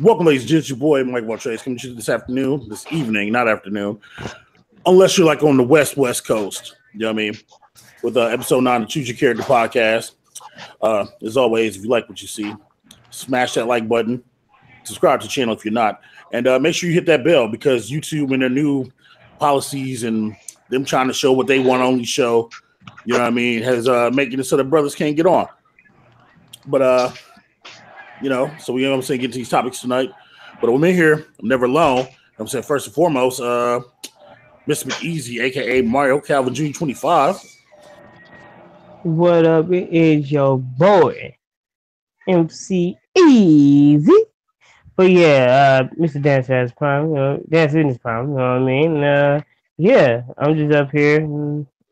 Welcome, ladies and gents. Your boy Mike Valtres coming to you this evening, not afternoon, unless you're like on the West Coast. You know what I mean? With episode 9 of Choose Your Character podcast. As always, if you like what you see, smash that like button, subscribe to the channel if you're not, and make sure you hit that bell because YouTube and their new policies and them trying to show what they want only show, you know what I mean, has making it so the brothers can't get on. But so we get to these topics tonight. But I'm in here, I'm never alone. I'm saying first and foremost, Mr. McEasy, aka Mario Calvin Jr. 25. What up? It is your boy, MC Easy. But yeah, Mr. Dance has prime, Dance in his prime, you know what I mean? I'm just up here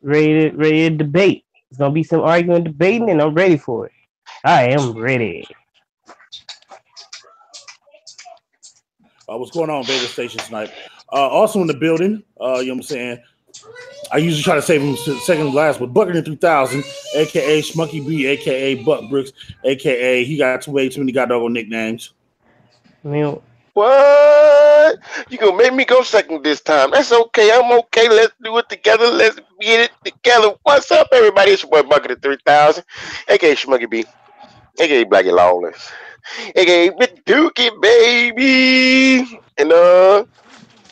ready to debate. It's gonna be some arguing, debating, and I'm ready for it. I am ready. What's going on, Vader Station tonight? Also in the building, you know what I'm saying? I usually try to save him second last, but Buckerton 3000, aka Schmucky B, aka Buck Brooks, aka he got way too many goddamn nicknames. Man. What? You gonna make me go second this time? That's okay. I'm okay. Let's do it together. Let's get it together. What's up, everybody? It's your boy Buckerton 3000, aka Schmucky B, aka Blackie Lawless, aka Big Dookie Baby, and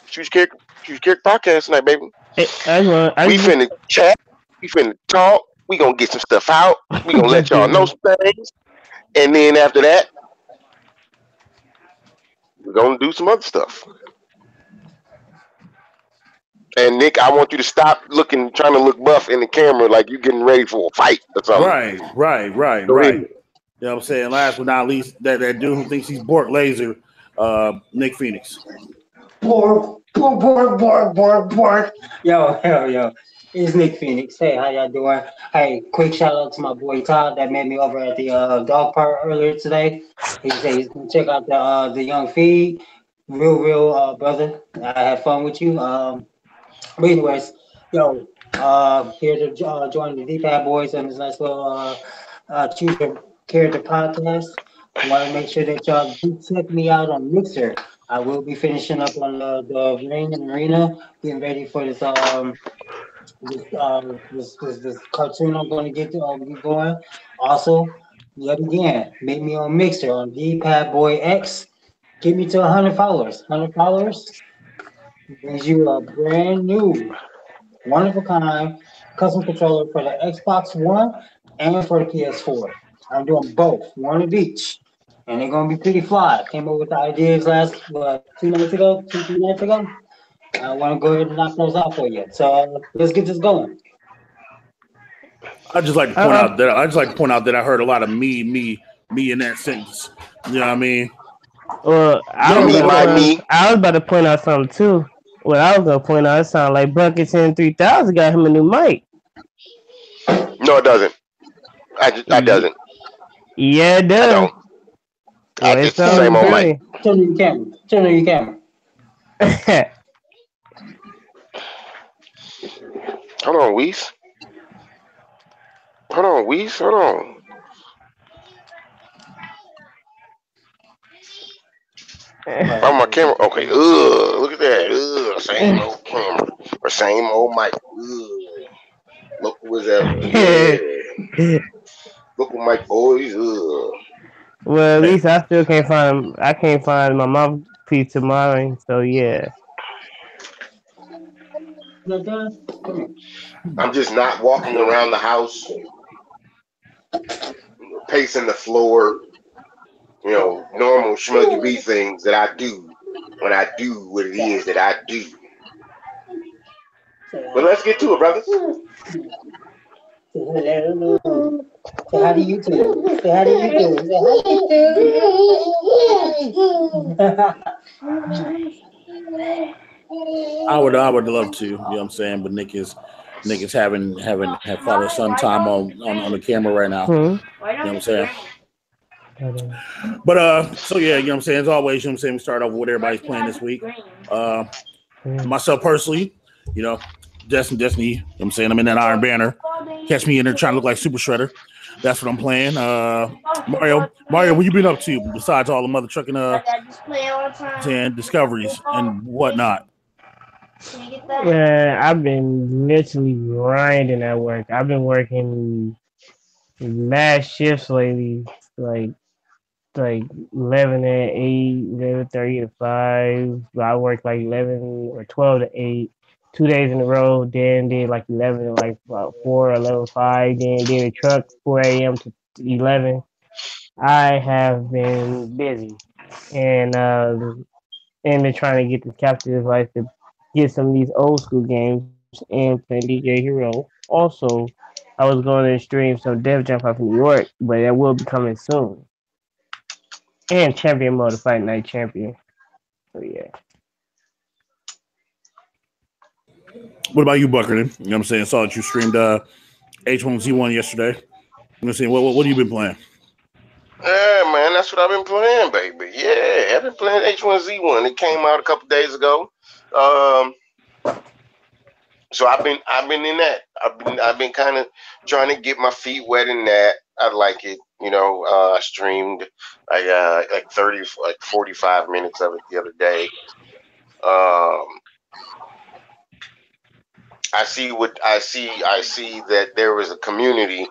Choose Character podcast tonight, baby. We finna chat. We finna talk. We gonna get some stuff out. We gonna let y'all know some things, and then after that, we're gonna do some other stuff. And Nick, I want you to stop trying to look buff in the camera like you getting ready for a fight or something. Right. You know what I'm saying? Last but not least, that dude who thinks he's Bork Laser, Nick Phoenix. Bork. Yo. It's Nick Phoenix. Hey, how y'all doing? Hey, quick shout out to my boy Todd that met me over at the dog park earlier today. He said he's gonna check out the young feed. Real brother. I had fun with you. But anyways, here to join the D-Pad boys on this nice little Choose Your Character podcast. I want to make sure that y'all do check me out on Mixer. I will be finishing up on the ring and arena, getting ready for this this cartoon I'm going to get going. Also, yet again, make me on Mixer on D-Pad Boy X. Get me to 100 followers. 100 followers brings you a brand new, one of a kind custom controller for the Xbox One and for the PS4. I'm doing both, one of each. And they're gonna be pretty fly. Came up with the ideas two nights ago. I want to go ahead and knock those out for you. So let's get this going. I just like to point out that I heard a lot of me in that sentence. You know what I mean? Well, I was about to point out something too. What I was gonna point out, it sounded like Buckerton 3000 got him a new mic. No, it doesn't. I doesn't. Yeah, it does. I don't. It's the same old mic. Turn on your camera. Hold on, Weiss. Hold on. On my camera. Okay. Look at that. Same old camera. Or same old mic. Look who was that. Local mic boys. Well, at least I still can't find. I can't find my mouthpiece tomorrow. So yeah. I'm just not walking around the house, pacing the floor. Normal Schmuggy B things that I do when I do what it is that I do. But let's get to it, brothers. So how do you do? I would love to, you know what I'm saying, but Nick is having father-son time on the camera right now. You know what I'm saying? But so yeah, you know what I'm saying, as always, you know what I'm saying, we start off with what everybody's playing this week. Myself personally, Destiny, you know what I'm saying, I'm in that Iron Banner. Catch me in there trying to look like Super Shredder. That's what I'm playing. Mario, what you been up to besides all the mother trucking and discoveries and whatnot? I've been literally grinding at work. I've been working mad shifts lately, like 11 to 8, 11:30 to 5. I work like 11 or 12 to 8, 2 days in a row. Then did like 11 to like about 4, 11, 5. Then did a truck 4 a.m. to 11. I have been busy and been trying to get this captive life to get some of these old school games and play DJ Hero. Also, I was going to stream some Dev Jump out from New York, but that will be coming soon. And Champion Mode, Fight Night Champion. So yeah. What about you, Buckerton? You know what I'm saying? I saw that you streamed H1Z1 yesterday. You know what I'm saying? What have you been playing? Yeah, man, that's what I've been playing, baby. Yeah, I've been playing H1Z1. It came out a couple days ago. So I've been in that. I've been kind of trying to get my feet wet in that. I like it. I streamed like 30, like 45 minutes of it the other day. I see that there was a community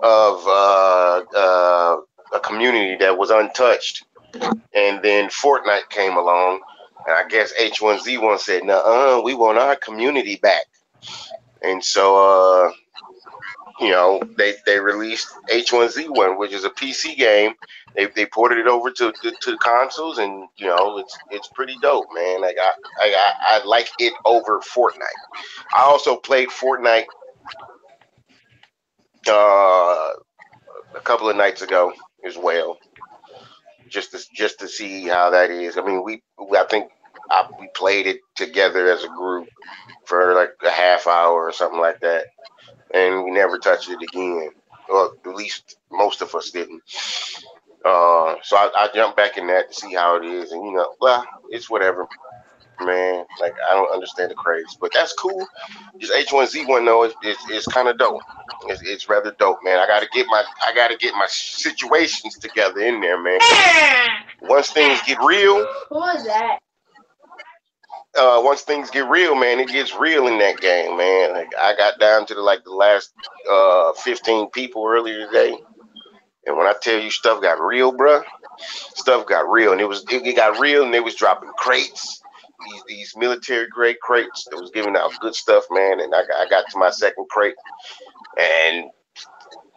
of a community that was untouched, and then Fortnite came along, and I guess H1Z1 said, "Nuh-uh, we want our community back," and so they released H1Z1, which is a PC game. They ported it over to the consoles, and it's pretty dope, man. Like I like it over Fortnite. I also played Fortnite a couple of nights ago as well, just to see how that is. I mean, we played it together as a group for like a half hour or something like that, and we never touched it again. Or at least most of us didn't. So I jumped back in that to see how it is, and it's whatever, man. Like, I don't understand the craze, but that's cool. Just H1Z1 though, it's kind of dope. It's rather dope, man. I gotta get my situations together in there, man. Once things get real, Who was that? Once things get real, man, it gets real in that game, man. Like, I got down to the last 15 people earlier today, and when I tell you stuff got real, bruh, stuff got real, and it got real, and they was dropping crates. These military grade crates that was giving out good stuff, man. And I got to my second crate, and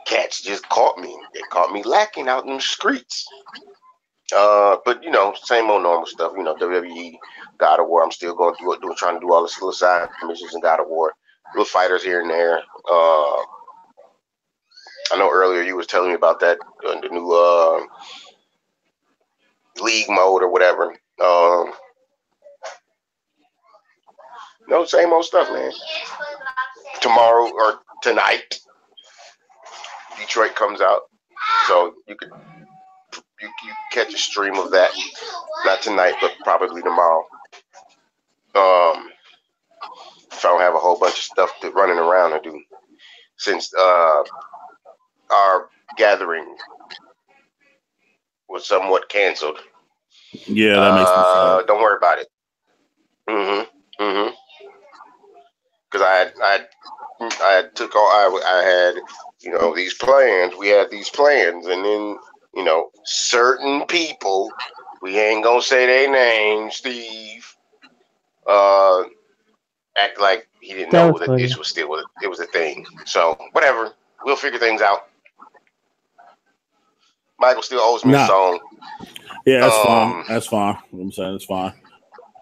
cats just caught me. They caught me lacking out in the streets. But same old normal stuff. WWE, God of War. I'm still going through it, trying to do all the little side missions in God of War. Little fighters here and there. I know earlier you was telling me about that the new league mode or whatever. No, same old stuff, man. Tomorrow or tonight, Detroit comes out, so you catch a stream of that. Not tonight, but probably tomorrow. If I don't have a whole bunch of stuff running around to do, since our gathering was somewhat canceled. Yeah, that makes sense. Don't worry about it. Because I had these plans. We had these plans, and then certain people, we ain't gonna say their name, Steve, act like he didn't know that this was a thing. So whatever, we'll figure things out. Michael still owes me a song. Yeah, that's fine. That's fine. I'm saying it's fine.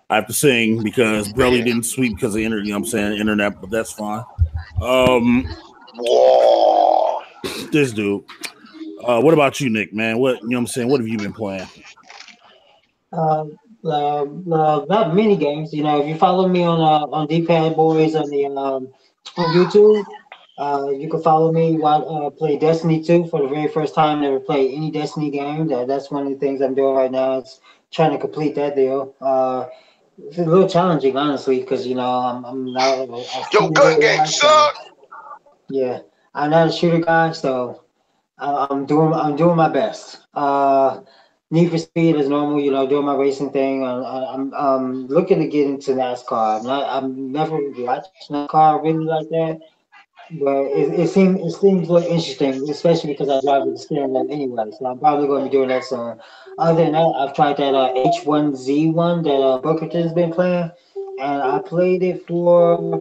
I have to sing because Brelly didn't sweep because of internet, but that's fine. Whoa. This dude. What about you, Nick, man? What what have you been playing? Not many games. If you follow me on D-Pad Boys on YouTube, you can follow me while play Destiny 2 for the very first time. Never played any Destiny game. That's one of the things I'm doing right now. It's trying to complete that deal. It's a little challenging, honestly, because I'm not a Yo, gun game suck. Yeah, I'm not a shooter guy, so I'm doing my best. Need for Speed is normal, doing my racing thing. I'm looking to get into NASCAR. I've never watched NASCAR really like that, but it seems really interesting, especially because I drive with the steering wheel anyway. So I'm probably going to be doing that soon. Other than that, I've tried that H1Z1 that Bookerton's been playing, and I played it for I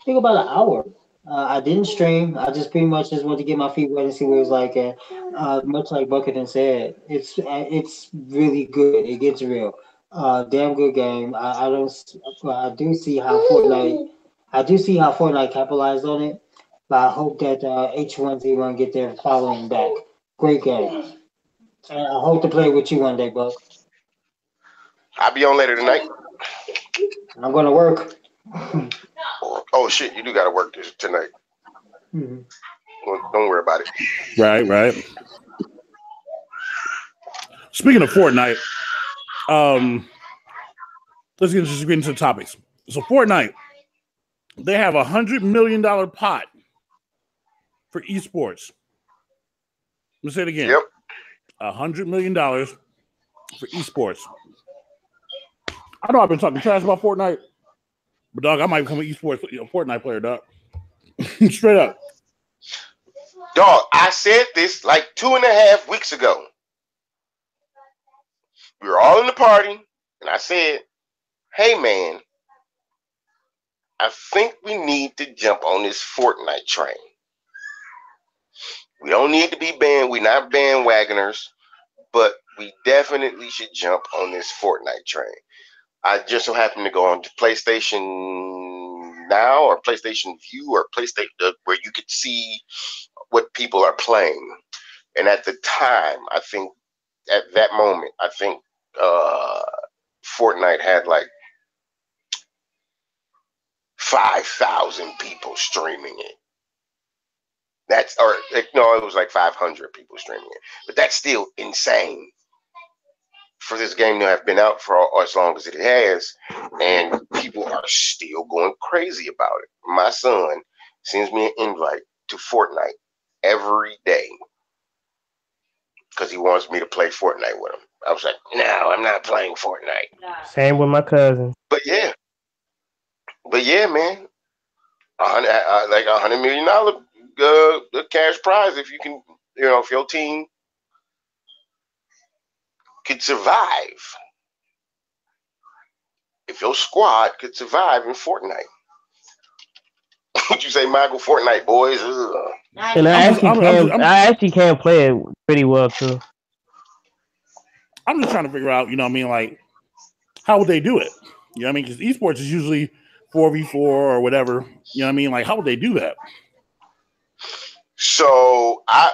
think about an hour. I didn't stream. I just pretty much just wanted to get my feet wet and see what it's like. And much like Bucketon said, it's really good. It gets real. Damn good game. I don't. Well, I do see how Fortnite capitalized on it. But I hope that H1Z1 get their following back. Great game. And I hope to play with you one day, Buck. I'll be on later tonight. I'm gonna work. Oh shit, you do gotta work this tonight. Mhm. Well, don't worry about it. Right, right. Speaking of Fortnite, let's just get into the topics. So Fortnite, they have $100 million pot for esports. Let me say it again. Yep. $100 million for esports. I know I've been talking trash about Fortnite, but dog, I might become an esports Fortnite player, dog. Straight up. Dog, I said this like 2.5 weeks ago. We were all in the party, and I said, hey man, I think we need to jump on this Fortnite train. We don't need to be we're not bandwagoners, but we definitely should jump on this Fortnite train. I just so happened to go on to PlayStation Now or PlayStation View or PlayStation where you could see what people are playing. And at the time, I think at that moment, I think Fortnite had like 5,000 people streaming it. No, it was like 500 people streaming it. But that's still insane for this game to have been out for as long as it has, and people are still going crazy about it. My son sends me an invite to Fortnite every day because he wants me to play Fortnite with him. I was like, no, I'm not playing Fortnite. Same with my cousin. But yeah, man, like $100 million cash prize if you can, if your team could survive. If your squad could survive in Fortnite. What you say, Michael? Fortnite boys. Ugh. And I actually can play it pretty well too. I'm just trying to figure out, like, how would they do it? You know what I mean? Because esports is usually 4v4 or whatever. You know what I mean? Like, how would they do that? So when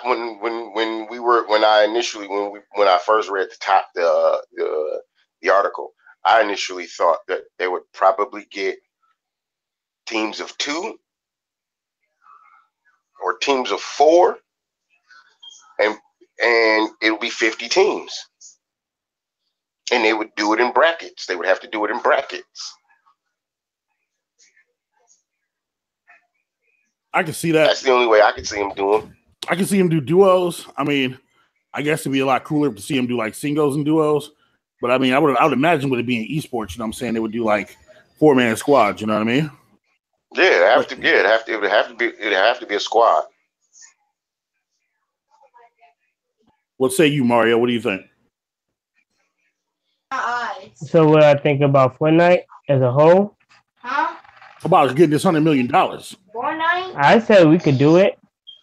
I first read the article, I initially thought that they would probably get teams of 2 or teams of 4, and it'll be 50 teams, and they would do it in brackets. They would have to do it in brackets. I can see that. That's the only way I can see them doing. I can see him do duos. I mean, I guess it'd be a lot cooler to see him do like singles and duos. But I mean, I would imagine with it being esports, you know what I'm saying, they would do like 4-man squads, you know what I mean? Yeah, it'd have to be a squad. What say you, Mario? What do you think? So what I think about Fortnite as a whole? How about getting this $100 million? I said we could do it,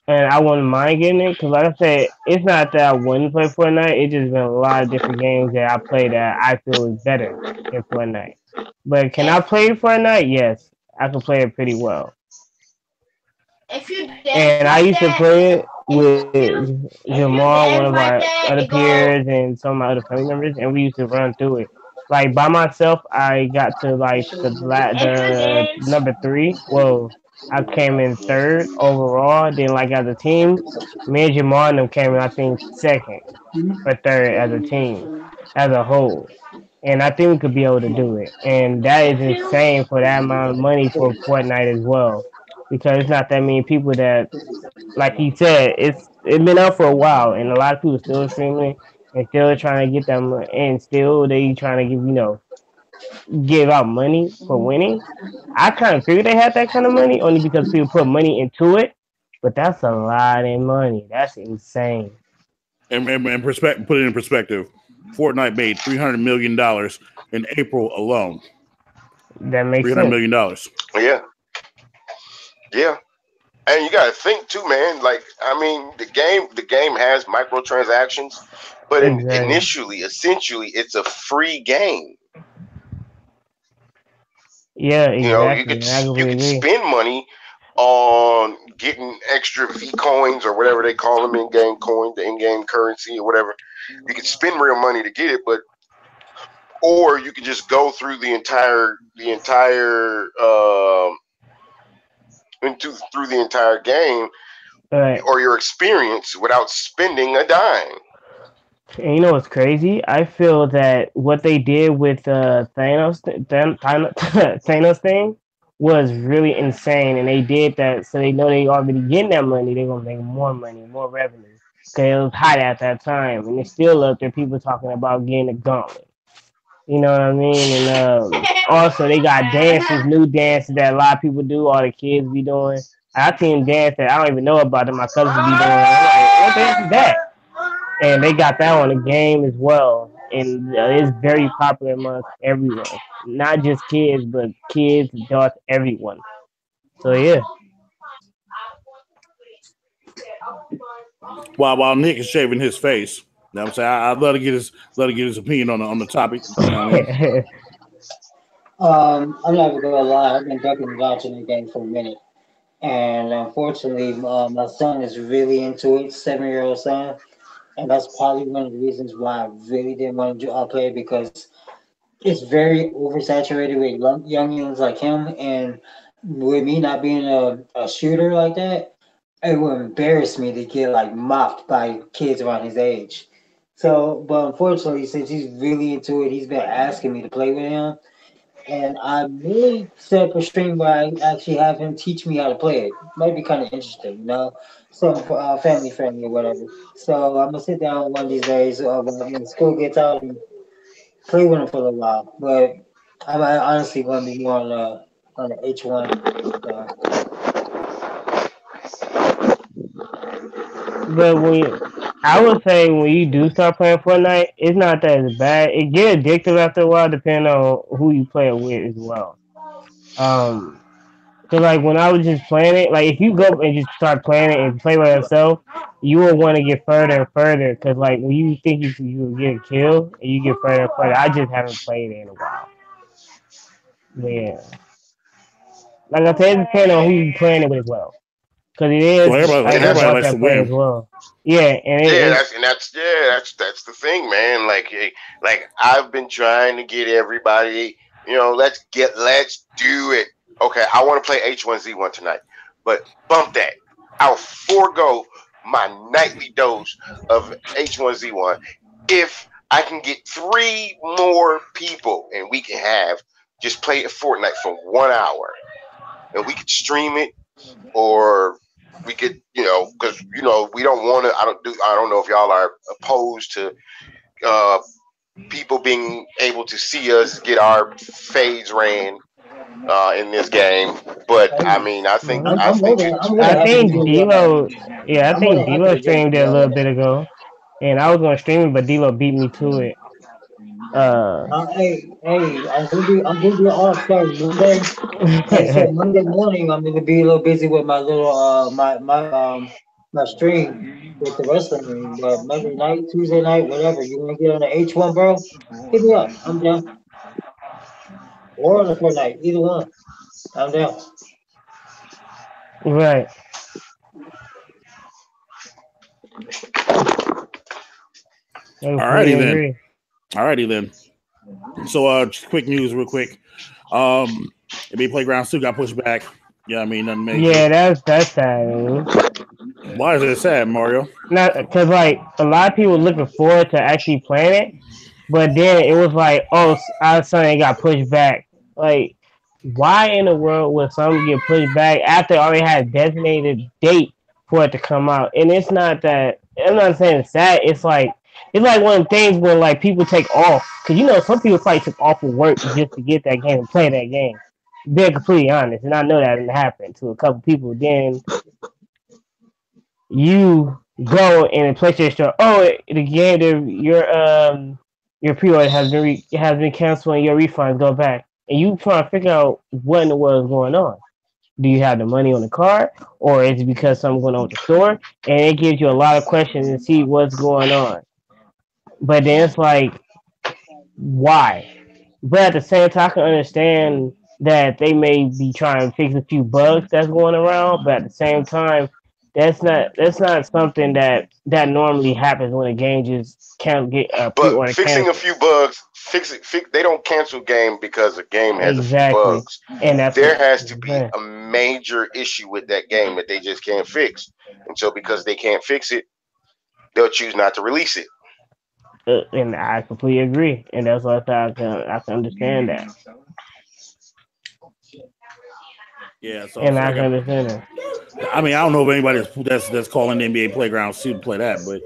and I wouldn't mind getting it because, like I said, it's not that I wouldn't play Fortnite. It's just been a lot of different games that I play that I feel is better than Fortnite. But can I play Fortnite? Yes, I can play it pretty well. And I used to play it with Jamal, one of my other peers, and some of my other family members, and we used to run through it. Like by myself, I got to like the number 3. Well, I came in 3rd overall. Then like as a team, me and Jamal and them came in I think 2nd or 3rd as a team, as a whole. And I think we could be able to do it. And that is insane for that amount of money for Fortnite as well. Because it's not that many people that, like he said, it's been out for a while, and a lot of people still streaming it and still trying to get them, and still they trying to give out money for winning. I kind of figured they had that kind of money only because people put money into it, but that's a lot of money. That's insane. And put it in perspective. Fortnite made $300 million in April alone. That makes $300 million. Yeah. Yeah. And you gotta think too, man. Like, I mean, the game has microtransactions, but exactly. essentially, it's a free game. Yeah, You know, exactly. I you completely could agree. spend money on getting extra V coins or whatever they call them, in-game coin, the in-game currency or whatever. You could spend real money to get it, or you could just go through through the entire game Right. or your experience without spending a dime. And you know what's crazy? I feel that what they did with Thanos thing was really insane, and they did that so they know they already getting that money. They're gonna make more money, more revenue. Cause it was hot at that time, and it's still up there. People talking about getting a gauntlet. You know what I mean? And also they got dances, new dances that a lot of people do. All the kids be doing. I seen dance that I don't even know about that my cousins be doing. I'm like, what dance is that? And they got that on the game as well, and it's very popular amongst everyone, not just kids, but kids, adults, everyone. So yeah, While Nick is shaving his face, you know what I'm saying, I'd let him get his opinion on the topic. You know what I mean? I'm not even gonna lie. I've been definitely watching the game for a minute, and unfortunately, my son is really into it. 7-year-old son, and that's probably one of the reasons why I really didn't want to play it because it's very oversaturated with youngins like him, and with me not being a shooter like that, it would embarrass me to get like mocked by kids around his age. So, but unfortunately, since he's really into it, he's been asking me to play with him, and I may set up a stream where I actually have him teach me how to play it. Might be kind of interesting, you know, some family friendly or whatever. So I'm gonna sit down one of these days when school gets out and play with him for a little while. But I'm honestly gonna be more on the H1. So. but I would say when you do start playing Fortnite, it's not that bad. It get addictive after a while, depending on who you play it with as well. Um, Cause like when I was just playing it, like if you go and just start playing it and play by yourself, you will want to get further and further. Cause like when you think you will get a kill and you get further and further, I just haven't played it in a while. But yeah, like I said, it depends on who you playing it with as well. Cause it is Well, And everybody adults likes to that play as win. well. Yeah, and yeah, it that's the thing, man. Like I've been trying to get everybody, let's do it. Okay, I want to play H1Z1 tonight, but bump that. I'll forego my nightly dose of H1Z1 if I can get 3 more people and we can have just play Fortnite for 1 hour and we could stream it, or we could, because we don't want to. I don't know if y'all are opposed to uh, people being able to see us get our fades ran in this game. But I Hey, mean, I think you. I'm more than I happy to think do D'Lo, yeah, I I'm more think than happy D'Lo to do it streamed for it a little y'all. bit ago, and I was gonna stream it, but D'Lo beat me to it. Uh, I'm gonna be off starting Monday. Hey, so Monday morning I'm gonna be a little busy with my little my stream with the wrestling ring. But Monday night, Tuesday night, whatever you want to get on the H1, bro, hit me up. I'm down. Or on the Fortnite, either one. I'm down. right. I completely Alrighty then. agree. Alrighty then. So just quick news real quick. NBA Playgrounds 2 got pushed back. Yeah, I mean nothing major. Yeah, that's sad. Man. Why is it sad, Mario? Not because like a lot of people looking forward to actually playing it, but then it was like, oh, our son got pushed back. Like, why in the world would something get pushed back after it already had a designated date for it to come out. And it's not that I'm not saying it's sad. It's like one of the things where like people take off because you know some people probably took off of work just to get that game and play that game. Being completely honest, and I know that didn't happen to a couple people. Then you go in the PlayStation Store. Oh, the game that your pre-order has been canceled and your refunds go back, and you try to figure out what in the world is going on. Do you have the money on the card, or is it because something's going on with the store? And it gives you a lot of questions and see what's going on. But then it's like, why? But at the same time, I can understand that they may be trying to fix a few bugs that's going around. But at the same time, that's not something that normally happens when a game just can't get But pre-order fixing a canceled. few bugs, they don't cancel game because a game has a few Exactly, bugs. and that's There what has to I'm be saying. a major issue with that game that they just can't fix. And so because they can't fix it, they'll choose not to release it. And I completely agree, and that's why I can understand that, Yeah, and so I like can understand that. I mean, I don't know if anybody that's calling the NBA playground to play that, but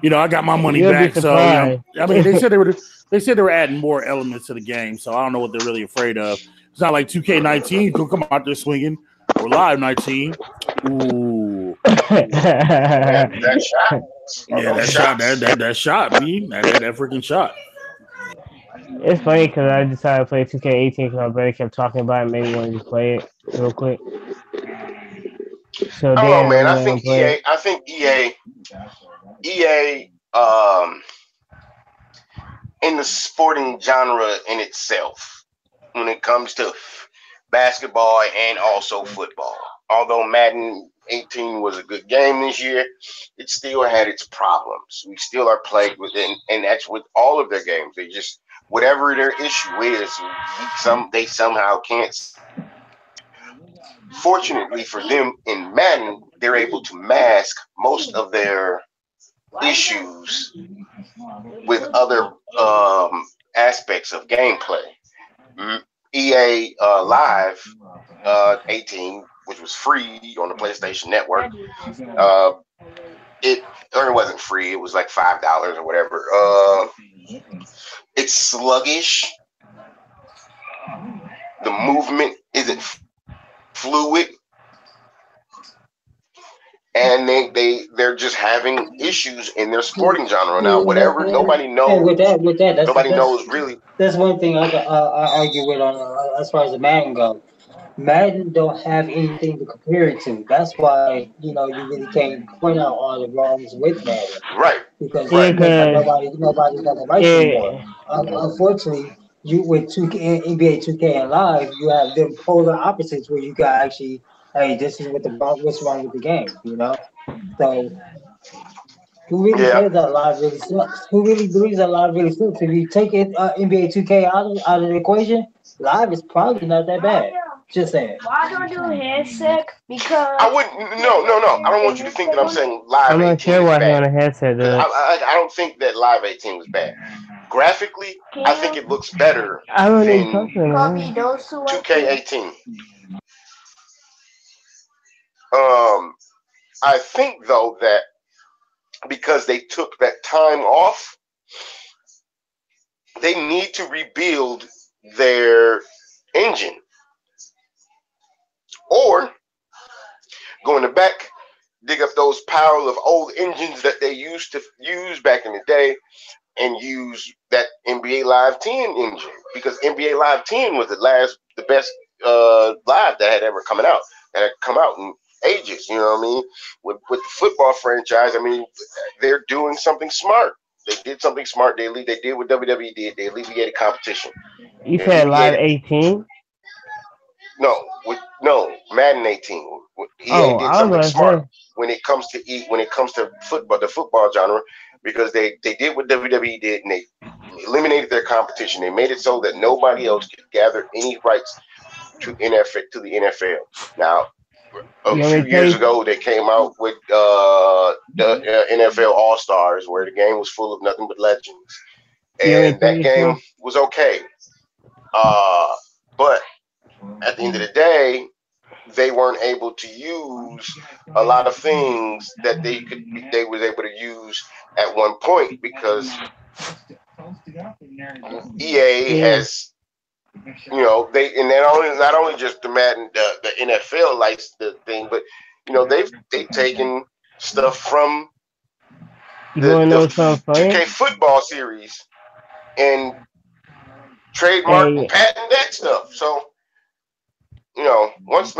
you know, I got my money You'll be back. So you know, surprised. I mean, they said they were adding more elements to the game. So I don't know what they're really afraid of. It's not like 2K19 could come out there swinging or Live 19. Ooh, That shot, or yeah, those that shot, shots. that shot, me, that freaking shot. It's funny because I decided to play 2K18 because my brother kept talking about it, made me want to just play it real quick. So I don't know, then man. we I went and think played. EA. I think EA. In the sporting genre in itself, when it comes to basketball and also football. Although Madden 18 was a good game this year, it still had its problems. We still are plagued with it, and that's with all of their games. They just whatever their issue is, they somehow can't. Fortunately for them, in Madden, they're able to mask most of their issues with other aspects of gameplay. EA Live 18, which was free on the PlayStation Network, uh, it wasn't free. It was like $5 or whatever. It's sluggish. The movement isn't fluid, and they're just having issues in their sporting genre now. Whatever, nobody And with knows. that, Nobody knows really. that's one thing I argue with on as far as the Madden go. Madden don't have anything to compare it to. That's why you really can't point out all the wrongs with Madden Right, because Yeah, right. cause nobody's got the rights anymore. yeah, Unfortunately, you with 2K, NBA 2K and Live, you have them polar opposites where you got actually, hey, this is what's wrong with the game, So who really Yeah. says that Live really sucks? Who really believes that Live really sucks? If you take it NBA 2K out of the equation, Live is probably not that bad. Just saying. Why don't you headset? I Because wouldn't. No. I don't want you to think that I'm saying Live I'm not 18 sure is why he bad. on a headset. Because I don't think that Live 18 was bad. Graphically, I think can it looks better I don't even than talking you copy about. those two right quick? 2K18. I think though that because they took that time off, they need to rebuild their engine or go in the back, dig up those pile of old engines that they used to use back in the day and use that NBA Live 10 engine because NBA Live 10 was the best live that had ever come out in ages. You know what I mean? With the football franchise, I mean, they're doing something smart. They did something smart. They did what WWE did. They alleviated competition. You They said Live alleviated 18? no Madden 18. EA Oh, did I was something about to smart say. when it comes to football, the football genre, because they did what WWE did and they eliminated their competition. They made it so that nobody else could gather any rights to the NFL. Now, a You want me few to tell years you? ago, they came out with the NFL All Stars, where the game was full of nothing but legends, You want me to and tell that you game something? was okay. But at the end of the day, they weren't able to use a lot of things that they was able to use at one point because EA has, they and not only just the Madden, the NFL license the thing, but they've taken stuff from You want to the know something 2K funny? football series and trademark and Hey, patent that stuff. So once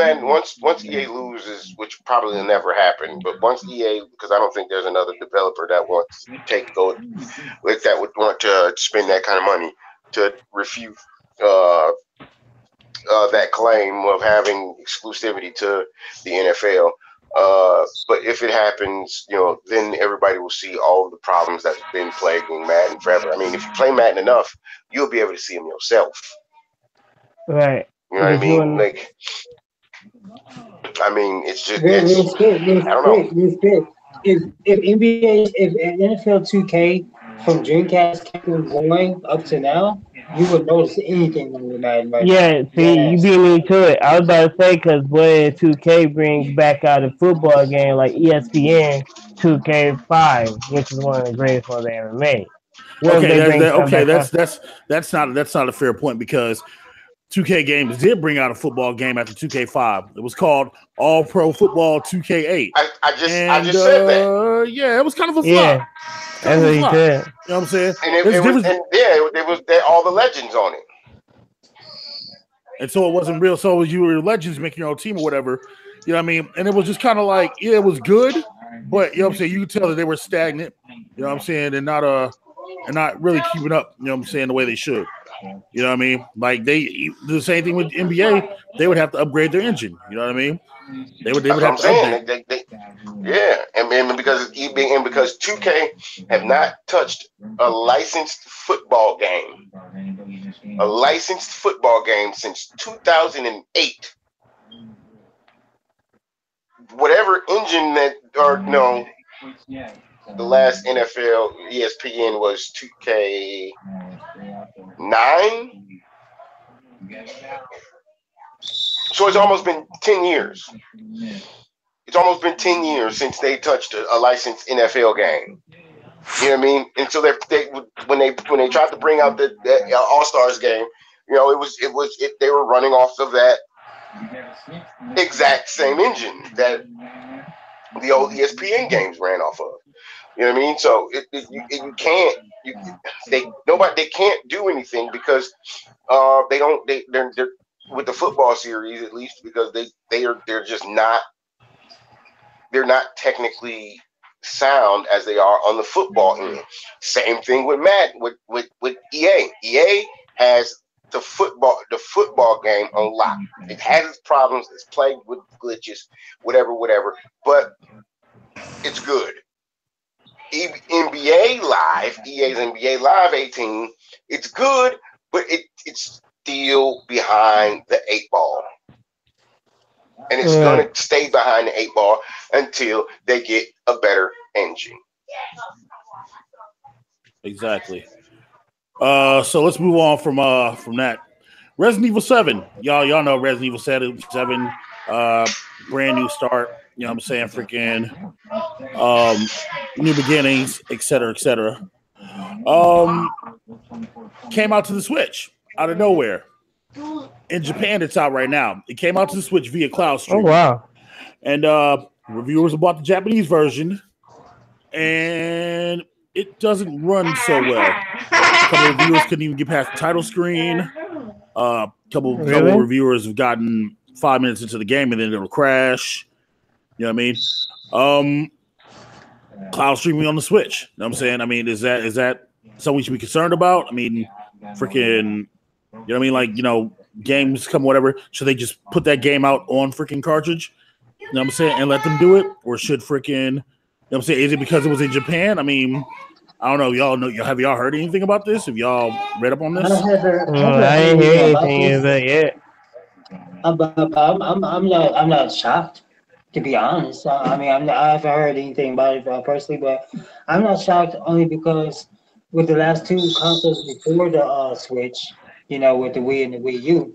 EA loses, which probably will never happen, but once EA, because I don't think there's another developer that wants to that would want to spend that kind of money to refute uh, that claim of having exclusivity to the NFL. But if it happens, then everybody will see all the problems that's been plaguing Madden forever. I mean, if you play Madden enough, you'll be able to see them yourself. right. You know what I Because you mean? want Like, I mean, it's just, Real quick, I don't know. real quick. If NBA, if NFL 2K from Dreamcast kept on going up to now, you would notice anything on the Madden right now. Yeah, see, you Yes. beat me to it. I was about to say because when 2K brings back out a football game like ESPN 2K5, which is one of the greatest ones they ever made. What if Okay, they bring something back out? that's not a fair point because 2K Games did bring out a football game after 2K5. It was called All Pro Football 2K8. I just said that. Yeah, it was kind of a flop. Yeah, that's what he said. You know what I'm saying? And it was all the legends on it. And so it wasn't real. So you were legends making your own team or whatever. You know what I mean? And it was just kind of like, yeah, it was good, but you know what I'm saying? You could tell that they were stagnant, you know what I'm saying, and not really keeping up, you know what I'm saying, the way they should. You know what I mean? Like they do the same thing with NBA, they would have to upgrade their engine. You know what I mean? They would That's what have I'm to saying. update. Yeah, and because 2K have not touched a licensed football game, since 2008. Whatever engine the last NFL ESPN was 2K9. So it's almost been 10 years. It's almost been 10 years since they touched a licensed NFL game. You know what I mean? And so when they tried to bring out the All Stars game, they were running off of that exact same engine that the old ESPN games ran off of. You know what I mean? So they can't do anything because they're with the football series, at least, because they're just not, they're not technically sound as they are on the football end. Same thing with Madden, with EA. EA has the football game on lock. It has its problems, it's plagued with glitches, whatever, but it's good. NBA Live, EA's NBA Live 18, it's good, but it's still behind the 8 ball. And it's going to stay behind the 8 ball until they get a better engine. Exactly. So let's move on from that. Resident Evil 7. Y'all know Resident Evil 7, brand new start. You know what I'm saying? Freaking new beginnings, etc. Came out to the Switch out of nowhere. In Japan, it's out right now. It came out to the Switch via cloud stream. Oh, wow. And reviewers bought the Japanese version, and it doesn't run so well. A couple of reviewers couldn't even get past the title screen. Couple reviewers have gotten 5 minutes into the game, and then it'll crash. You know what I mean? Cloud streaming on the Switch. You know what I'm saying? I mean, is that something we should be concerned about? I mean, freaking, you know what I mean? Like, games come whatever. Should they just put that game out on freaking cartridge? You know what I'm saying? And let them do it? Or should freaking, you know what I'm saying? Is it because it was in Japan? I mean, I don't know. Have y'all heard anything about this? Have y'all read up on this? I didn't hear anything of it yet. I'm not shocked, to be honest. I mean, I haven't heard anything about it personally, but I'm not shocked only because with the last two consoles before the Switch, with the Wii and the Wii U,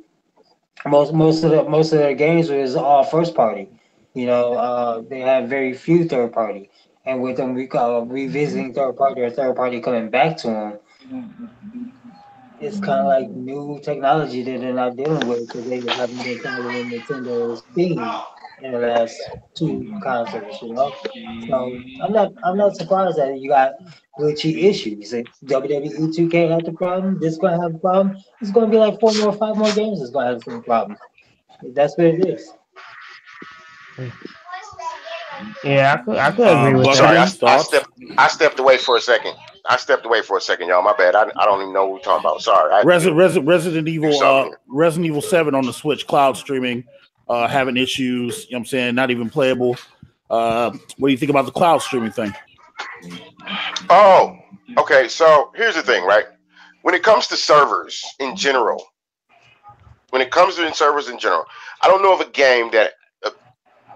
Most of their games was all first party. They have very few third party, and with them revisiting third party or third party coming back to them, it's kind of like new technology that they're not dealing with because they haven't been following Nintendo's theme in the last two consoles. So I'm not surprised that you got glitchy issues. If WWE 2K had the problem, this gonna have a problem. It's gonna be like 5 more games that's gonna have the same problem. That's what it is. Yeah, I could agree with Sorry, that. Bucketing thoughts. I stepped away for a second. I stepped away for a second, y'all. My bad. I don't even know what we're talking about. Sorry. I had to do something here. Resident Evil 7 on the Switch cloud streaming, having issues. You know what I'm saying? Not even playable. What do you think about the cloud streaming thing? Oh, okay. So here's the thing, right? When it comes to servers in general, I don't know of a game that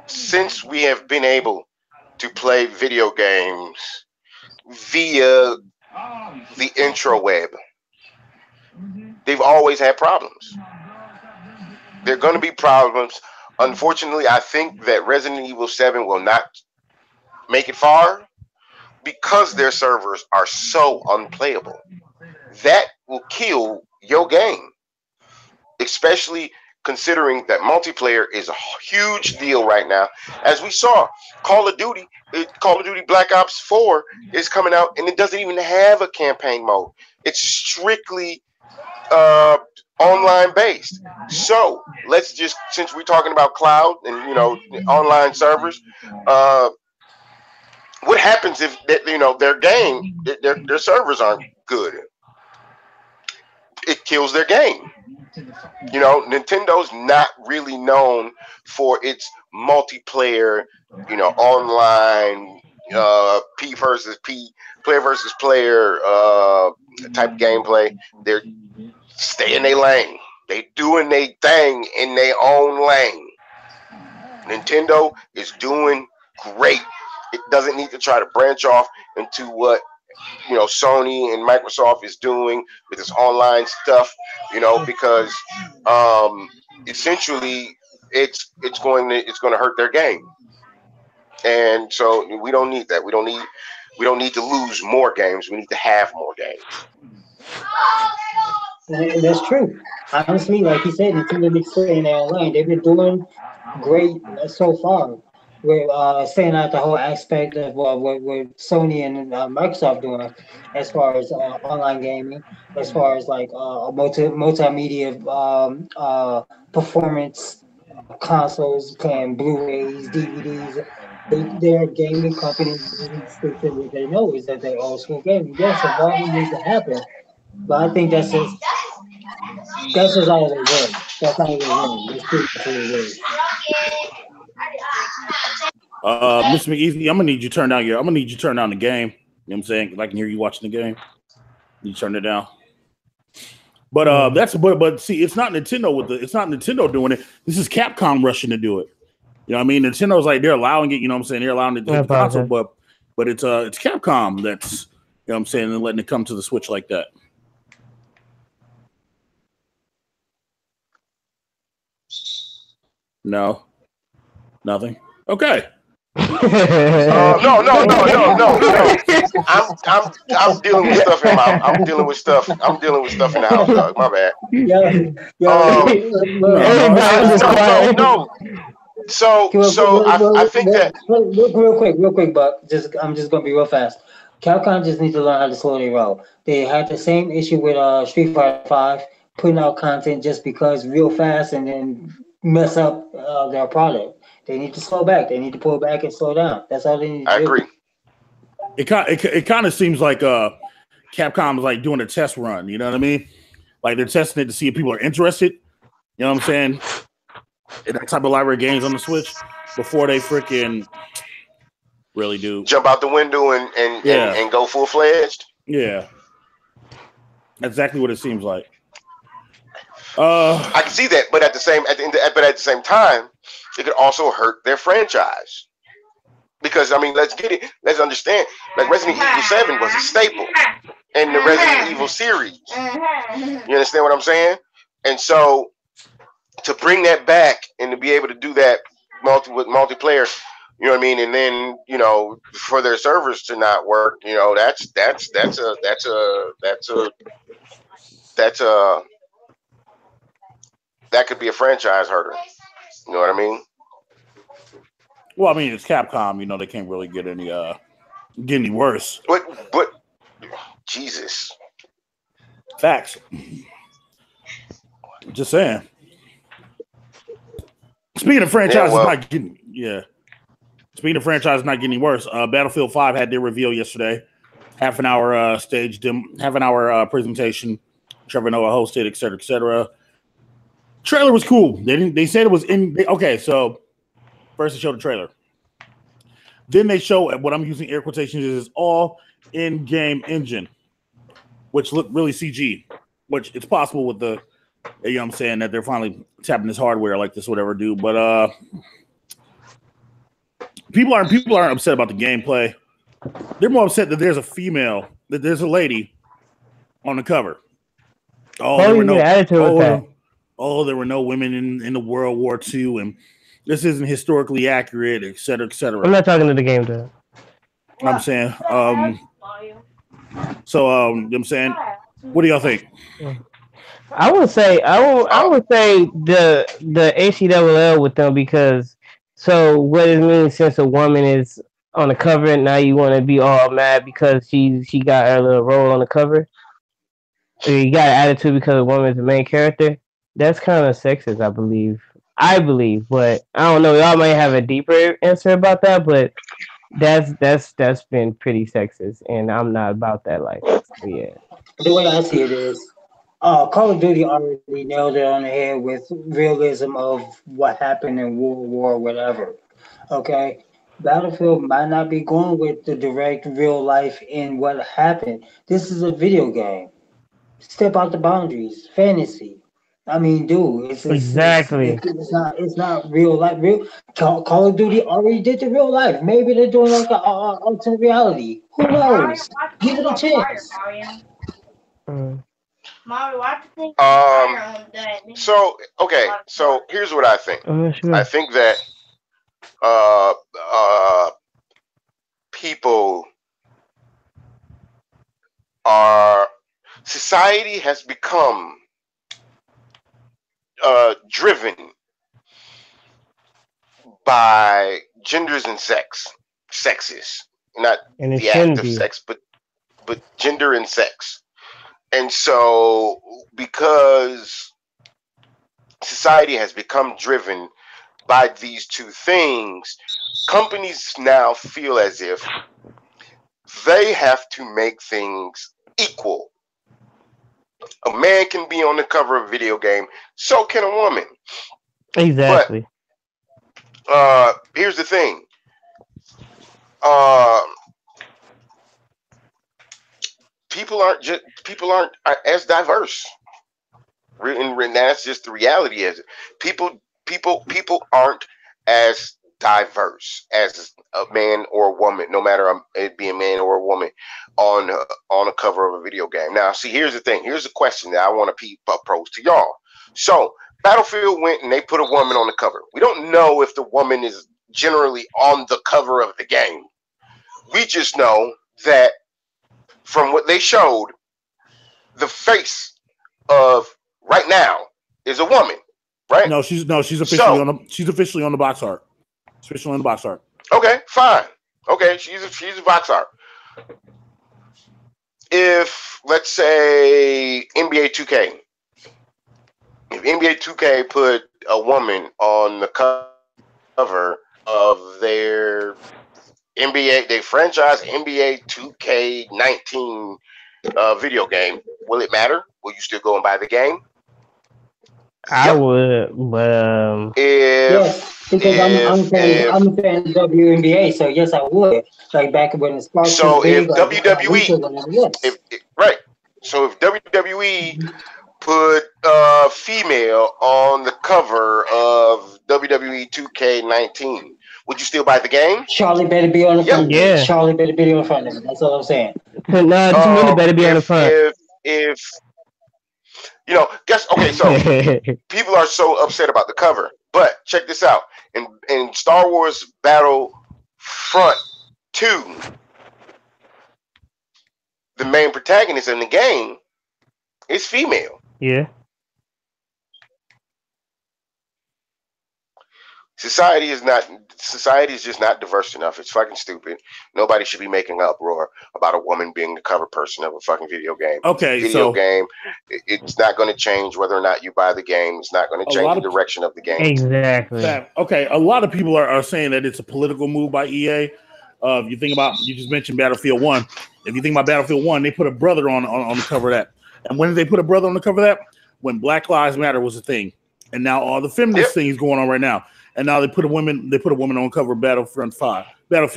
since we have been able to play video games via the intraweb, they've always had problems. There are going to be problems. Unfortunately, I think that Resident Evil 7 will not make it far because their servers are so unplayable. That will kill your game, especially considering that multiplayer is a huge deal right now. As we saw, Call of Duty Black Ops 4 is coming out, and it doesn't even have a campaign mode. It's strictly online based. So let's just, since we're talking about cloud and online servers, what happens if their game, their servers aren't good? It kills their game. Nintendo's not really known for its multiplayer, online, P versus P, player versus player type gameplay. They're stay in their lane. They doing their thing in their own lane. Nintendo is doing great. It doesn't need to try to branch off into what Sony and Microsoft is doing with this online stuff, because essentially it's going to hurt their game. And so we don't need that. We don't need to lose more games. We need to have more games. And that's true. Honestly, like you said, Nintendo needs to stay in their own lane. They've been doing great so far. We're staying out the whole aspect of what Sony and Microsoft doing as far as online gaming, as far as like multimedia performance consoles, playing Blu-rays, DVDs. They're a gaming company that need to stick to what they know is that they're old school gaming. Yes, evolving needs to happen, but I think that's just all they win. That's all they win. That's pretty much what it is. Mr. McEasy, I'm gonna need you to turn down the game. You know what I'm saying? 'Cause I can hear you watching the game. You turn it down. But but see, it's not Nintendo doing it. This is Capcom rushing to do it. You know what I mean? Nintendo's like they're allowing it, you know what I'm saying? They're allowing it to hit the console, but it's Capcom that's, you know what I'm saying, and letting it come to the Switch like that. No. Nothing. Okay. No. I'm dealing with stuff in my. I'm dealing with stuff in the house, dog. My bad. No. So I think that real quick, Buck. I'm just gonna be real fast. Capcom just needs to learn how to slow their roll. They had the same issue with Street Fighter 5, putting out content just because real fast and then mess up their product. They need to slow back. They need to pull back and slow down. That's all they need to do. I agree. It kind of seems like Capcom is like doing a test run. You know what I mean? Like they're testing it to see if people are interested. You know what I'm saying? In that type of library games on the Switch before they freaking really do jump out the window and go full fledged. Yeah, that's exactly what it seems like. I can see that, but at the same time, it could also hurt their franchise. Because I mean, let's understand. Like Resident Evil 7 was a staple in the Resident Evil series. You understand what I'm saying? And so to bring that back and to be able to do that with multiplayer, you know what I mean, and then for their servers to not work, that could be a franchise hurdle. You know what I mean? Well, I mean, it's Capcom. They can't really get any worse. But Jesus, facts. Just saying. Speaking of franchises not getting worse, Battlefield 5 had their reveal yesterday. Half an hour presentation. Trevor Noah hosted, etc., etc. Trailer was cool. They said it was in. Okay, so first they showed the trailer. Then they show what I'm using air quotations is all in-game engine, which looked really CG. Which it's possible with the. I'm saying that they're finally tapping this hardware like this, whatever, dude. But people aren't upset about the gameplay. They're more upset that there's a lady on the cover. There were no women in the World War II, and this isn't historically accurate, et cetera, et cetera. I'm not talking to the game, though. I'm saying, I'm saying, what do y'all think? I would say the HCLL with them, because so what it means, since a woman is on the cover and now you want to be all mad because she got her little role on the cover, or you got an attitude because a woman is the main character. That's kind of sexist, I believe, but I don't know. Y'all might have a deeper answer about that, but that's been pretty sexist, and I'm not about that life. So, yeah. The way I see it is, Call of Duty already nailed it on the head with realism of what happened in World War, whatever. Okay, Battlefield might not be going with the direct real life in what happened. This is a video game. Step out the boundaries. Fantasy. I mean, dude, Exactly. It's not real life. Call of Duty already did the real life. Maybe they're doing like a alternate reality. Who knows? Give it a chance. Mommy, why do you think on that? So here's what I think. Sure. I think that people society has become driven by genders and sexes, not the act of sex, but gender and sex. And so, because society has become driven by these two things, companies now feel as if they have to make things equal. A man can be on the cover of a video game, so can a woman. Exactly. But here's the thing. People aren't as diverse. And that's just the reality. Is people aren't as diverse as a man or a woman, no matter it be a man or a woman on a cover of a video game. Now, see, here's the thing. Here's the question that I want to pose to y'all. So, Battlefield went and they put a woman on the cover. We don't know if the woman is generally on the cover of the game. We just know that from what they showed, the face of right now is a woman, right? She's officially on the box art. She's officially on the box art. Okay, fine. Okay, she's a box art. If, let's say, NBA 2K, if NBA 2K put a woman on the cover of their franchise NBA 2K19 video game, will it matter? Will you still go and buy the game? I would, but yes, because I'm a fan of WNBA, so yes, I would. Like back when it's so if big, WWE, so if WWE put female on the cover of WWE 2K19, would you still buy the game? Charlie better be on the front. Yeah. Charlie better be on the front of it. That's all I'm saying. no, Tamina better be on the front. If You know, guess okay. So people are so upset about the cover, but check this out. In Star Wars Battlefront 2, the main protagonist in the game is female. Yeah. Society is just not diverse enough. It's fucking stupid. Nobody should be making an uproar about a woman being the cover person of a fucking video game. Okay, video game. It's not going to change whether or not you buy the game. It's not going to change the direction of the game. Exactly. Okay, a lot of people are saying that it's a political move by EA. If you think about, you just mentioned Battlefield 1. If you think about Battlefield 1, they put a brother on the cover of that. And when did they put a brother on the cover of that? When Black Lives Matter was a thing. And now all the feminist things going on right now. And now they put a woman on cover of Battlefield 5. You know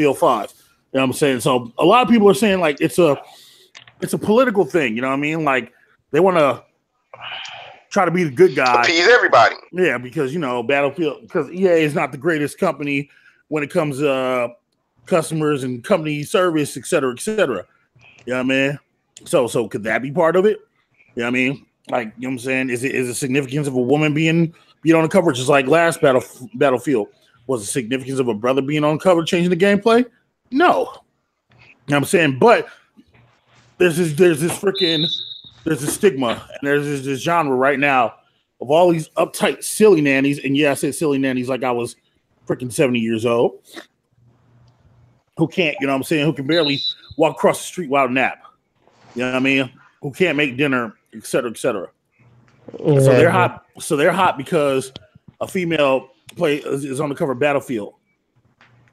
what I'm saying? So a lot of people are saying like it's a political thing, you know what I mean? Like they want to try to be the good guy. Appease everybody. Yeah, because Battlefield, because EA is not the greatest company when it comes to customers and company service, et cetera, et cetera. You know what I mean? So could that be part of it? You know what I mean? Like, you know what I'm saying? Is the significance of a woman being on the cover, just like last Battlefield? Was the significance of a brother being on cover changing the gameplay? No. You know what I'm saying? But there's this stigma, and there's this genre right now of all these uptight silly nannies, and yeah, I said silly nannies like I was freaking 70 years old, who can't, you know what I'm saying, who can barely walk across the street without a nap. You know what I mean? Who can't make dinner, et cetera, et cetera. Yeah. So they're hot because a female is on the cover of Battlefield.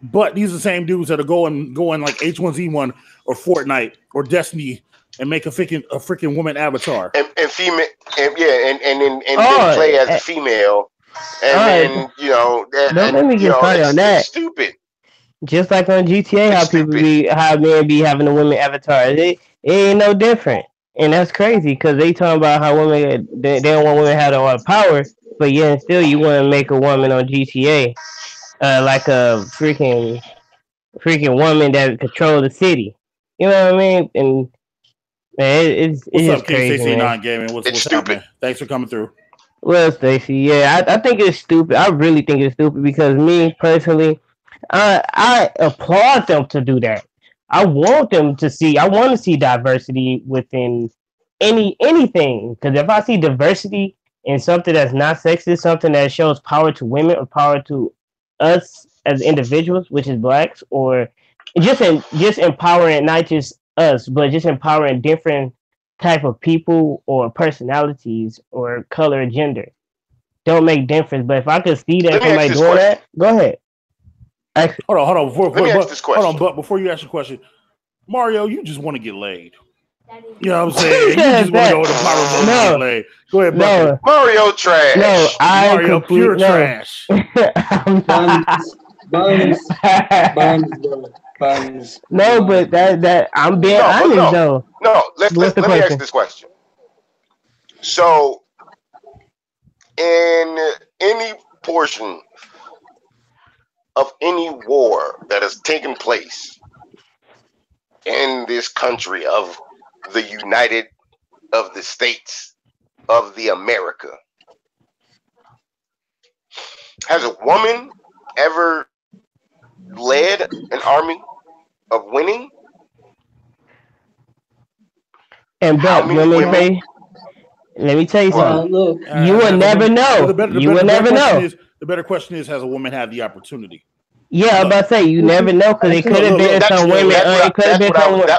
But these are the same dudes that are going like H1Z1 or Fortnite or Destiny and make a freaking woman avatar and female and then play as a female and then let me get started on that. Stupid. Just like on GTA, how men be having a women avatar. It ain't no different. And that's crazy because they talking about how women they don't want women to have all the power, but yeah, still you want to make a woman on GTA like a freaking woman that control the city. You know what I mean? And man, it's just crazy. KCC Non-Gaming? What's stupid? Thanks for coming through. Well, Stacey, yeah, I think it's stupid. I really think it's stupid because me personally, I applaud them to do that. I want to see diversity within anything. Because if I see diversity in something that's not sexist, something that shows power to women or power to us as individuals, which is blacks, or just empowering not just us, but just empowering different type of people or personalities or color or gender, don't make difference. But if I could see that somebody doing that, go ahead. Hold on. But before you ask your question, Mario, you just want to get laid. You know what I'm saying? You just want to go to the power and get laid. Go ahead, no. Mario trash. No, Mario pure trash. Buns. No, but that I'm being honest though. No, let me ask this question. So, in any portion of any war that has taken place in this country of the United of the States of the America, has a woman ever led an army of winning? And but let me tell you something. You will never know. You will never know. The better question is, has a woman had the opportunity? Yeah, I'm about to say you never know because it could have been some women. It could have been some women.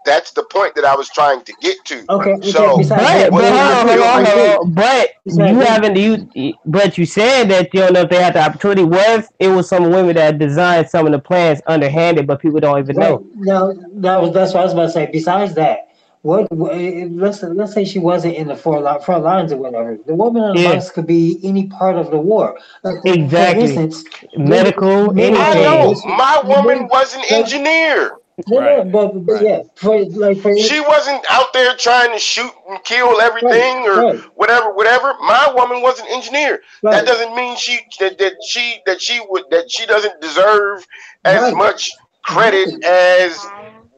That's the point that I was trying to get to. Okay. So, but you haven't. But you said that you don't know if they had the opportunity. What if it was some women that designed some of the plans underhanded, but people don't even know? No, that's what I was about to say. Besides that. Let's say she wasn't in the front lines or whatever. The woman on the bus could be any part of the war. Exactly. For instance, medical. I know my woman was an engineer. Right. But yeah, she wasn't out there trying to shoot and kill everything or whatever. My woman was an engineer. Right. That doesn't mean she doesn't deserve as much credit as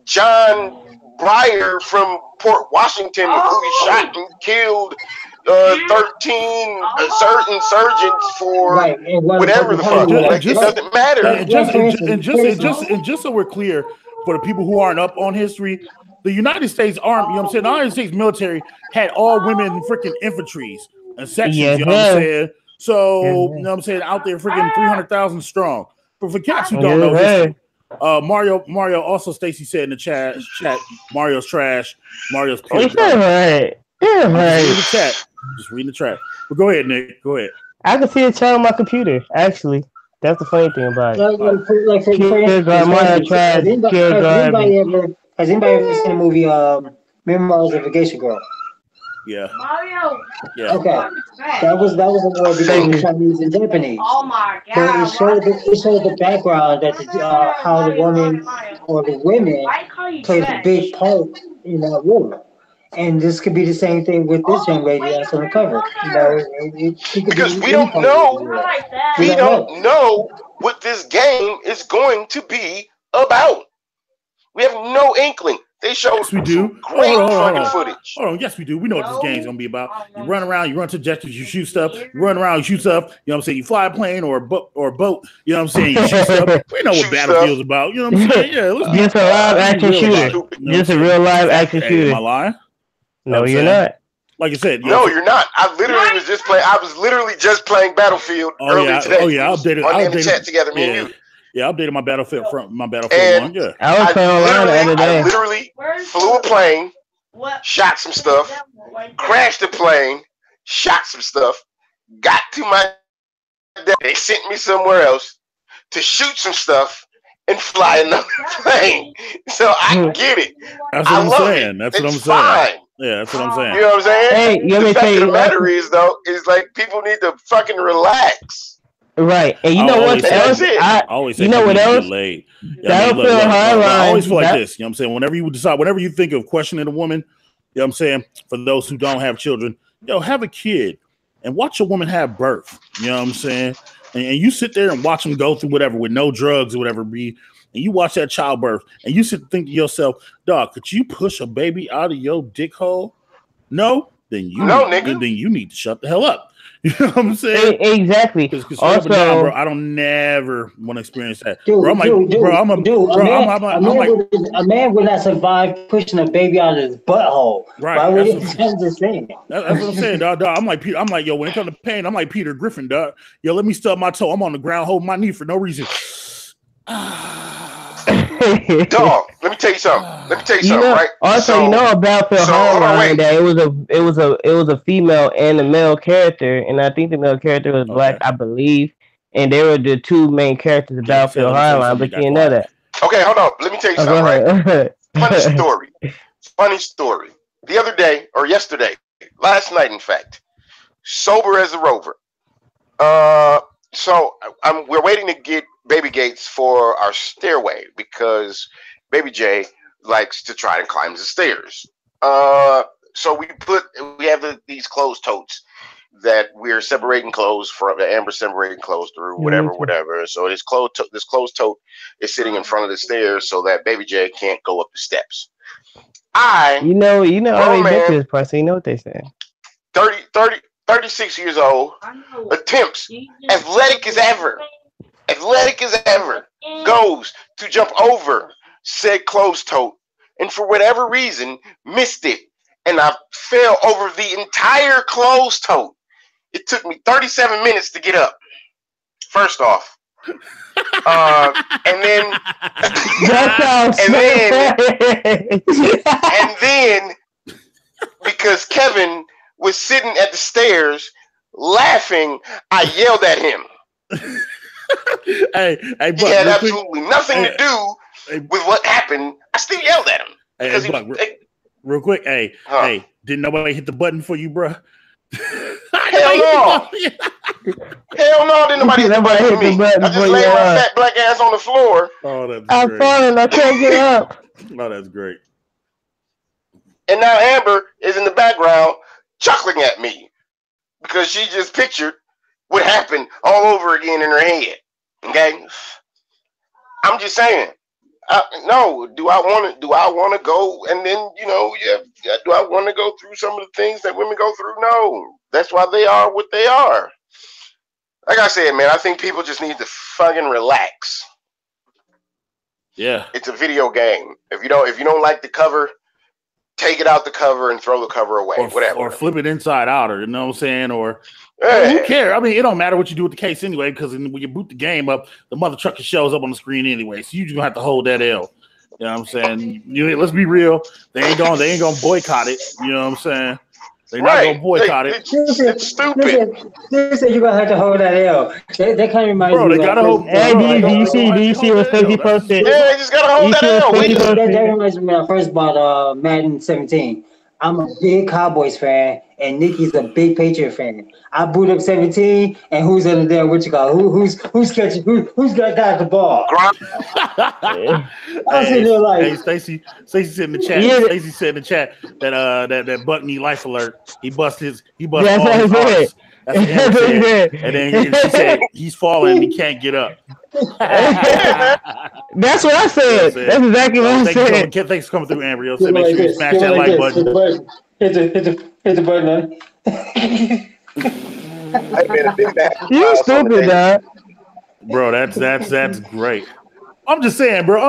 John Breyer from Port Washington who shot and killed 13 certain insurgents for whatever the fuck. Like, it doesn't matter. And just so we're clear, for the people who aren't up on history, the United States Army, you know what I'm saying, the United States military had all women freaking infantries and sections, you know what I'm saying? So, you know what I'm saying, out there freaking 300,000 strong. But for cats who don't know history, Mario also, Stacy said in the chat, Mario's trash, Mario's pure. Right. Just reading the chat. But go ahead, Nick. Go ahead. I can see a chat on my computer, actually. That's the funny thing about it. Has anybody ever seen the movie Memoirs of a Geisha Girl? Yeah. Mario. Yeah. Okay. That was a war between Chinese and Japanese. Oh my god. But it showed the background that how the woman or the women played a big part in that war. And this could be the same thing with this young lady that's on the cover. You know, because we don't know what this game is going to be about. We have no inkling. They showed great fucking footage. Hold on, yes we do. We know what this game's gonna be about. You run around, you run to objectives, you shoot stuff. You run around, you shoot stuff. You know what I'm saying? You fly a plane or a boat. You know what I'm saying? You shoot stuff. We know what Battlefield's about. You know what I'm saying? Yeah, let's just a live action shooter. Just a real live action shooter. Am I lying? No, you're not. Like I said, no, you're not. I literally was just playing. I was literally just playing Battlefield earlier today. Oh yeah, I updated. On the chat together, me and you. Yeah, I updated my Battlefield from my Battlefield 1. Yeah, I was playing online the other day. I literally flew a plane, shot some stuff, crashed a plane, shot some stuff, got to my. They sent me somewhere else to shoot some stuff and fly another plane. So I get it. That's what I'm saying. That's what I'm saying. Yeah, that's what I'm saying. You know what I'm saying? Hey, the fact of the matter is, though, is like people need to fucking relax. Right, and you know what else? I always say, you know what else? I always feel like this. You know what I'm saying? Whenever you decide, whenever you think of questioning a woman, you know what I'm saying? For those who don't have children, have a kid and watch a woman have birth. You know what I'm saying? And you sit there and watch them go through whatever with no drugs or whatever be. And you watch that childbirth and you sit and think to yourself, dog, could you push a baby out of your dick hole? No? Then you need to shut the hell up. You know what I'm saying? Exactly. Also, down, bro, I don't never want to experience that. A man would not survive pushing a baby out of his butthole. Right. Why would he? I'm just saying. That's what I'm saying, dog. I'm like, yo, when it comes to pain, I'm like Peter Griffin, dog. Yo, let me stub my toe. I'm on the ground holding my knee for no reason. Dog, let me tell you something. Right? Also, Battlefield Hardline that it was a female and a male character, and I think the male character was black, I believe, and they were the two main characters of Battlefield Hardline. But you didn't know that. Okay, hold on. Let me tell you something. Right? Funny story. The other day or yesterday, last night, in fact, sober as a rover. So we're waiting to get Baby Gates for our stairway because Baby J likes to try and climb the stairs. So we have these clothes totes that we're separating clothes from, the Amber separating clothes through, whatever. So this clothes tote is sitting in front of the stairs so that Baby J can't go up the steps. You know, I already been to this part, so you know what they say. 36 years old, attempts, athletic as ever, goes to jump over said clothes tote, and for whatever reason, missed it, and I fell over the entire clothes tote. It took me 37 minutes to get up. First off. And then because Kevin was sitting at the stairs laughing, I yelled at him. Hey, he had absolutely nothing to do with what happened. I still yelled at him. Real quick, hey, didn't nobody hit the button for you, bro? Hell no. Hell no, didn't nobody hit the button for me. I just laid my fat black ass on the floor. Oh, that's great. I'm falling, I can't get up. Oh, that's great. And now Amber is in the background chuckling at me because she just pictured what happened all over again in her head. Okay? I'm just saying. No. Do I want to go and then do I want to go through some of the things that women go through? No. That's why they are what they are. Like I said, man, I think people just need to fucking relax. Yeah, it's a video game. If you don't like the cover, take it out the cover and throw the cover away. Whatever. Or flip it inside out, or you know what I'm saying, or hey. Who cares? I mean, it don't matter what you do with the case anyway, because when you boot the game up, the mother trucker shows up on the screen anyway. So you just gonna have to hold that L. You know what I'm saying? Let's be real. They ain't gonna boycott it. You know what I'm saying? They're not gonna boycott it. It's stupid. They said you're gonna have to hold that L. They kind of remind Bro, me. They gotta hold. Hey, do you see what Stacey posted? Yeah, they just gotta hold that L. That reminds me when I first bought Madden 17. I'm a big Cowboys fan, and Nikki's a big Patriot fan. I boot up 17, and who's under there? What you call? Who's catching? Who's got the ball? Hey, Stacey said in the chat. Yeah. Stacey said in the chat that Buck need life alert. He bust That's all his what I hearts. That's what Amber said. And then she said he's falling and he can't get up. That's what I said. That's exactly what I said. Thanks for coming through, Amber. So make sure you smash that like button. Hit the button. You stupid, dog. Bro, that's great. I'm just saying, bro.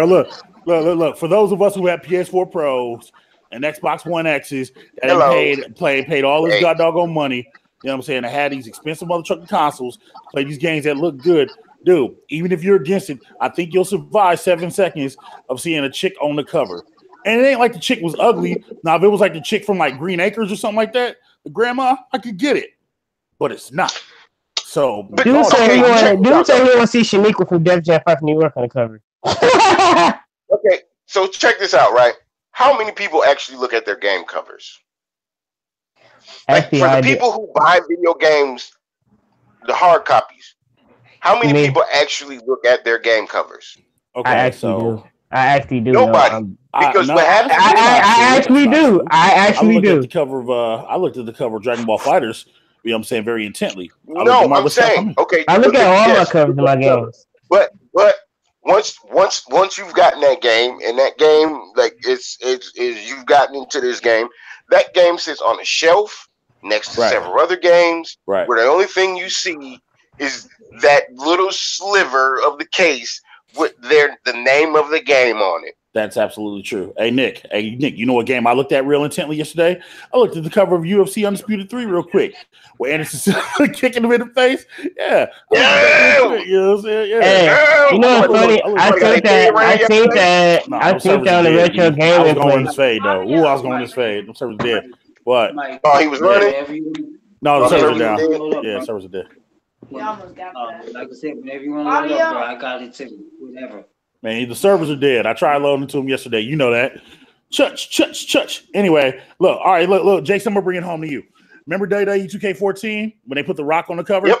Look. For those of us who have PS4 Pros and Xbox One X's that paid all this doggone money, you know what I'm saying, to have these expensive motherfucking consoles, play these games that look good. Dude, even if you're against it, I think you'll survive 7 seconds of seeing a chick on the cover. And it ain't like the chick was ugly. Now, if it was like the chick from like Green Acres or something like that, the grandma, I could get it. But it's not. So, dude said he want to see Shaniqua from Def Jam 5 New York on the cover. Okay, so check this out, right? How many people actually look at their game covers? Like, for the people who buy video games, the hard copies, how many people actually look at their game covers? Okay, I actually do. Nobody. Because what happens? I actually do. I looked at the cover of Dragon Ball Fighters. You know what I'm saying, very intently. I'm saying, okay. I look at all my covers in my games. But once you've gotten that game, and that game, like it's you've gotten into this game, that game sits on a shelf next to several other games, where the only thing you see is that little sliver of the case with the name of the game on it. That's absolutely true. Hey Nick, you know what game I looked at real intently yesterday? I looked at the cover of UFC Undisputed 3 real quick, where Anderson kicking him in the face. Yeah. You know what I'm saying? Yeah. Hey, you know what's funny? I think that on the retro game. I was going this fade though. Ooh, I was going this fade. The servers dead. What? Oh, he was running? No, the servers are down. Yeah, servers are dead. Almost got that. Like I said, whenever you want to load up, bro, I got it too. Whatever. Man, the servers are dead. I tried loading to them yesterday. You know that. Chutch. Anyway, look. Jason, I'm going to bring it home to you. Remember WWE 2K14 when they put The Rock on the cover? Yep.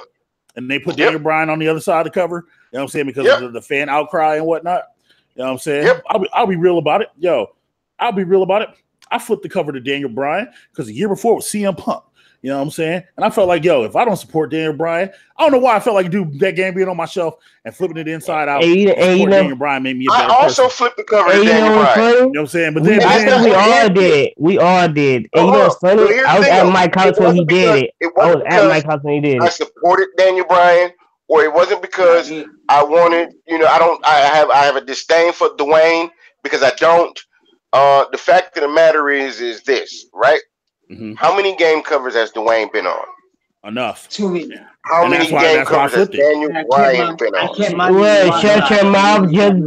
And they put Daniel Bryan on the other side of the cover? You know what I'm saying? Because of the fan outcry and whatnot. You know what I'm saying? Yep. I'll be real about it. I'll be real about it. I flipped the cover to Daniel Bryan because the year before it was CM Punk. You know what I'm saying? And I felt like, if I don't support Daniel Bryan, I don't know why I felt like that game being on my shelf and flipping it inside out. Daniel Bryan made me a better person. I also flipped the cover to Daniel Bryan. You know what I'm saying? But then we all did. And you know what's funny? I was at Mike House when he did it. I supported Daniel Bryan, or it wasn't because I wanted, I have a disdain for Dwayne, because I don't. The fact of the matter is this, right? Mm-hmm. How many game covers has Dwayne been on? Enough. Too many. How many game covers has Daniel Bryan been on? Well, shut your mouth. Just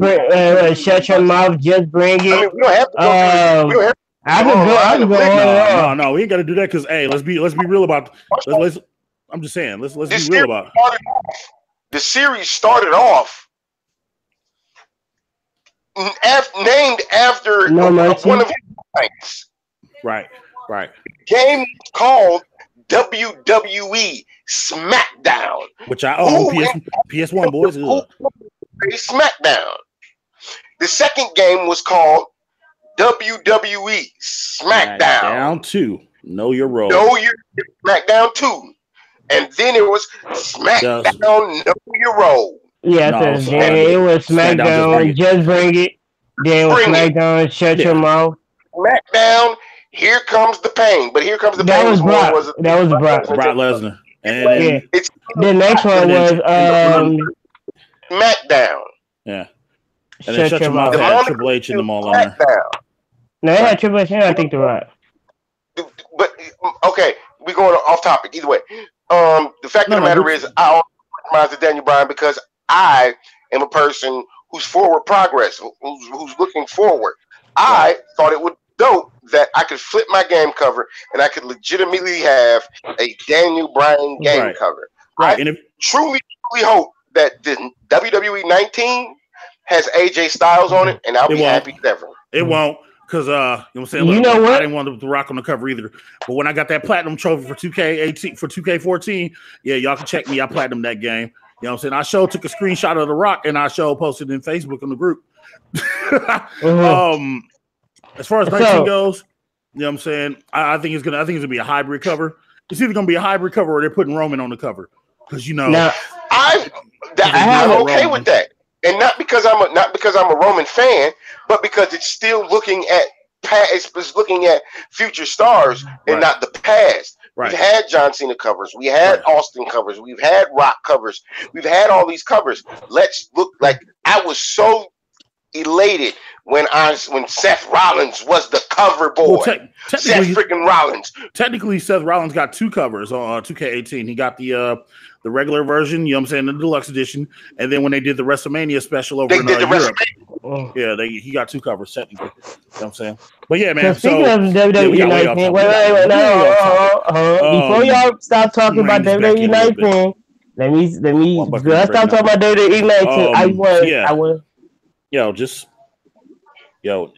bring it. I mean, we don't have to we don't have to I can go. No, we ain't got to do that because, hey, let's be real about. I'm just saying, let's be real about. The series started off named after one of his fights. Right. Game called WWE SmackDown, which I own. PS1 boys. SmackDown. The second game was called WWE SmackDown 2. Know your role. SmackDown 2, and then it was SmackDown Know Your Role. Yeah, No, so it's, then it was SmackDown, just bring it. Then it was Bring it. SmackDown, shut your mouth. SmackDown, here comes the pain. But here comes the That pain was Brock. That was Brock. Brock Lesnar. And Yeah. then, It's The next one was SmackDown. yeah. And then Shut Your Mouth The had Monica Triple H and them all on there. SmackDown. No, they had Triple H and I think the Rock. But okay, we going off topic either way. The fact of the matter is, I always recognize Daniel Bryan because I am a person who's forward progress, who's looking forward. I thought it would be dope that I could flip my game cover and I could legitimately have a Daniel Bryan game cover. Right. I truly hope that the WWE 19 has AJ Styles on it, and I'll be happy as ever. It won't. Because you know what I'm saying, look, I didn't want the Rock on the cover either. But when I got that platinum trophy for 2K18 for 2K14, yeah, y'all can check me. I platinum that game. You know what I'm saying? I took a screenshot of the Rock and I posted it in Facebook in the group. As far as 19 goes, you know what I'm saying? I think it's gonna be a hybrid cover. It's either gonna be a hybrid cover or they're putting Roman on the cover. Because I'm okay with that. And not because I'm a Roman fan, but because it's still looking at it's looking at future stars and not the past. Right. We've had John Cena covers, we had Austin covers, we've had Rock covers, we've had all these covers. Let's look like I was so elated when Seth Rollins was the cover boy. Well, Seth freaking Rollins. Technically, Seth Rollins got two covers on 2K18. He got the regular version, you know what I'm saying, the deluxe edition, and then when they did the WrestleMania special over in Europe, he got two covers technically. You know what I'm saying? But yeah, man. Speaking of WWE 19, wait, before y'all stop talking about WWE 19, let's stop talking about WWE 19. I was.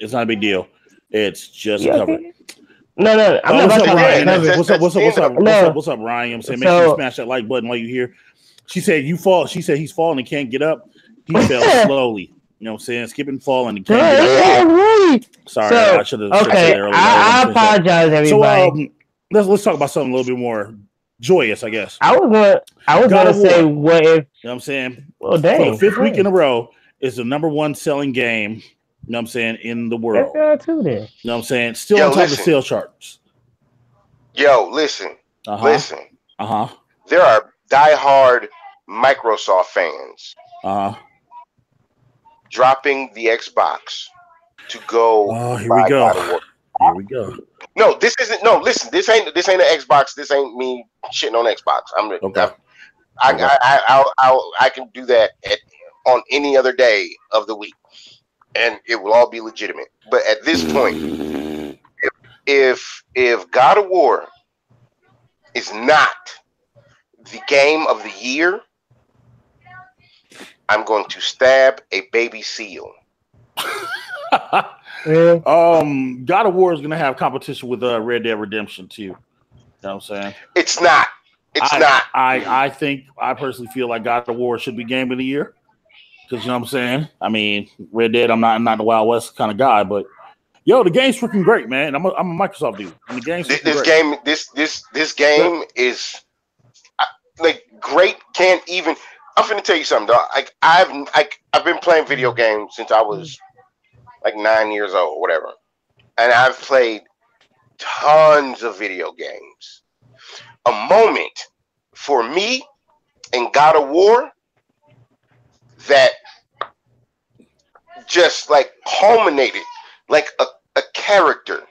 It's not a big deal. It's just a cover. No. I'm not what's up, Ryan? What's up, Ryan? You know what I'm saying? Make sure you smash that like button while you here. She said you fall. She said he's falling and can't get up. He fell slowly. You know what I'm saying? Skipping, falling, and can't get up. Sorry, I should have said that earlier. I apologize, everybody. Let's talk about something a little bit more joyous, I guess. I was gonna say what if, you know what I'm saying? Well, dang, for the 5th week in a row is the #1 selling game. You know what I'm saying, in the world. You know what I'm saying? Still on top of the sales charts. Listen. There are diehard Microsoft fans dropping the Xbox to go. Oh, here we go. Here we go. No, this isn't. No, listen. This ain't an Xbox. This ain't me shitting on Xbox. I can do that on any other day of the week, and it will all be legitimate. But at this point, if God of War is not the game of the year, I'm going to stab a baby seal. God of War is going to have competition with Red Dead Redemption 2. You know what I'm saying? It's not. I think, I personally feel like God of War should be game of the year. Because, you know what I'm saying? I mean, Red Dead, I'm not the Wild West kind of guy, but the game's freaking great, man. I'm a Microsoft dude. And the game's this great. game is like great. Can't even. I'm finna tell you something, dog. Like I've been playing video games since I was like 9 years old, whatever, and I've played tons of video games. A moment for me in God of War that just like culminated like a character.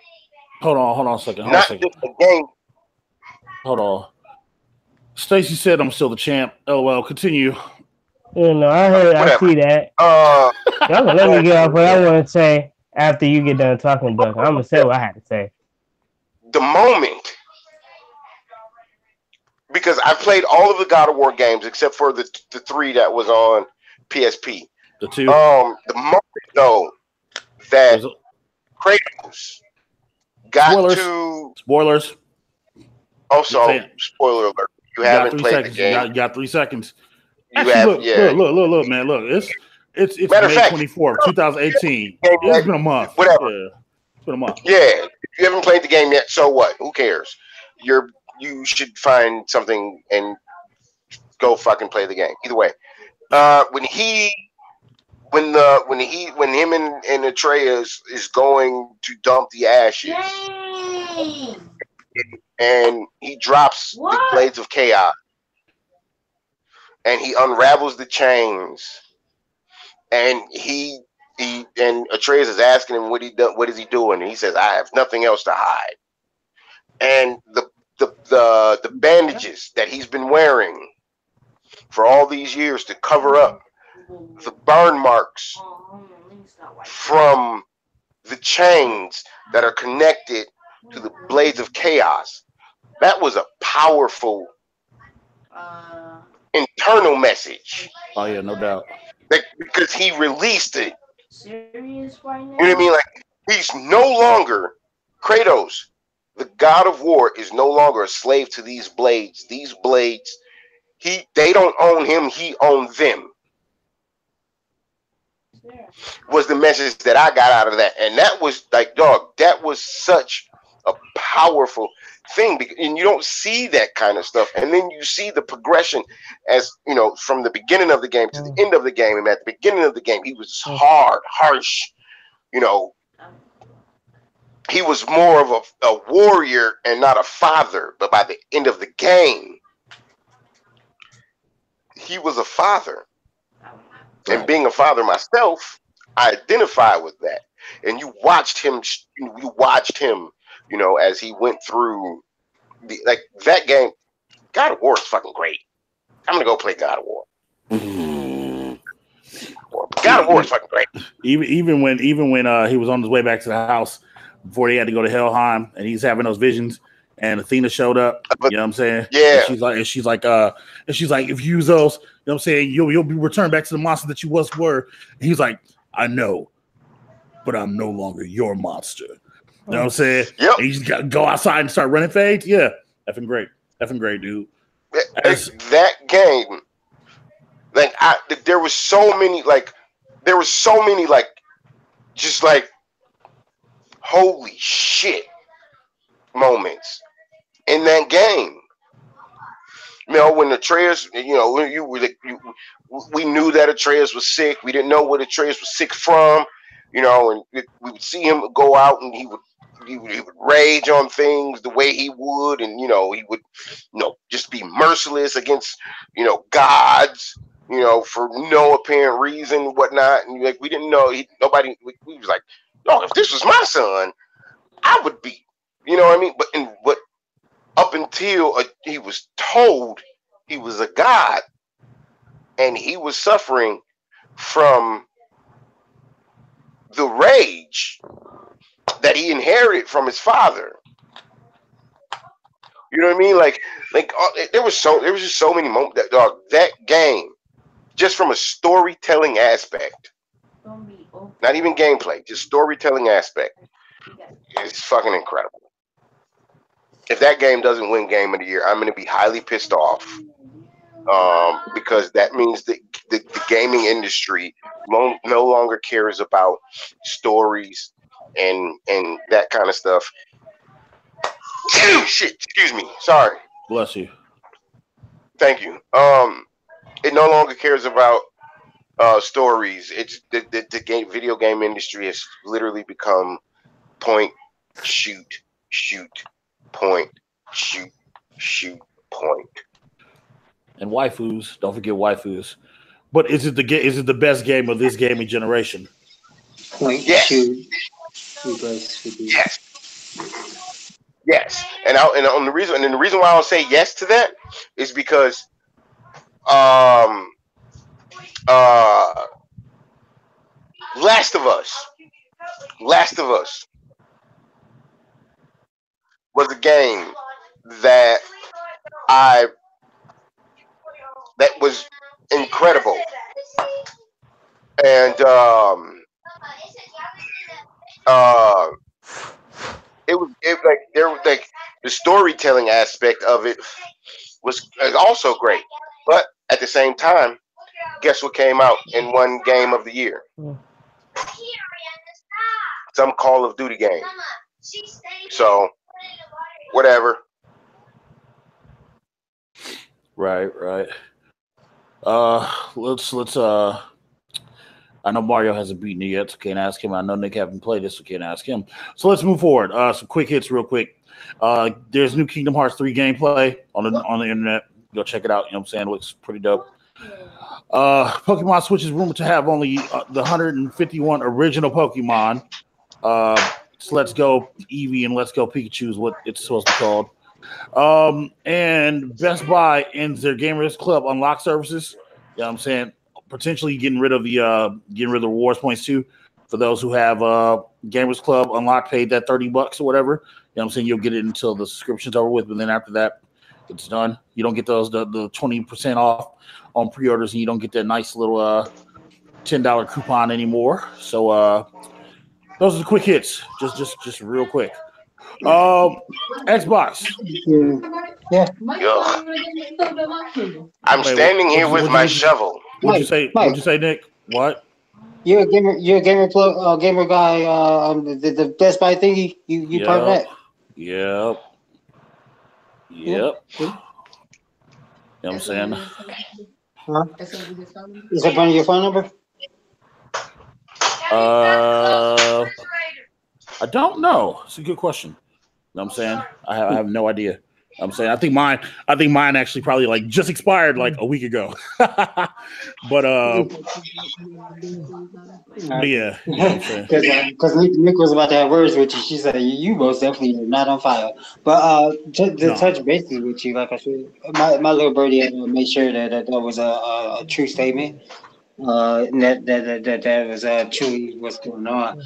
Hold on a second. Not just a game. Hold on. Stacy said I'm still the champ. LOL. Continue. I see that. Y'all let me get off what I want to say after you get done talking, but I'm gonna say what I had to say. The moment, because I played all of the God of War games except for the 3 that was on PSP. The 2. The moment though that Kratos got spoilers. Also, spoiler alert. You haven't played the game. You got 3 seconds. Look, man. Look, it's May 24th, 2018. It's been a month. Whatever. Yeah, it's been a month. Yeah. If you haven't played the game yet, so what? Who cares? You should find something and go fucking play the game. Either way, When him and Atreus is going to dump the ashes, and he drops the blades of chaos, and he unravels the chains, and and Atreus is asking him what is he doing, and he says, "I have nothing else to hide." And the bandages that he's been wearing for all these years to cover up the burn marks from the chains that are connected to the blades of chaos. That was a powerful internal message. Oh yeah, no doubt. Because he released it. Serious right now? You know what I mean? Like, he's no longer Kratos, the god of war, is no longer a slave to these blades. These blades, they don't own him, he owns them. Was the message that I got out of that. And that was like, dog, that was such a powerful thing, and you don't see that kind of stuff. And then you see the progression, as you know, from the beginning of the game to the end of the game. And at the beginning of the game, he was hard, harsh, you know. He was more of a warrior and not a father. But by the end of the game, he was a father. And being a father myself, I identify with that. And you watched him, you know, as he went through that game. God of War is fucking great. I'm gonna go play God of War. God of War is fucking great. Even when he was on his way back to the house before he had to go to Helheim, and he's having those visions, and Athena showed up. You know what I'm saying? Yeah. And she's like, if you use those, you know what I'm saying, you'll be returned back to the monster that you once were. And he's like, I know, but I'm no longer your monster. You know what I'm saying? Yep. And you just gotta go outside and start running fades. Yeah, effing great, dude. That game, like, there was so many just like holy shit moments in that game. You know, when Atreus, you know, we knew that Atreus was sick. We didn't know what Atreus was sick from, you know, and we would see him go out, and he would rage on things the way he would, and you know, he would, you know, just be merciless against, you know, gods, you know, for no apparent reason, whatnot. And like, we didn't know, we was like, no, if this was my son, I would be, you know what I mean? But up until he was told he was a god, and he was suffering from the rage that he inherited from his father. You know what I mean? Like there was just so many moments that game, just from a storytelling aspect, not even gameplay, just storytelling aspect, is fucking incredible. If that game doesn't win Game of the Year, I'm going to be highly pissed off, because that means that the gaming industry no longer cares about stories and that kind of stuff. Shit, excuse me. Sorry. Bless you. Thank you. It no longer cares about stories. It's the video game industry has literally become point, shoot, point, shoot, point. And waifus, don't forget waifus. But is it the best game of this gaming generation? Point, yes. shoot. Yes. And the reason why I'll say yes to that is because Last of Us was a game that was incredible, and the storytelling aspect of it was also great. But at the same time, guess what came out and won Game of the Year? Some Call of Duty game. So whatever. Right. Let's I know Mario hasn't beaten it yet, so can't ask him. I know Nick haven't played this, so can't ask him. So let's move forward. Some quick hits, real quick. There's new Kingdom Hearts 3 gameplay on the internet. Go check it out. You know what I'm saying? It looks pretty dope. Pokemon Switch is rumored to have only the 151 original Pokemon. Let's Go Eevee and Let's Go Pikachu is what it's supposed to be called. And Best Buy ends their Gamers Club Unlock services. You know what I'm saying? Potentially getting rid of the rewards points too. For those who have Gamers Club Unlock, paid that $30 or whatever. You know what I'm saying? You'll get it until the subscription's over with, but then after that, it's done. You don't get the 20% off on pre-orders, and you don't get that nice little $10 coupon anymore. So those are the quick hits. Just real quick. Xbox. Yeah. I'm standing here with my shovel. What'd you say? What'd you say, Nick? What? You're a gamer. You're a gamer guy. The Best Buy thingy. You part of that? Yep. You know what I'm saying? Huh? Is that part of your phone number? I don't know. It's a good question. You know what I'm saying? I have no idea. I'm saying I think mine actually probably like just expired like a week ago. but yeah, because Nick was about to have words with you. She said you most definitely are not on fire. But to touch bases with you, like I said, my little birdie had to make sure that was a true statement. That was truly what's going on.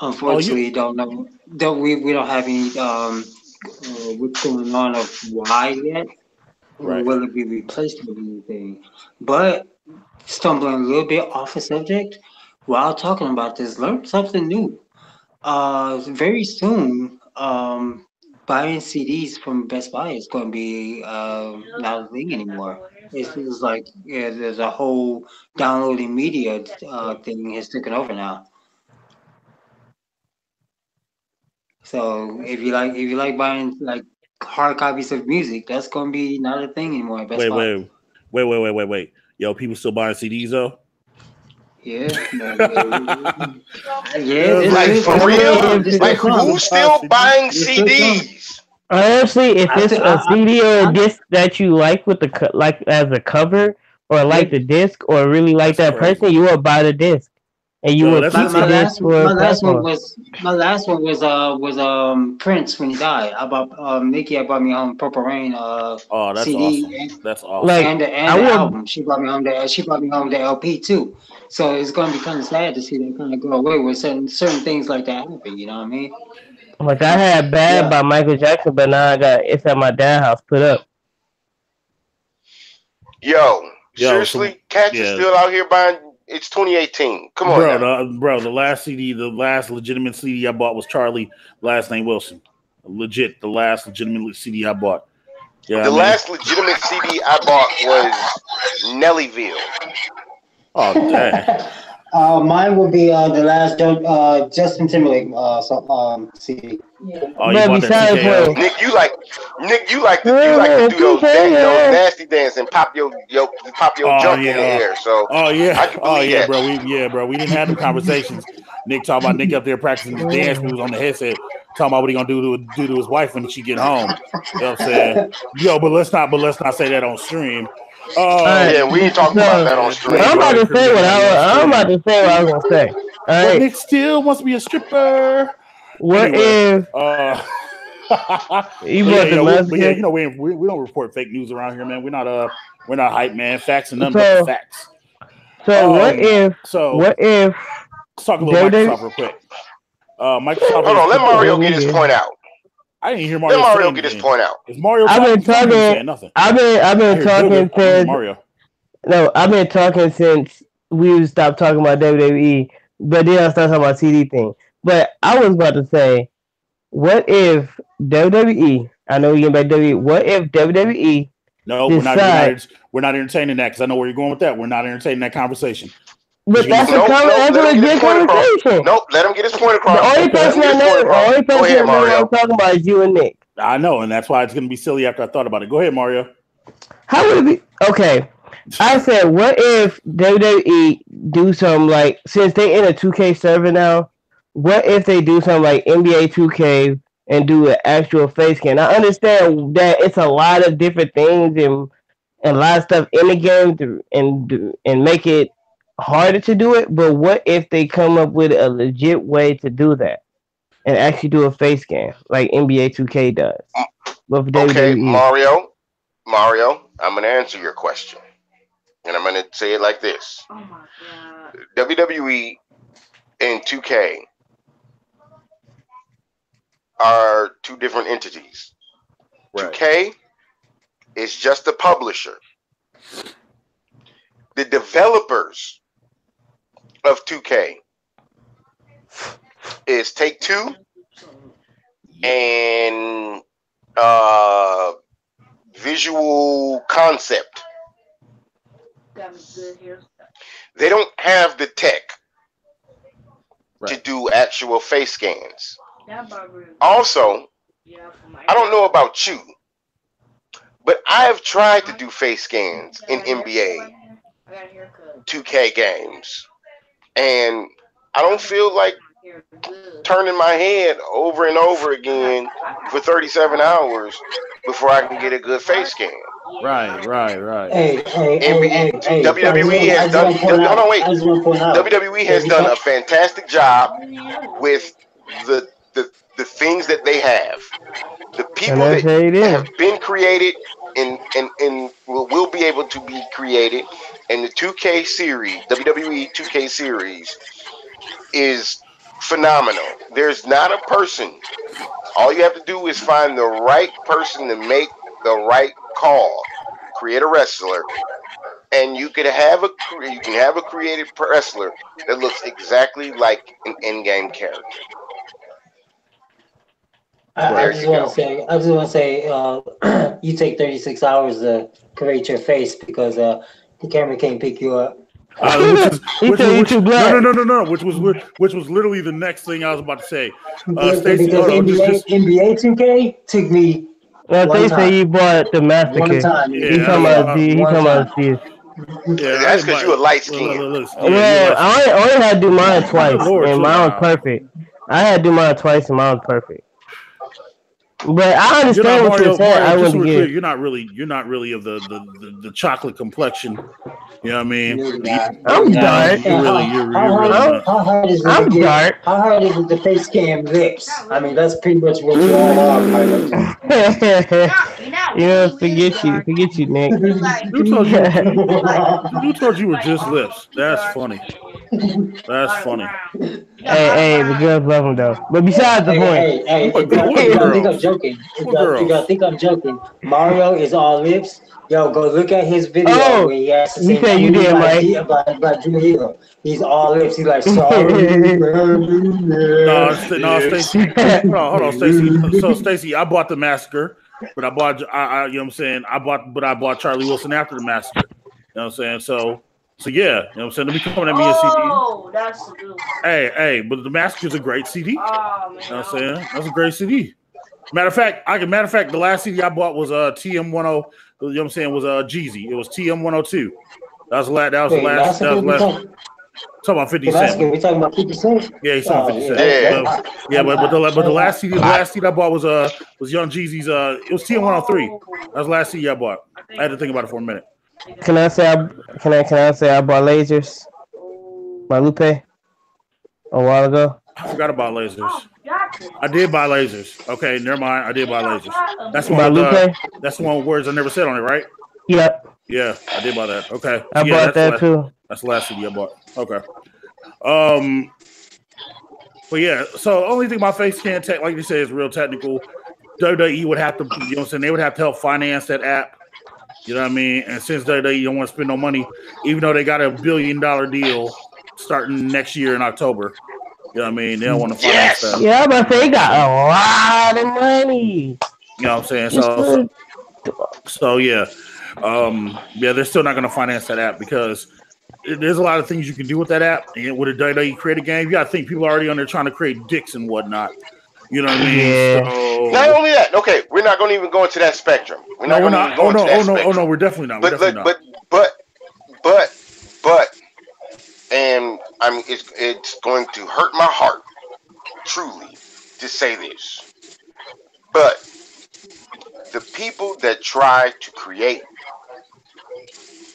Unfortunately, don't know. We don't have any what's going on of why yet, or will it be replaced with anything? But stumbling a little bit off the subject, while talking about this, learn something new. Very soon, buying CDs from Best Buy is going to be not a thing anymore. It feels like there's a whole downloading media thing has taken over now. So if you like buying like hard copies of music, that's gonna be not a thing anymore. Wait. Yo, people still buying CDs though? Yeah. Like for real? Like who's still buying CDs? Honestly, if it's a CD or a disc that you like with the like as a cover, or like the disc, or really like that person, you will buy the disc. And you would keep the disc for my last one was Prince when he died. I bought Nikki. I bought me Purple Rain that's CD. awesome. That's awesome. Like, and the album. She brought me home the LP too. So it's gonna be kind of sad to see that kind of go away with certain things like that happen. You know what I mean? Like I had Bad by Michael Jackson, but now I got It's at My Dad's House put up. Yo, seriously, cats are still out here buying. It's 2018. Come on, bro. The last legitimate CD I bought was Charlie, last name Wilson. Legit, the last legitimate CD I bought. Yeah, the last legitimate CD I bought was Nellyville. Oh dang. Mine would be the last Justin Timberlake CD. Yeah. Oh, you bought that TKO. Nick, you like to do those nasty dance and pop your junk in the air. So I can believe that. bro. We didn't have the conversations. Nick talking about Nick up there practicing his dance moves on the headset, talking about what he gonna do to his wife when she get home. You know what I'm saying? Yo, but let's not say that on stream. Yeah, we ain't talking about that on stream. I'm about to say what I was gonna say. All right. But Nick still wants to be a stripper. What if? We don't report fake news around here, man. We're not hype, man. Facts and nothing but facts. So what if? Let's talk a little Microsoft real quick. Microsoft. Hold on, let Mario get his point out. I didn't hear Mario. Let Mario get his point out. Is Mario? I've been talking. I've been talking since Mario. No, I've been talking since we stopped talking about WWE, but then I started talking about CD thing. But I was about to say, what if WWE? I know we get back to WWE. What if WWE? No, we're not entertaining that because I know where you're going with that. We're not entertaining that conversation. But that's a good conversation. Nope, let him get his point across. The only person I know I'm talking about is you and Nick. I know, and that's why it's going to be silly after I thought about it. Go ahead, Mario. How would it be? Okay, I said, what if WWE do something like, since they in a 2K server now, what if they do something like NBA 2K and do an actual face scan? I understand that it's a lot of different things and a lot of stuff in the game and make it harder to do it, but what if they come up with a legit way to do that and actually do a face scan like NBA 2K does? With Okay, WWE? Mario, I'm gonna answer your question, and I'm gonna say it like this: Oh my god. WWE and 2K are two different entities. Right. 2K is just the publisher. The developers of 2K is Take-Two and Visual Concept. Got me good here. They don't have the tech to Right. do actual face scans. That barber. Also, Yeah, for my I don't know about you, but I have tried to do face scans in NBA I got a haircut. 2K games, and I don't feel like Hair good. turning my head over and over again for 37 hours before I can get a good face scan. Right. Right. Hey, WWE has done. Hold on, wait. I just want to point out. WWE has done a fantastic job with the things that they have. The people that's how it that is. have been created and will be able to be created, and the 2K series, WWE 2K series, is phenomenal. There's not a person. All you have to do is find the right person to make the right call. Create a wrestler, and you can have a created wrestler that looks exactly like an in-game character. I just want to say, you take 36 hours to create your face because the camera can't pick you up. No. Which was literally the next thing I was about to say. Stacey, Because NBA 2K took me They say you bought the master one kit. time. Yeah, He talking about Z. He one talking time. about Z. Yeah, That's because you a light skin. Well, I only had to do mine twice, Lord, and mine was perfect. I had to do mine twice, and mine was perfect. But I understand what you're saying. I just wouldn't clear, get. you're not really of the chocolate complexion. You know what I mean? I'm dark. You're really How hard is it I'm to dark. How hard is it to face cam lips? I mean, that's pretty much what you all are. Forget you, Nick. Who told you were just lips? That's funny. That's funny. Hey, the girls love him though. But besides the point. Hey, if y'all think I'm joking, if y'all think I'm joking, Mario is all lips. Yo, go look at his video where he has to say you said you did, Mike. about Drew Hill. He's all lips. He's like, sorry. No, Stacey. Hold on, Stacey. So, Stacey, I bought the massacre, but I bought, you know what I'm saying? I bought Charlie Wilson after the massacre. You know what I'm saying? So yeah, you know what I'm saying? Let me come at me a CD. Oh, that's a good one. Hey, but the massacre's a great CD. Oh, man. You know what I'm saying? That's a great CD. Matter of fact, the last CD I bought was TM10. You know what I'm saying? Was Jeezy. It was TM102. That was the last. Talking about 50 Cent. We talking about 50 Cent? Yeah, he's talking 50 Cent. Yeah, but the last CD I bought was Young Jeezy's. It was TM103. That was the last CD I bought. I had to think about it for a minute. Can I say I bought lasers? By Lupe a while ago. I forgot about lasers. I did buy lasers. Okay, never mind. I did buy lasers. That's the one. That's the one with words I never said on it, right? Yep. Yeah, I did buy that. Okay. I bought that too. That's the last CD I bought. Okay. But yeah, so only thing my face scan tech, like you said, is real technical. WWE would have to, you know what I'm saying? They would have to help finance that app. You know what I mean? And since WWE don't want to spend no money, even though they got $1 billion deal starting next year in October. You know what I mean? They don't want to finance that. Yeah, but they got a lot of money. You know what I'm saying? So yeah. They're still not going to finance that app because there's a lot of things you can do with that app. And with a WWE creative game, you got to think people are already on there trying to create dicks and whatnot. You know what I mean? Yeah. So, not only that, okay, we're not going to even go into that spectrum. We're not going to go into that spectrum. Oh no, we're definitely not. But but, and it's going to hurt my heart truly to say this, but the people that try to create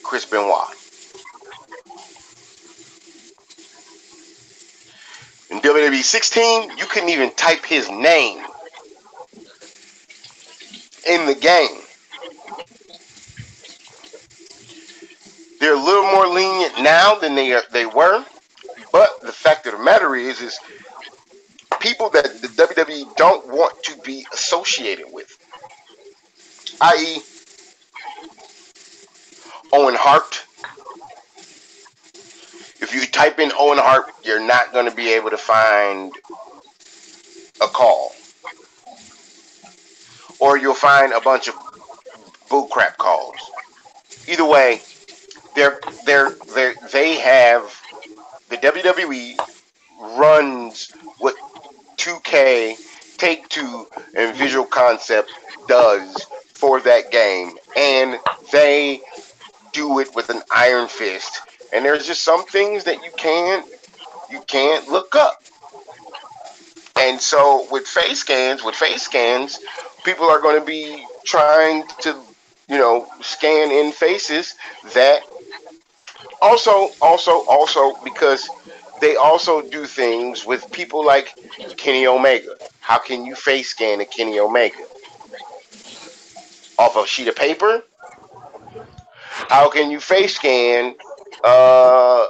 Chris Benoit in WWE 16, you couldn't even type his name in the game. They're a little more lenient now than they were, but the fact of the matter is people that the WWE don't want to be associated with, i.e., Owen Hart. If you type in Owen Hart, you're not going to be able to find a call, or you'll find a bunch of bullcrap calls. Either way, they have, the WWE runs what 2K, Take-Two, and Visual Concept does for that game, and they do it with an iron fist. And there's just some things that you can't look up. And so with face scans, people are going to be trying to, scan in faces that also because they also do things with people like Kenny Omega. How can you face scan a Kenny Omega? Off a sheet of paper? How can you face scan a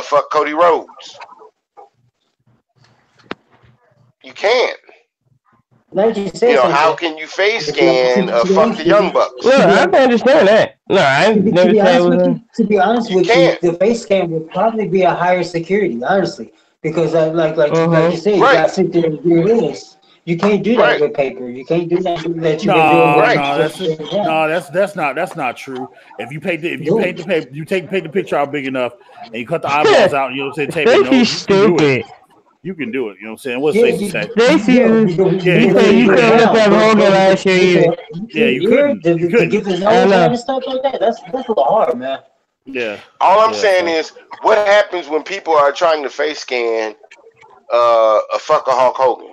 fuck Cody Rhodes? You can't. How can you face scan a fuck the Young Bucks? No, I can understand that. No, I never said. To be honest with you, the face scan would probably be a higher security, honestly, because like you said, you got to sit there and do this. You can't do that with paper. You can't do that you can do. That's not true. If you paint the paper, you paint the picture out big enough, and you cut the eyeballs out, and you say tape it. Stupid. You can do it. You know what I'm saying? What's Stacey say? Stacey, you couldn't have Hogan last year either. Yeah, you couldn't. To get the nose and stuff like that. That's a little hard, man. Yeah. All I'm saying is, what happens when people are trying to face scan a fucker Hulk Hogan?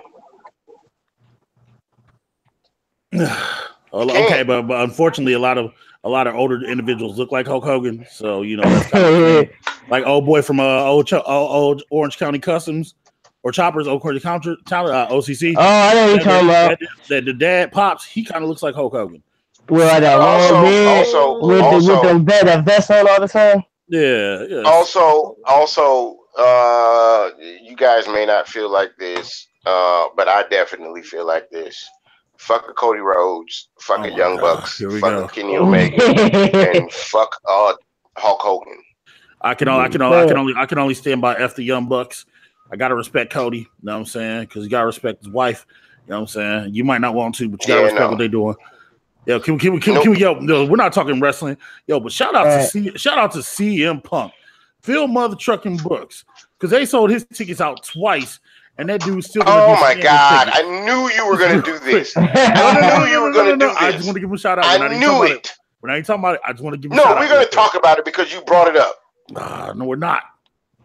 Okay, but unfortunately, a lot of older individuals look like Hulk Hogan, so that's kind of like old boy from old Orange County Customs or Choppers, Orange County OCC. Oh, I know you're talking about. That the dad Pops, he kind of looks like Hulk Hogan. Well, that with the vest on all the time. Yeah. Also, you guys may not feel like this, but I definitely feel like this. Fuck a Cody Rhodes, fuck a Young Bucks, fuck a Kenny Omega, and fuck Hulk Hogan. I can only stand by F the Young Bucks. I gotta respect Cody. You know what I'm saying? Because you gotta respect his wife. You know what I'm saying? You might not want to, but you gotta respect what they're doing. Yo, can we yo, we're not talking wrestling. Yo, but shout out to CM Punk, Phil Mother Trucking Books, because they sold his tickets out twice. And that dude's still gonna my God. I knew you were going to do this. I knew you were going to do this. I just want to give him a shout out. I knew it. When I ain't talking about it, I just want to give him a shout out. No, we're going to talk about it because you brought it up. No, we're not.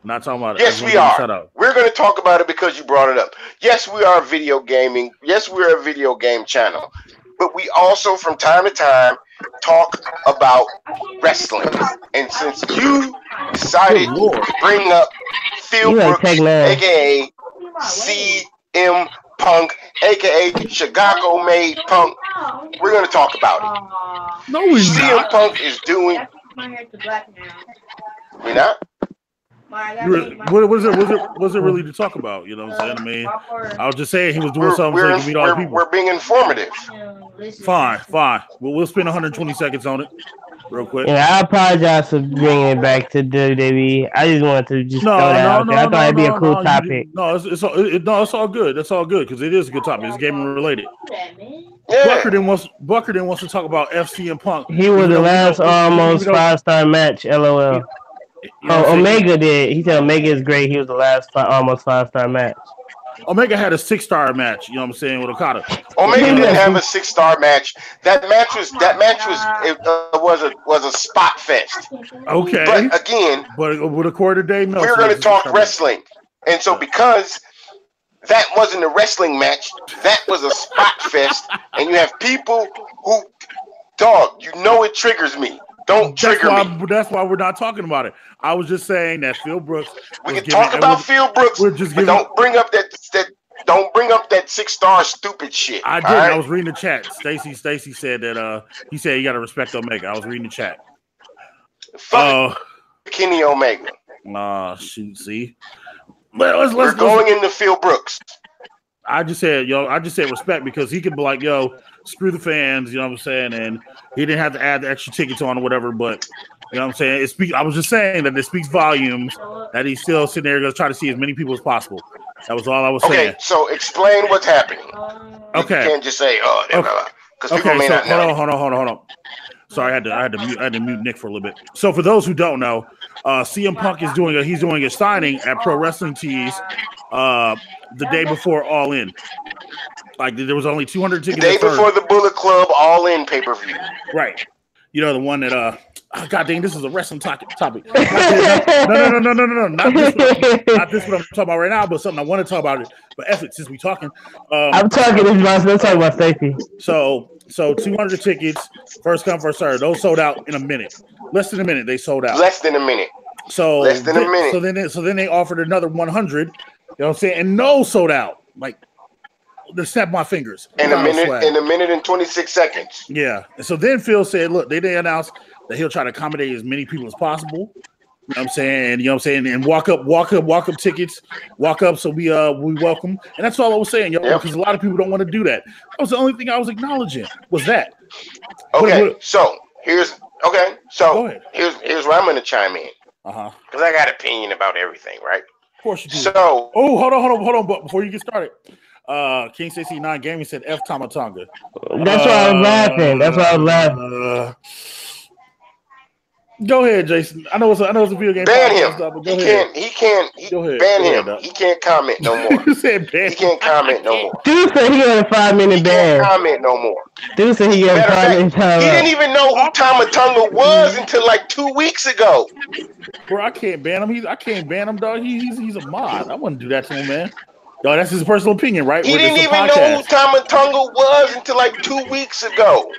We're not talking about it. Yes, we are. We're going to talk about it because you brought it up. Yes, we are video gaming. Yes, we're a video game channel. But we also, from time to time, talk about wrestling. And since you decided to bring up Phil Brooks, a.k.a. CM Punk, aka Chicago made Punk, we're gonna talk about it. No, CM Punk is doing. We not. What was it really to talk about? You know what I'm saying? I mean, I was just saying he was doing something so he could meet all the people. We're being informative. Fine. We'll spend 120 seconds on it. Real quick. Yeah, I apologize for bringing it back to WWE. I just wanted to throw that out there. I thought it'd be a cool topic. It's all good. That's all good because it is a good topic. It's gaming related. Yeah. Bucker wants to talk about FC and Punk. He was the last almost 5-star match. LOL. Omega did. He said Omega is great. He was the last almost 5-star match. Omega had a 6-star match. You know what I'm saying with Okada. Omega didn't have a 6-star match. That match was a spot fest. Okay, but again, with a quarter day, no. We're going to talk wrestling, and so because that wasn't a wrestling match, that was a spot fest, and you have people who, dog, you know it triggers me. Don't trigger me. That's why we're not talking about it. I was just saying that Phil Brooks. We can talk about Phil Brooks, but don't bring up that. Don't bring up that 6-star stupid shit. I did. Right? I was reading the chat. Stacy said that. He said you got to respect Omega. I was reading the chat. Fuck Kenny Omega. Shoot. See, we're going into Phil Brooks. I just said respect because he could be like, yo, screw the fans, you know what I'm saying? And he didn't have to add the extra tickets on or whatever, but you know what I'm saying? I was just saying that it speaks volumes that he's still sitting there going to try to see as many people as possible. That was all I was saying. Okay, so explain what's happening. Okay. You can't just say, because people may not know. Hold on. Sorry, I had to mute Nick for a little bit. So for those who don't know, CM Punk is doing a signing at Pro Wrestling Tees the day before All In. Like there was only 200 tickets. The day before the Bullet Club All In pay-per-view. Right. You know the one that God dang, this is a wrestling topic. No. Not this what I'm talking about right now, but something I want to talk about it. But effort, since we're talking. I'm talking about Stacey. So 200 tickets, first come, first serve. Those sold out in a minute. Less than a minute, they sold out. Less than a minute. So then they offered another 100. You know what I'm saying? And no sold out. Like to snap my fingers. In a minute and 26 seconds. Yeah. And so then Phil said, look, they announced that he'll try to accommodate as many people as possible. You know what I'm saying? And walk up tickets, walk up so we welcome. And that's all I was saying, because a lot of people don't want to do that. That was the only thing I was acknowledging was that. Okay, so here's where I'm gonna chime in. Because I got an opinion about everything, right? Of course you do. So hold on, but before you get started. King 69 Gaming said F Tama Tonga. That's why I was laughing. Go ahead, Jason. I know it's a video game. Ban him. He can't. Ban him. He can't comment no more. You said ban. He can't comment no more. Dude said he got a 5-minute ban. He can't comment no more. Dude said he got a 5-minute time. He didn't even know who Tama Tonga was until like 2 weeks ago. Bro, I can't ban him. I can't ban him, dog. He's a mod. I wouldn't do that to him, man. Yo, that's his personal opinion, right? He didn't even know who Tama Tonga was until like 2 weeks ago.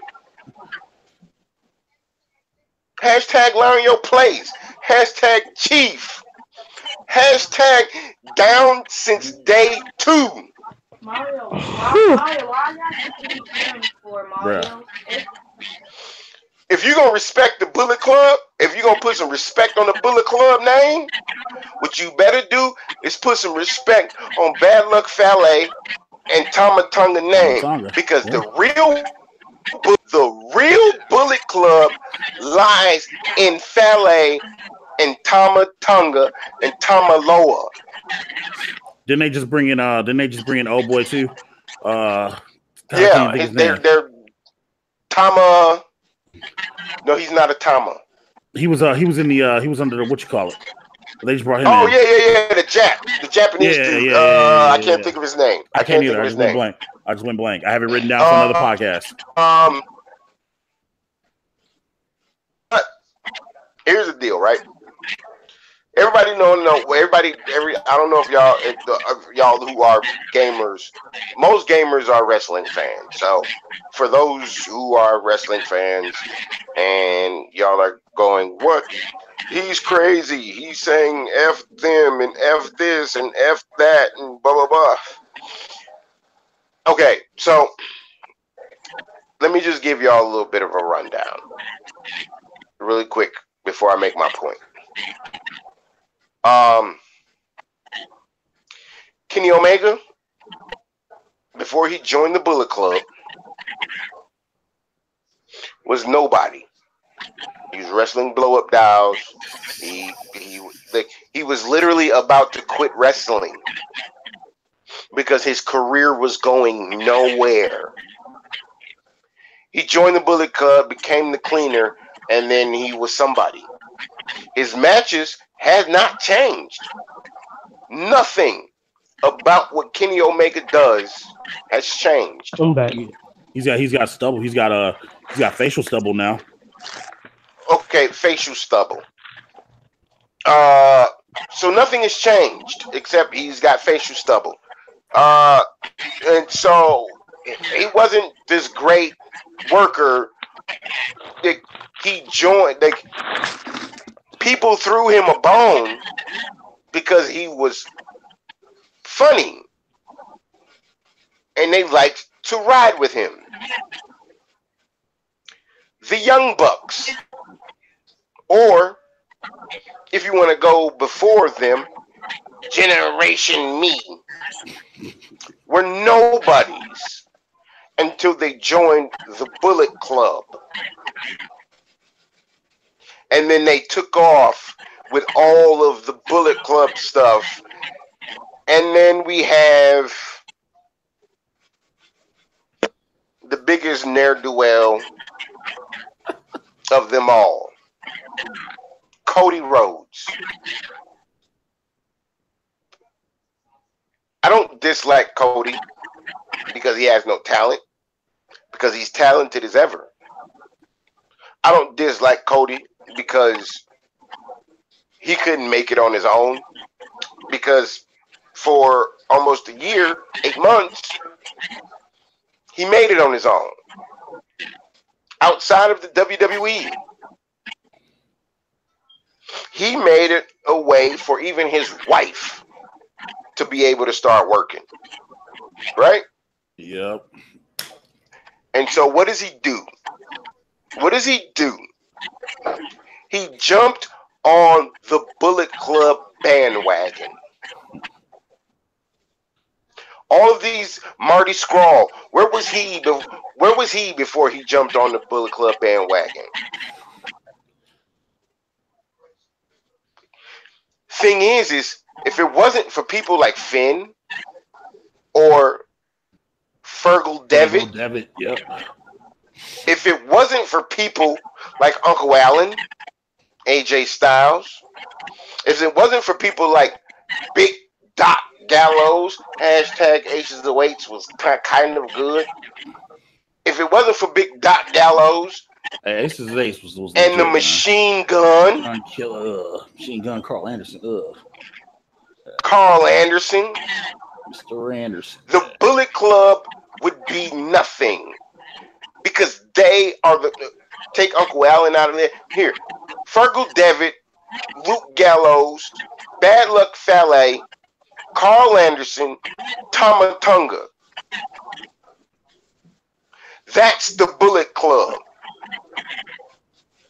Hashtag learn your place. Hashtag chief. Hashtag down since day 2. Mario, why y'all getting banned for Mario? If you're going to respect the Bullet Club, if you're going to put some respect on the Bullet Club name, what you better do is put some respect on Bad Luck Fale and Tama Tonga name. Because the real Bullet Club lies in Fale and Tama Tonga and Tamaloa. Didn't they just bring in Old Boy too? They're Tama. No, he's not a Tama. He was under the what you call it. They just brought him in. Oh yeah, the Japanese dude. I can't think of his name. I can't either. I just went blank. I have it written down for another podcast. But here's the deal, right? Everybody I don't know if y'all who are gamers, most gamers are wrestling fans. So for those who are wrestling fans and y'all are going, what? He's crazy. He's saying F them and F this and F that and blah, blah, blah. Okay, so let me just give y'all a little bit of a rundown really quick before I make my point. Kenny Omega, before he joined the Bullet Club, was nobody. He was wrestling blow-up dolls. He was literally about to quit wrestling because his career was going nowhere. He joined the Bullet Club, became the cleaner, and then he was somebody. His matches had not changed. Nothing. about what Kenny Omega does has changed. I'm back. He's got stubble. He's got facial stubble now. Okay, facial stubble. So nothing has changed except he's got facial stubble. Uh, and so he wasn't this great worker. He joined. Like, people threw him a bone because he was funny, and they liked to ride with him. The Young Bucks, or if you want to go before them, Generation Me, were nobodies until they joined the Bullet Club. And then they took off with all of the Bullet Club stuff. And then we have the biggest ne'er-do-well of them all, Cody Rhodes. I don't dislike Cody because he has no talent, because he's talented as ever. I don't dislike Cody because he couldn't make it on his own, because for almost a year, 8 months, he made it on his own. Outside of the WWE, he made it a way for even his wife to be able to start working. Right? Yep. And so what does he do? What does he do? He jumped on the Bullet Club bandwagon. All of these, Marty Scurll, where was he before he jumped on the Bullet Club bandwagon? Thing is if it wasn't for people like Finn or Fergal Devitt, yep. If it wasn't for people like Uncle Allen, AJ Styles, if it wasn't for people like Big Doc Gallows, hashtag Aces of Weights was kind of good. If it wasn't for Big Doc Gallows, hey, Aces of Weights was and legit, the Machine Gun, Machine Gun Carl Anderson, Carl Anderson, Mr. Anderson, the Bullet Club would be nothing, because they are take Uncle Allen out of there. Here, Fergal Devitt, Luke Gallows, Bad Luck Fale, Carl Anderson, Tama Tonga. That's the Bullet Club.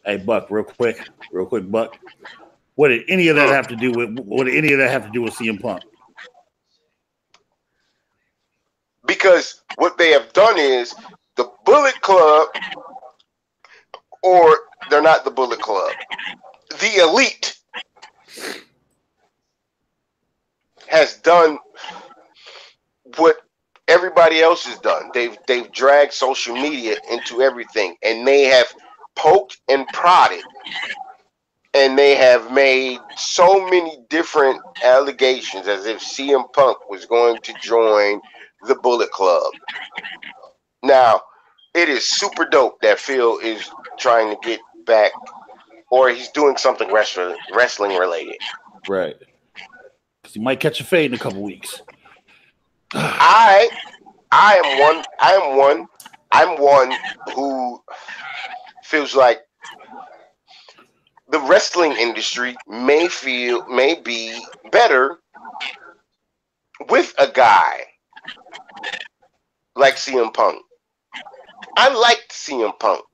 Hey, Buck, real quick, Buck. What did any of that have to do with? What did any of that have to do with CM Punk? Because what they have done is the Bullet Club, or they're not the Bullet Club, the Elite has done what everybody else has done. They've dragged social media into everything, and they have poked and prodded, and they have made so many different allegations as if CM Punk was going to join the Bullet Club. Now, it is super dope that Phil is trying to get back, or he's doing something wrestling related. Right. Because he might catch a fade in a couple weeks. I'm one who feels like the wrestling industry may be better with a guy like CM Punk. I liked CM Punk.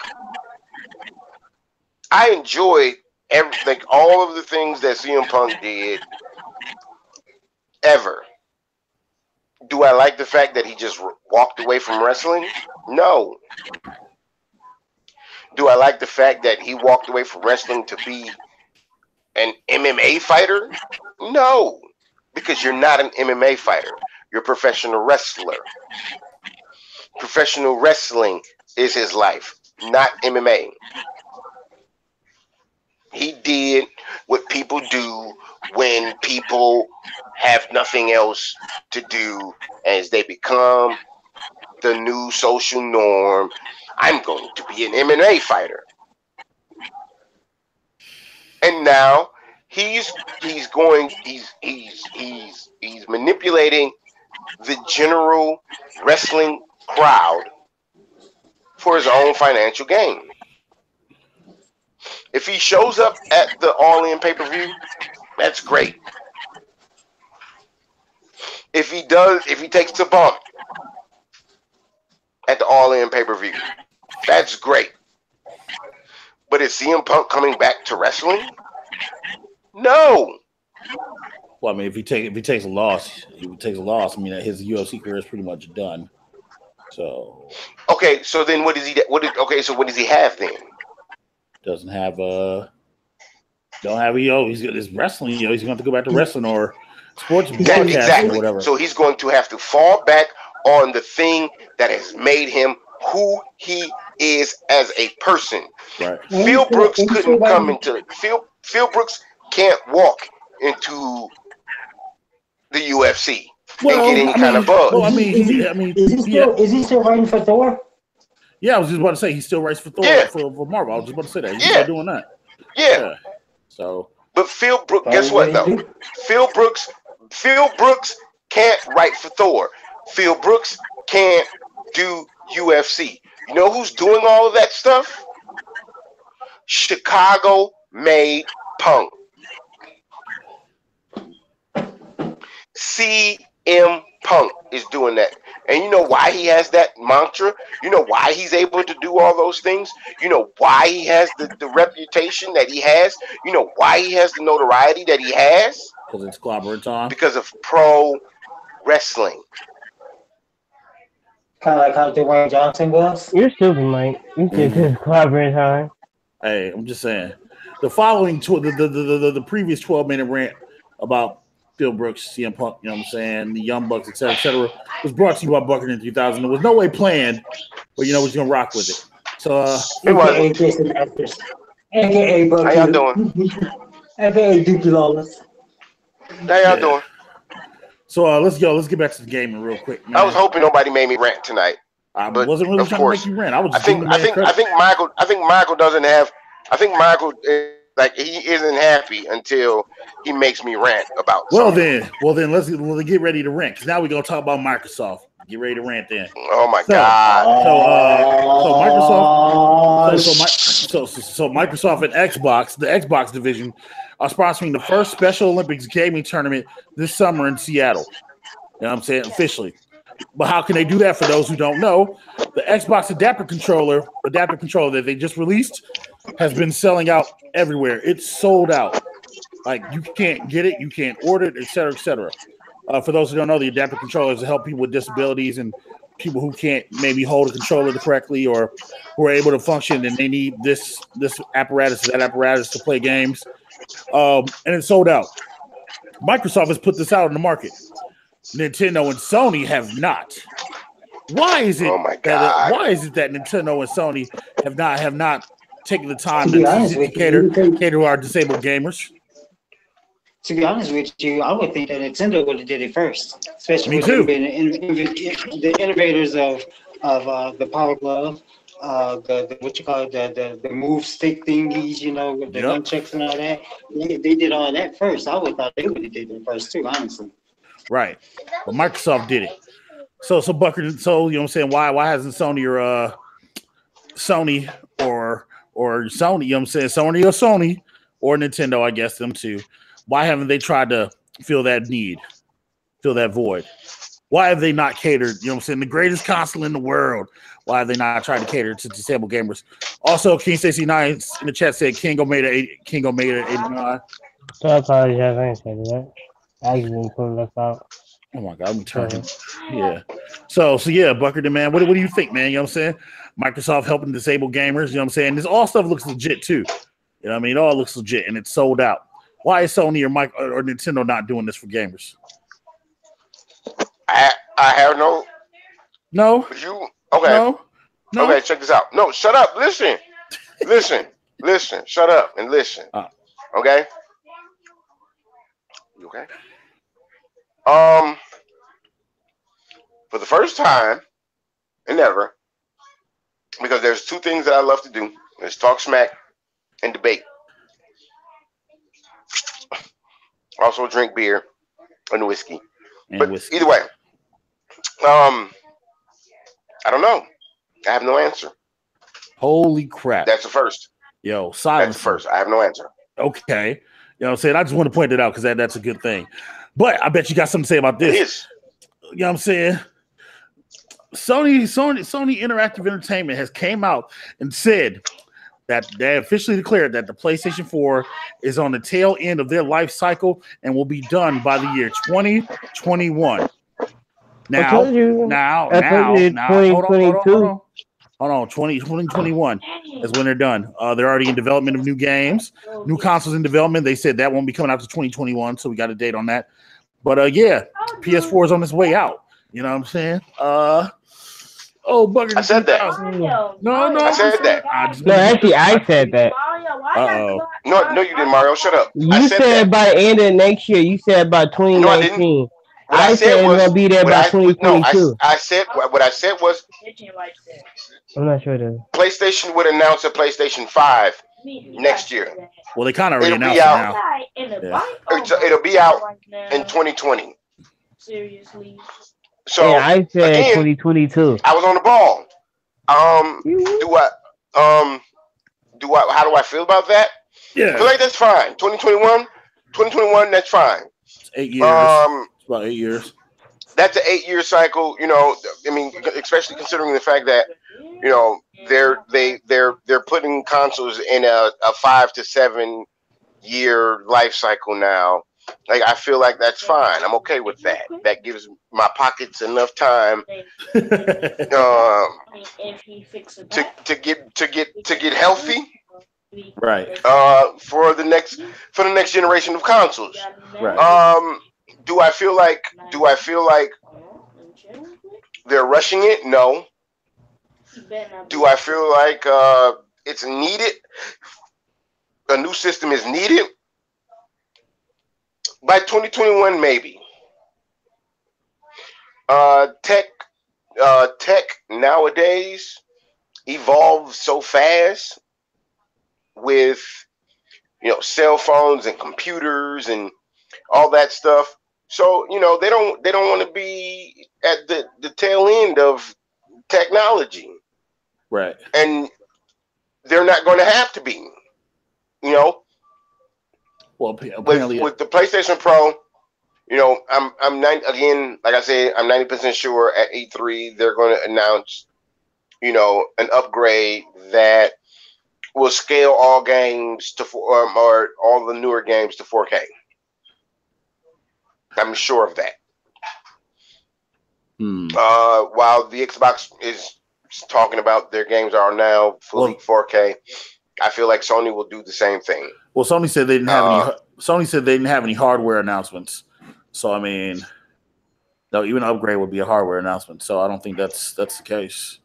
I enjoyed everything, all of the things that CM Punk did ever. Do I like the fact that he just walked away from wrestling? No. Do I like the fact that he walked away from wrestling to be an MMA fighter? No. Because you're not an MMA fighter. You're a professional wrestler. Professional wrestling is his life, not MMA. He did what people do when people have nothing else to do as they become the new social norm. I'm going to be an MMA fighter. And now he's manipulating the general wrestling crowd for his own financial gain. If he shows up at the All In pay-per-view, that's great. If he takes a bump at the All In pay-per-view, that's great. But is CM Punk coming back to wrestling? No. Well, I mean, if he takes a loss, I mean, his UFC career is pretty much done. So okay, so then what does he have then? Doesn't have don't have he's his wrestling. He's going to have to go back to wrestling or sports broadcasting or whatever. So he's going to have to fall back on the thing that has made him who he is as a person. Right. Phil Brooks couldn't come into Phil Brooks can't walk into the UFC and get any kind of buzz. Well, is he still writing for Thor? Yeah, I was just about to say he still writes for Thor for Marvel. I was just about to say that he's still doing that. Yeah. So, but Phil Brooks, guess what though? Phil Brooks can't write for Thor. Phil Brooks can't do UFC. You know who's doing all of that stuff? Chicago made Punk. CM Punk is doing that. And you know why he has that mantra? You know why he's able to do all those things? You know why he has the reputation that he has? You know why he has the notoriety that he has? Because it's clobbering time. Because of pro wrestling. Kind of like how Dwayne Johnson was. You're stupid, Mike. You said this clobbering time. Hey, I'm just saying. The following the previous 12-minute rant about Phil Brooks, CM Punk, you know what I'm saying, the Young Bucks, et cetera, was brought to you by Bucket in 3000. There was no way planned, but you know we're gonna rock with it. So it was Jason Actors. AKA Bucket. How y'all doing? AKA Dookie Lawless. How y'all doing? So let's go. Let's get back to the gaming real quick. Man. I was hoping nobody made me rant tonight. I wasn't really trying to make you rant. I was just I think Michael doesn't have. I think Michael he isn't happy until he makes me rant about. Well then, let's get ready to rant because now we're gonna talk about Microsoft. Get ready to rant then. Oh my God! So Microsoft and Xbox, the Xbox division, are sponsoring the first Special Olympics gaming tournament this summer in Seattle. You know what I'm saying? Officially. But how can they do that for those who don't know? The Xbox adapter controller that they just released has been selling out everywhere. It's sold out. Like you can't get it, you can't order it, et cetera, et cetera. For those who don't know, the adaptive controllers help people with disabilities and people who can't maybe hold a controller correctly or who are able to function and they need this apparatus, that apparatus to play games. And it's sold out. Microsoft has put this out in the market. Nintendo and Sony have not. Why is it? Oh my God. Why is it that Nintendo and Sony have not taken the time to cater to our disabled gamers? To be honest with you, I would think that Nintendo would have did it first, especially Me too. Being the innovators of the Power Glove, the move stick thingies, you know, with the nunchucks and all that. They did all that first. I would thought they would have did it first too, honestly. Right, but Microsoft did it. So Bucker, so you know what I'm saying? Why hasn't Sony or Sony, you know what I'm saying? Sony or Nintendo, I guess them too. Why haven't they tried to fill that need, fill that void? Why have they not catered? You know what I'm saying? The greatest console in the world. Why have they not tried to cater to disabled gamers? Also, King69 in the chat said Kingo made it 89. So I apologize. I ain't saying that. I just didn't pull that out. Oh my God, I'm turning. Yeah. So yeah, Bucker, man, what do you think, man? You know what I'm saying? Microsoft helping disabled gamers, you know what I'm saying? This all stuff looks legit too. You know what I mean? It all looks legit and it's sold out. Why is Sony or Nintendo not doing this for gamers? I have no. No. You okay? No. Okay, check this out. No, shut up. Listen. Listen. Shut up and listen. Okay. You okay? For the first time and ever, because there's two things that I love to do: is talk smack and debate. Also, drink beer and whiskey. And But whiskey. either way, I don't know. I have no answer. Holy crap. That's the first. Yo, That's silence. the first. I have no answer. Okay. You know what I'm saying? I just want to point that out because that's a good thing. But I bet you got something to say about this. It is. You know what I'm saying? Sony Interactive Entertainment has came out and said that they officially declared that the PlayStation 4 is on the tail end of their life cycle and will be done by the year 2021. Now, I told you 2022. Hold on, 2021 is when they're done. They're already in development of new games, new consoles in development. They said that won't be coming out to 2021, so we got a date on that. But yeah, PS4 is on its way out. You know what I'm saying? Bugger. I said that. No, I said that. No, actually, I said that. Uh-oh. No, you didn't, Mario. Shut up. You I said by the end of next year. You said by 2019. What I said it's gonna be there by 2022. I said what I said was I'm not sure though. PlayStation would announce a PlayStation 5 next year. Well, they kind of already It'll announced be it out. now. Yeah. It'll be out in 2020. Seriously. So Yeah, I said again, 2022. I was on the ball. How do I feel about that? Yeah. I feel like that's fine. 2021, that's fine. It's 8 years. It's about 8 years. That's an 8-year cycle. You know, I mean, especially considering the fact that they're putting consoles in a 5 to 7 year life cycle now. Like, I feel like that's fine. I'm okay with that. That gives my pockets enough time to get healthy. Right. For the next generation of consoles. Right. Do I feel like they're rushing it? No. Do I feel like it's needed? A new system is needed? By 2021, maybe. Tech nowadays evolves so fast with cell phones and computers and all that stuff. So they don't want to be at the tail end of technology, Right. and they're not going to have to be. Well, apparently, with the PlayStation Pro, I'm like I said, I'm 90% sure at E3 they're going to announce, an upgrade that will scale all games to or all the newer games to 4K. I'm sure of that. While the Xbox is talking about their games are now fully 4K, I feel like Sony will do the same thing. Well, Sony said they didn't have any. Sony said they didn't have any hardware announcements. So I mean, no, even an upgrade would be a hardware announcement. So I don't think that's the case.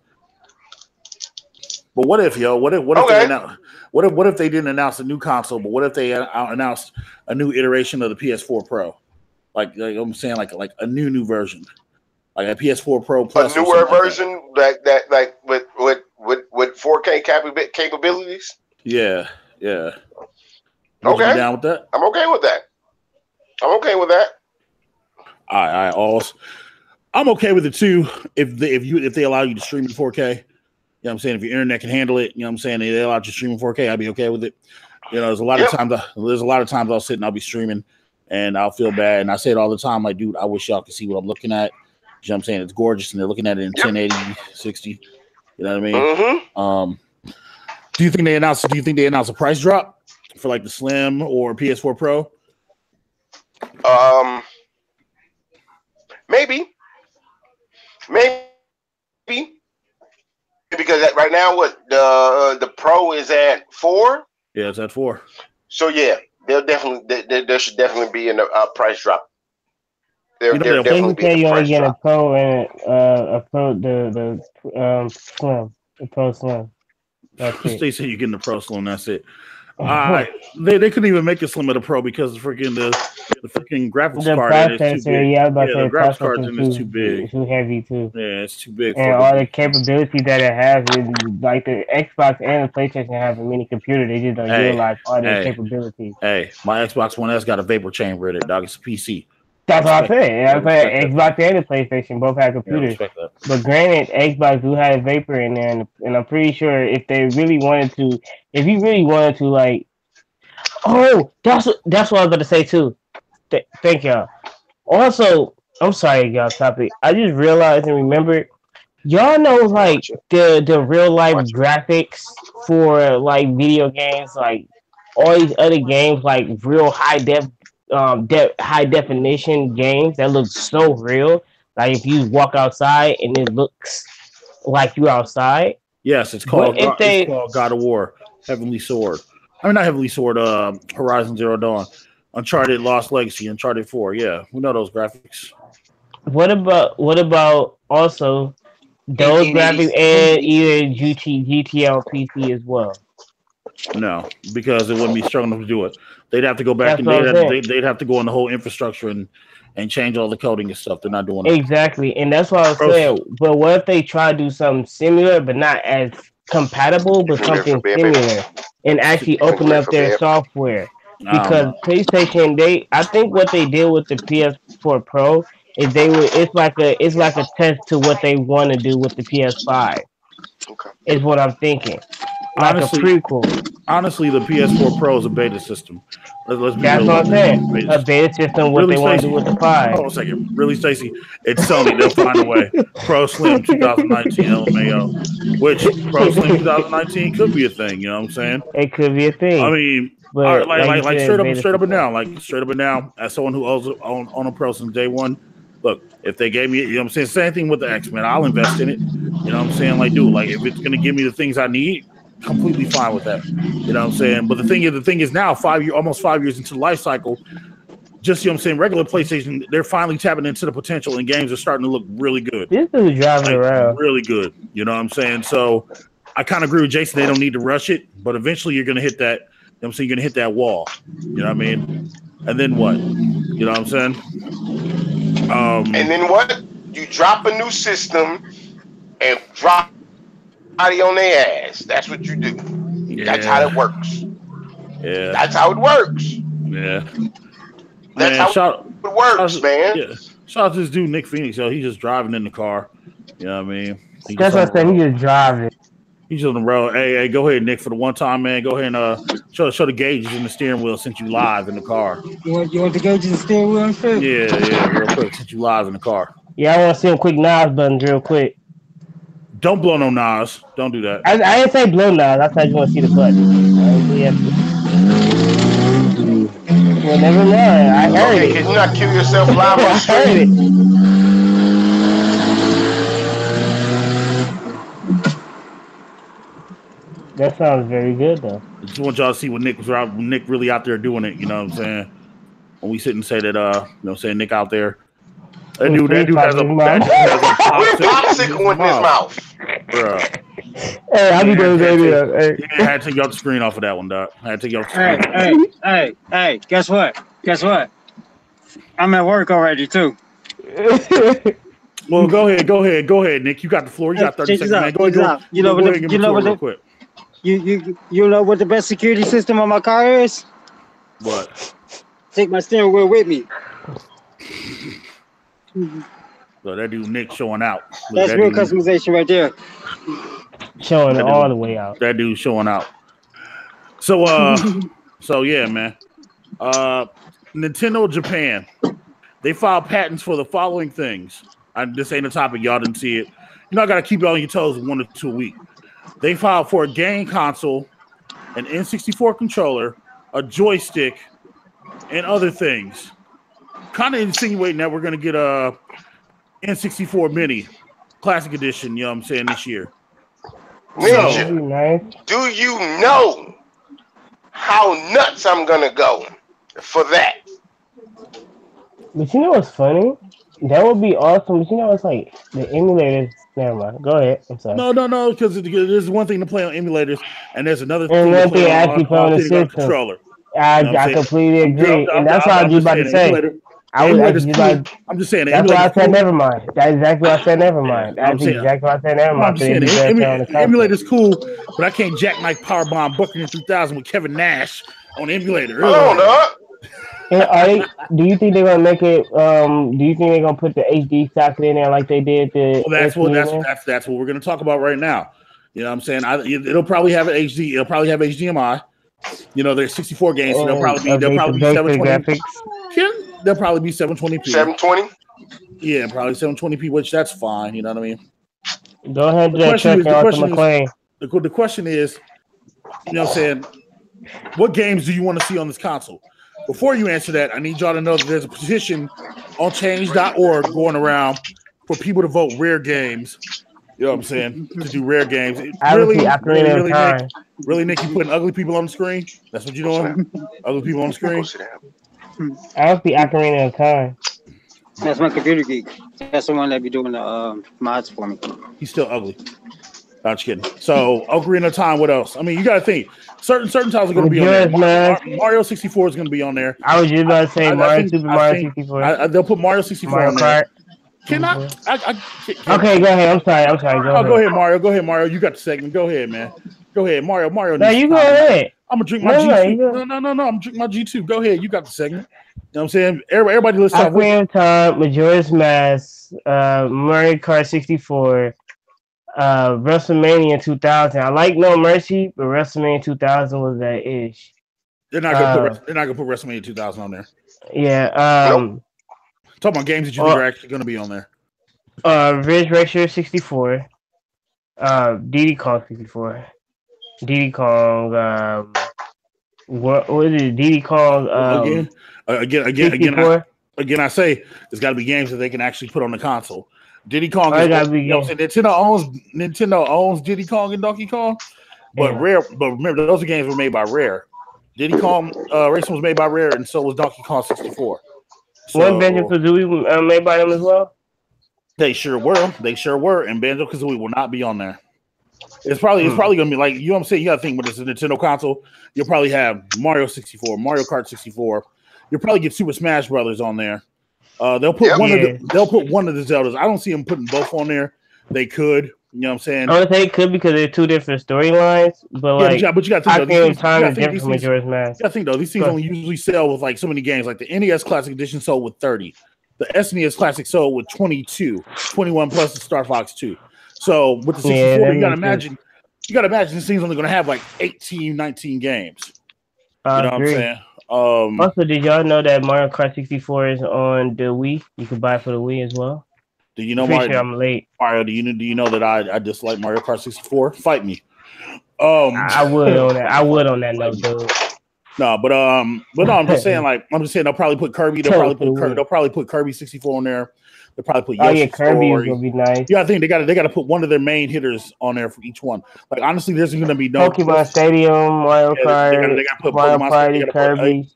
But what if, What if they announce? What if they didn't announce a new console? But what if they announced a new iteration of the PS4 Pro? Like I'm saying, like a new version, like a PS4 Pro Plus, a newer version like with 4K capabilities. Yeah. Okay. You down with that? I'm okay with that. All right. Also, I'm okay with it too. If they allow you to stream in 4K, you know what I'm saying. If your internet can handle it, you know what I'm saying. They allow you to stream in 4K, I'd be okay with it. There's a lot of times. I'll sit and I'll be streaming, and I'll feel bad. And I say it all the time, like, dude, I wish y'all could see what I'm looking at. You know what I'm saying? It's gorgeous, and they're looking at it in 1080, 60. You know what I mean? Mm-hmm. Do you think they announced a price drop for like the Slim or PS4 Pro? Maybe because right now what the Pro is at 4. Yeah, it's at 4. So yeah, there should definitely be a price drop. There They definitely can say be you a only price get drop. a Pro and a Pro the Slim, the Pro Slim. That's it. They say you get in the Pro Slim. That's it. They couldn't even make a Slim at a Pro because the freaking graphics The card in it is too processor, big. yeah, I was about to The say the graphics card in it is processor too big. too heavy too. Yeah, it's too big. And all the capabilities that it has, like the Xbox and the PlayStation have a mini computer. They just don't utilize all their capabilities. Hey, my Xbox One S got a vapor chamber in it, dog. It's a PC. That's what I'm saying. I'm saying Xbox and the PlayStation both have computers. But granted, Xbox do have a vapor in there, and I'm pretty sure if you really wanted to, like, that's what I was about to say too. Thank y'all. Also, I'm sorry, y'all. Topic. I just realized and remembered. Y'all know like the real life graphics for like video games, like all these other games, like real high definition games that look so real. Like if you walk outside and it looks like you outside. Yes, it's called God of War, Heavenly Sword. I mean, not Heavenly Sword. Horizon Zero Dawn, Uncharted Lost Legacy, Uncharted 4. Yeah, we know those graphics. What about also those graphics and either GTL PC as well? No, because it wouldn't be strong enough to do it. They'd have to go back they'd have to go on the whole infrastructure and change all the coding and stuff. They're not doing it. Exactly, and that's what I was saying. But what if they try to do something similar, but not as compatible, but something similar, and actually open up their software? Because PlayStation, I think what they did with the PS4 Pro is it's like a test to what they want to do with the PS5. Okay. Is what I'm thinking. Like honestly, a prequel. Honestly, the PS4 Pro is a beta system. Let's be That's real. What I'm saying. A beta system, what really, they want to do with the 5. Hold on a second. Really, Stacey? It's Sony. They'll find a way. Pro Slim 2019 LMAO. Which Pro Slim 2019 could be a thing. You know what I'm saying? It could be a thing. I mean, but like straight up and down, as someone who owns on a Pro since day one, look, if they gave me, you know what I'm saying, same thing with the X-Men, I'll invest in it. You know what I'm saying? Like, dude, like if it's gonna give me the things I need, completely fine with that. You know what I'm saying? But the thing is now, almost 5 years into the life cycle, just, you know what I'm saying, regular PlayStation, they're finally tapping into the potential, and games are starting to look really good. This is driving around. Really good. You know what I'm saying? So I kind of agree with Jason. They don't need to rush it, but eventually you're gonna hit that. You know what I'm saying? You're gonna hit that wall. You know what I mean? And then what? You know what I'm saying? And then what? You drop a new system and drop body on their ass. That's what you do. Yeah. That's how it works. Yeah. That's how it works. Yeah. That's how it works, man. Yeah. Shout out to this dude, Nick Phoenix. Yo, he's just driving in the car. You know what I mean? That's what I said. He's just driving. He's on the road. Hey, go ahead, Nick, for the one time, man. Go ahead and show the gauges in the steering wheel since you live in the car. You want the gauges in the steering wheel and shit? Yeah, real quick, since you live in the car. Yeah, I want to see them quick Nas buttons real quick. Don't blow no Nas. Don't do that. I didn't say blow Nas. I said you want to see the button. Well, never mind. I heard it. Can you not kill yourself live on I heard stream? it. That sounds very good, though. I just want y'all to see when Nick really out there doing it. You know what I'm saying? When we sit and say that, you know what I'm saying, Nick out there. That dude has a popsicle in his mouth. Bruh. Hey, I be doing that. I had to take you off the screen off of that one, Doc. I had to take you off the screen. Hey, guess what? I'm at work already, too. Well, go ahead, Nick. You got the floor. You got 30 seconds, man. Go ahead. You know what the best security system on my car is? What? Take my steering wheel with me. So that dude Nick showing out. That's real customization right there. Showing all the way out. That dude showing out. So so yeah, man. Nintendo Japan. They filed patents for the following things. This ain't a topic, y'all didn't see it. You know, I gotta keep you on your toes 1 or 2 a week. They filed for a game console, an N64 controller, a joystick, and other things. Kind of insinuating that we're gonna get a N64 Mini Classic Edition, you know what I'm saying, this year. Ninja, do you know how nuts I'm gonna go for that? But you know what's funny? That would be awesome. But you know, it's like the emulators Never mind. Go ahead. I'm sorry. No, because there's one thing to play on emulators, and there's another And thing to one play thing actually play on the authentic on a system. controller. I, You know what I'm I saying? completely agree, and that's what I I'm was just about saying to the say. emulator. I The was emulator's actually cool. like, I'm just saying the that's why I emulator's said cool. never mind. That's exactly why I said never mind. I'm That's saying, exactly why I said never no, I'm mind. just Because saying it'd be better on the the console. emulator's cool, but I can't jackknife Powerbomb Booker in 3000 with Kevin Nash on the emulator. Hold on, dog. Do you think they're gonna make it? Do you think they're gonna put the HD socket in there like they did the? Well, that's what we're going to talk about right now. You know what I'm saying? It'll probably have an HD. It'll probably have HDMI. You know, there's 64 games, so they'll probably be 720. They'll probably be 720p. 720. Yeah, probably 720p, which that's fine. You know what I mean? Go ahead, The question is, you know what I'm saying? What games do you want to see on this console? Before you answer that, I need y'all to know that there's a petition on change.org going around for people to vote rare games. You know what I'm saying? To do rare games. Really, Nick, you putting ugly people on the screen? That's what you're doing? Ugly people on the screen? I would be Ocarina of Time. That's my computer geek. That's the one that be doing the mods for me. He's still ugly. Not just kidding. So, Ocarina of Time, what else? I mean, you got to think. Certain titles are going to be on there. Mario 64 is going to be on there. I was just about to say Mario 64. They'll put Mario 64 on there. Okay, go ahead. I'm sorry. Go ahead, Mario. Go ahead, Mario. You got the segment. Go ahead, man. Go ahead, Mario. No, you go ahead. I'm gonna drink my G2. No. I'm gonna drink my G2. Go ahead. You got the segment. You know what I'm saying? Everybody listen. Ocarina of Time, Majora's Mask, Mario Kart 64, WrestleMania 2000. I like No Mercy, but WrestleMania 2000 was that ish. They're not gonna put WrestleMania 2000 on there. Yeah. Talking about games that you think are actually gonna be on there. Ridge Racer 64, Diddy Kong 64, Diddy Kong. What is it? Diddy Kong. Again, I say there's got to be games that they can actually put on the console. Diddy Kong. Nintendo owns Diddy Kong and Donkey Kong, but remember those games were made by Rare. Diddy Kong Racing was made by Rare, and so was Donkey Kong 64. So, one Banjo-Kazooie made by them as well? They sure were, and Banjo-Kazooie will not be on there. It's probably gonna be like, you know what I'm saying? You gotta think when it's a Nintendo console, you'll probably have Mario 64, Mario Kart 64. You'll probably get Super Smash Brothers on there. They'll put one of the Zeldas. I don't see them putting both on there. They could, you know what I'm saying? I would say it could because they're two different storylines, but you gotta think though, these things only usually sell with like so many games. Like the NES Classic Edition sold with 30. The SNES Classic sold with 21 plus the Star Fox 2. So with the 64, you gotta imagine this thing's only gonna have like 18, 19 games. You know what I'm saying? Also, did y'all know that Mario Kart 64 is on the Wii? You can buy it for the Wii as well. Do you know Mario? I'm late. Mario, do you know that I dislike Mario Kart 64? Fight me. I would on that. I would on that note, dude. No, but no, I'm just saying they'll probably put Kirby. They'll probably put Kirby 64 on there. They'll probably put Yoshi. Kirby is gonna be nice. Yeah, I think they got to put one of their main hitters on there for each one. Like honestly, there's going to be no Pokemon Stadium, Mario Kart. They got to put Mario Party, Kirby.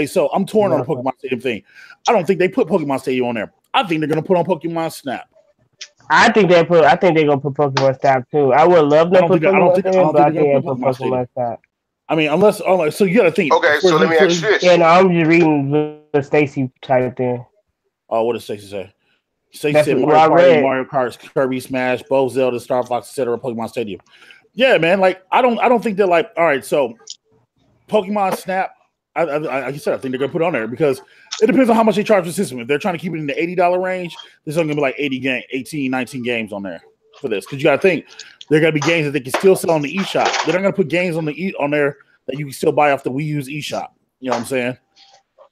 So I'm torn on the Pokemon Stadium thing. I don't think they put Pokemon Stadium on there. I think they're going to put on Pokemon Snap. I think they're gonna put Pokemon Snap too. I would love them to put Pokemon Snap, but I think they'll put Pokemon Snap. I mean, unless so you got to think. Okay, so let me ask you this. Yeah, no, I'm just reading the Stacy type thing. Oh, what does Stacy say? Stacy said Mario Kart, Kirby Smash, both Zelda, Star Fox, etc. Pokemon Stadium. Yeah, man. Like I don't think they're like. All right, so Pokemon Snap. Like I said, I think they're gonna put it on there because it depends on how much they charge for the system. If they're trying to keep it in the $80 range, there's only gonna be like 18, 19 games on there for this. Because you gotta think they're gonna be games that they can still sell on the eShop. They're not gonna put games on there that you can still buy off the Wii U's eShop. You know what I'm saying?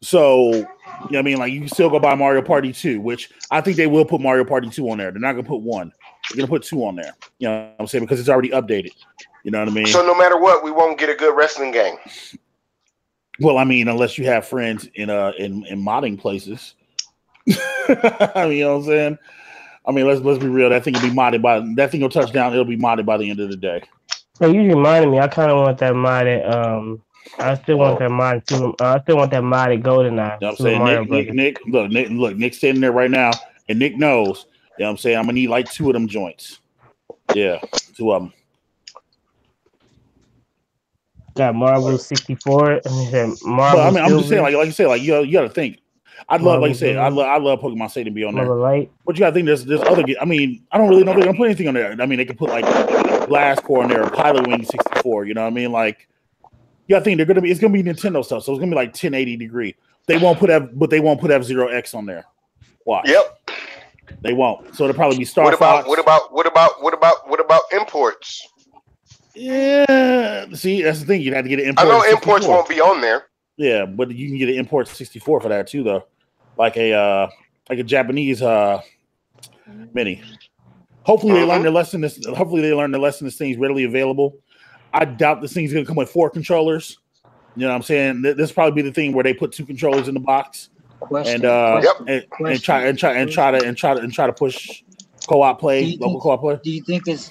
So, you know what I mean? Like, you can still go buy Mario Party 2, which I think they will put Mario Party 2 on there. They're not going to put one. They're going to put 2 on there. You know what I'm saying? Because it's already updated. You know what I mean? So, no matter what, we won't get a good wrestling game. Well, I mean, unless you have friends in modding places. I mean, you know what I'm saying? I mean, let's be real. That thing will be modded that thing will touch down. It'll be modded by the end of the day. So you reminded me. I kind of want that modded. I still want that modded. I still want that modded GoldenEye. You know what I'm saying? Nick, look, Nick's standing there right now, and Nick knows know what I'm saying? I'm gonna need like 2 of them joints. Yeah, 2 of them. Got Marvel 64. But Marvel I mean, I'm just saying, Silver. like you say, like you got to think. I'd love, like you say, I love Pokemon Stadium to be on there. Marvel Light. But you got to think there's other. I mean, I don't really know if they're gonna put anything on there. I mean, they could put like Glass Core on there, or Pilot Wing 64. You know what I mean? Like, you got to think they're gonna be. It's gonna be Nintendo stuff, so it's gonna be like 1080 degree. They won't put F-Zero X on there. Watch. Yep. They won't. So it'll probably be Star What Fox. about imports? Yeah. See, that's the thing. You'd have to get an import. I know imports won't be on there. Yeah, but you can get an import 64 for that too, though. Like a Japanese mini. Hopefully they learn their lesson. This thing's readily available. I doubt this thing's gonna come with 4 controllers. You know what I'm saying? This probably be the thing where they put 2 controllers in the box and try to push co-op play, local co-op play. Do you think it's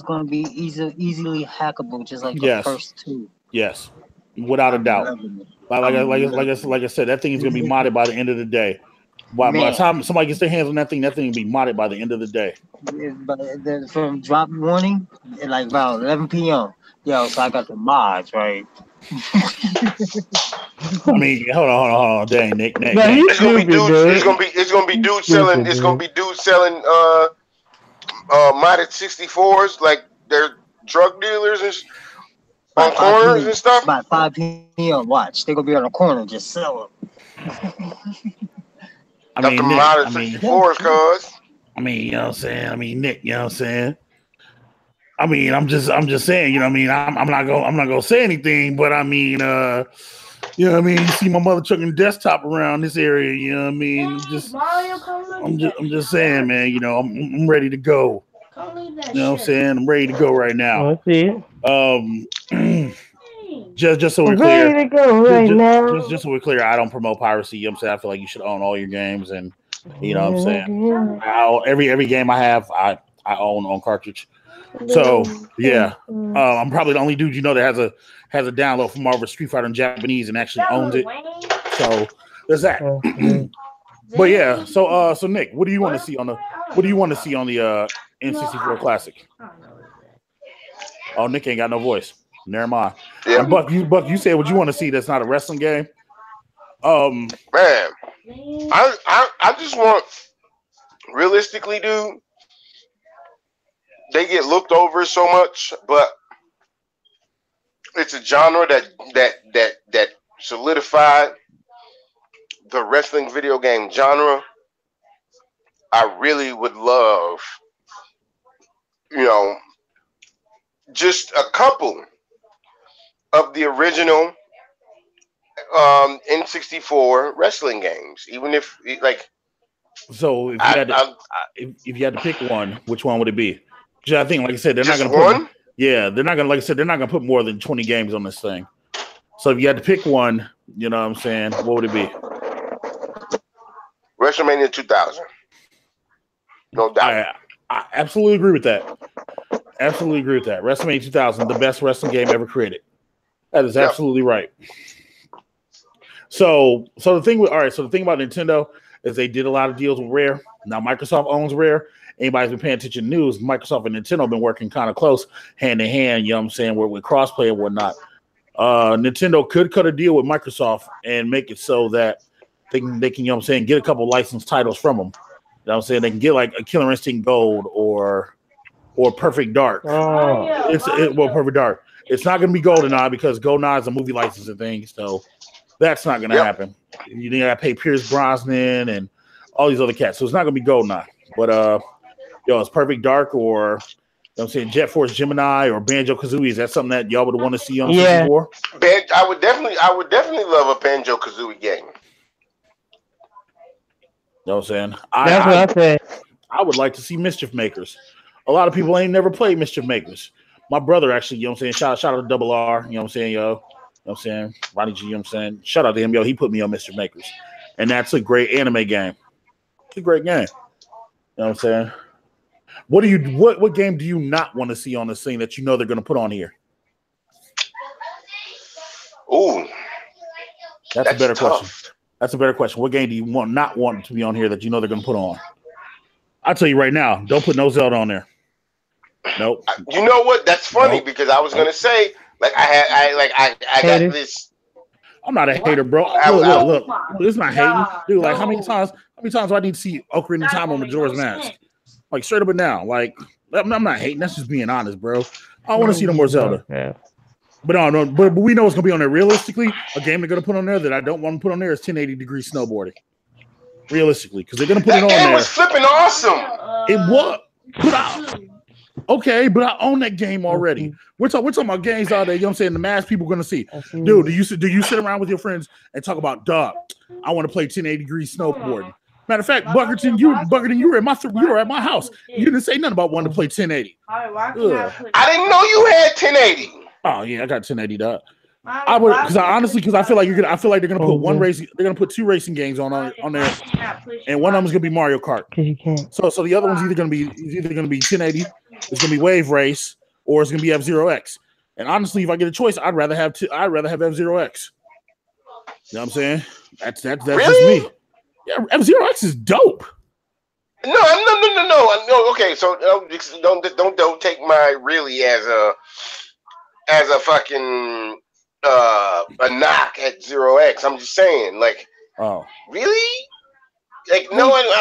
going to be easily hackable, just like the first 2? Yes, without a doubt. Like I said, that thing is gonna be modded by the end of the day. By the time somebody gets their hands on that thing will be modded by the end of the day. But from drop warning, like about 11 p.m. Yo, so I got the mods, right? I mean, hold on, dang, Nick. It's gonna be dudes selling modded 64s, like they're drug dealers and on corners and stuff. By 5 p.m. Watch, they're gonna be on the corner just selling. I mean, Nick, modded 64s, cuz. I mean, you know what I'm saying? I mean, Nick, you know what I'm saying? I mean, I'm just saying, you know what I mean? I'm not gonna say anything, but I mean, you know what I mean? You see my mother chucking desktop around this area, you know what I mean? I'm just saying, man, you know, I'm ready to go. You know what I'm saying? I'm ready to go right now. Just so we're clear. Ready to go right now. Just so we're clear, I don't promote piracy. You know what I'm saying? I feel like you should own all your games, and you know what I'm saying? Every game I have, I own on cartridge. So yeah, I'm probably the only dude you know that has a download from Marvel Street Fighter in Japanese and actually owns it. So there's that. But yeah, so Nick, what do you want to see on the N64 Classic? Oh, Nick ain't got no voice. Never mind. Yeah. And Buck, you said what you want to see that's not a wrestling game. Man, I just want, realistically, dude. They get looked over so much, but it's a genre that solidified the wrestling video game genre. I really would love, you know, just a couple of the original N64 wrestling games, even if like. So if you had to pick one, which one would it be? I think, like I said, they're not going to put. Yeah, they're not going to. Like I said, they're not going to put more than 20 games on this thing. So if you had to pick one, you know what I'm saying, what would it be? WrestleMania 2000. No doubt. I absolutely agree with that. Absolutely agree with that. WrestleMania 2000, the best wrestling game ever created. That is absolutely right. So the thing about Nintendo is they did a lot of deals with Rare. Now Microsoft owns Rare. Anybody's been paying attention to news, Microsoft and Nintendo have been working kind of close, hand in hand, you know what I'm saying, with crossplay and whatnot. Nintendo could cut a deal with Microsoft and make it so that they can, you know what I'm saying, get a couple licensed titles from them. You know what I'm saying? They can get like a Killer Instinct Gold or Perfect Dark. Perfect Dark. It's not going to be GoldenEye because GoldenEye is a movie licensing thing, so that's not going to happen. You got to pay Pierce Brosnan and all these other cats, so it's not going to be GoldenEye. But it's Perfect Dark or, you know what I'm saying, Jet Force Gemini or Banjo Kazooie. Is that something that y'all would want to see on 64? I would definitely love a Banjo Kazooie game. You know what I'm saying? That's what I said. I would like to see Mischief Makers. A lot of people ain't never played Mischief Makers. My brother actually, you know what I'm saying, shout out to Double R, you know what I'm saying, yo. You know what I'm saying? Ronnie G, you know what I'm saying? Shout out to him, yo. He put me on Mischief Makers. And that's a great anime game. It's a great game. You know what I'm saying? What game do you not want to see on this thing that you know they're going to put on here? Ooh. That's a better question. That's a better question. What game do you not want to be on here that you know they're going to put on? I'll tell you right now, don't put no Zelda on there. Nope. You know what? That's funny Nope. because I was gonna say, like, I got this. I'm not a hater, bro. Look. It's not hating, dude. Like, how many times do I need to see Ocarina of Time on Majora's Mask? Like, straight up and down. Like, I'm not hating. That's just being honest, bro. I want to see no more Zelda. Yeah. But no, but we know it's gonna be on there. Realistically, a game they're gonna put on there that I don't want to put on there is 1080-degree snowboarding. Realistically, because they're gonna put it on there. That game was flipping awesome. It was. Okay, but I own that game already. We're talking about games out there. You know what I'm saying? The mass people are gonna see. Dude, do you sit around with your friends and talk about, dog, I want to play 1080-degree snowboarding? Matter of fact, Buckerton, you were at my house. You didn't say nothing about wanting to play 1080. I didn't know you had 1080. Oh yeah, I got 1080. Dog. I would, because I feel like they're gonna put they're gonna put 2 racing games on there, and one of them is gonna be Mario Kart. Because you can't. So the other one's either gonna be 1080, it's gonna be Wave Race, or it's gonna be F-Zero X. And honestly, if I get a choice, I'd rather have F-Zero X. You know what I'm saying? That's Really? just me. Yeah, F-Zero X is dope. No. Okay, so don't take my really as a fucking a knock at Zero X. I'm just saying, like, really? Like, no, I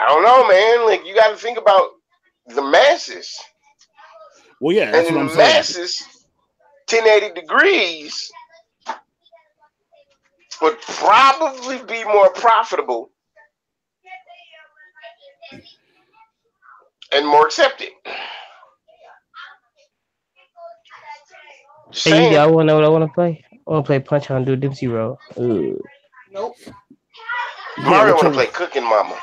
don't know, man. Like, you got to think about the masses. Well, yeah, that's and what in I'm the saying. masses, 1080 degrees would probably be more profitable and more accepted. Hey, y'all want to know what I want to play? I want to play Punch on Dude Dipsy Road. Nope. Mario want to play Cooking Mama.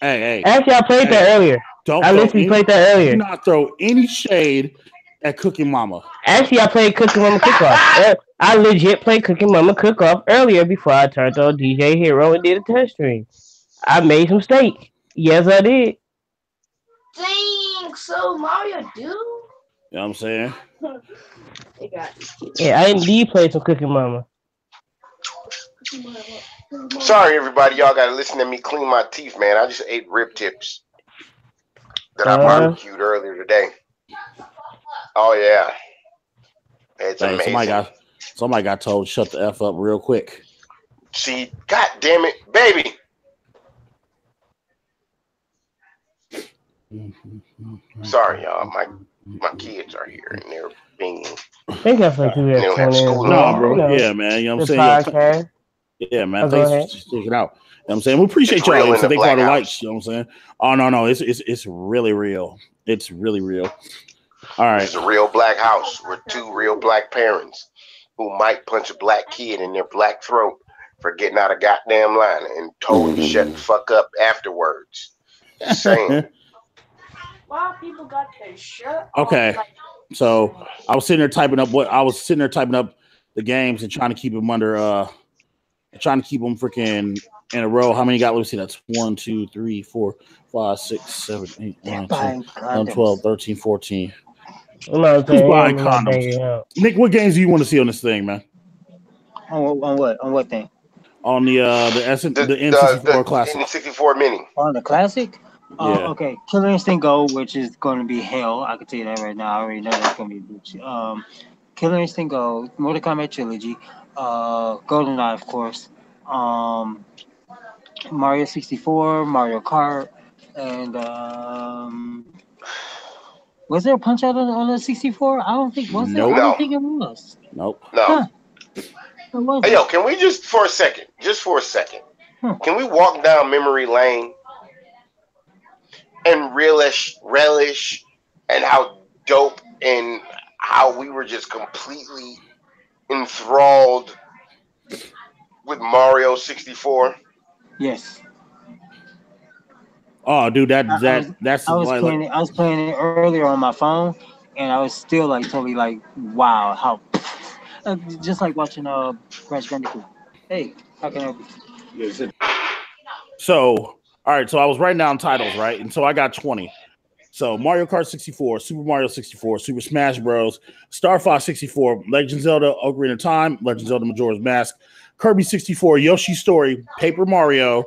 Hey. Actually, I played that earlier. I literally played that earlier. Do not throw any shade at Cooking Mama. Actually, I played Cooking Mama Cook-Off. I legit played Cooking Mama Cook-Off earlier before I turned on DJ Hero and did a test stream. I made some steak. Yes, I did. Dang, so Mario do? You know what I'm saying? Yeah, I indeed played some Cooking Mama. Sorry, everybody. Y'all got to listen to me clean my teeth, man. I just ate rib tips that I barbecued earlier today. Oh, yeah. It's amazing. Somebody got told shut the F up real quick. See, God damn it, baby. Sorry, y'all. My kids are here and they're being. They got some They don't have school no, bro. Yeah, man. You know what I'm saying? Yeah, man. Thanks for sticking out. You know what I'm saying? We appreciate y'all. So they call the likes. You know what I'm saying? Oh, no. It's really real. It's really real. All right. It's a real black house with 2 real black parents who might punch a black kid in their black throat for getting out of goddamn line and told to shut the fuck up afterwards. Just saying. Why people got their shirt on? Okay. So I was sitting there typing up the games and trying to keep them freaking in a row. How many got? Let me see. That's 1, 2, 3, 4, 5, 6, 7, 8, 9, 10, 11, 12, 13, 14. Who's buying condoms? Nick, what games do you want to see on this thing, man? On what? On what thing? On the N64 Classic. N64 Mini. On the Classic? Yeah. Okay. Killer Instinct Go, which is going to be hell. I can tell you that right now. I already know that's going to be a bitch. Killer Instinct Go, Mortal Kombat Trilogy, GoldenEye, of course, Mario 64, Mario Kart, and was there a Punch Out on the 64? I don't think was there. Nope. I don't think it was. Nope. No. Huh. Hey, yo, can we just for a second, can we walk down memory lane and relish and how dope and how we were just completely enthralled with Mario 64? Yes. Oh, dude, that's I was playing it earlier on my phone, and I was still like totally like, wow, how just like watching Crash Bandicoot. Hey, how can I help you? So, all right, so I was writing down titles, right? And so I got 20. So Mario Kart 64, Super Mario 64, Super Smash Bros, Star Fox 64, Legend of Zelda Ocarina of Time, Legend of Zelda Majora's Mask, Kirby 64, Yoshi's Story, Paper Mario,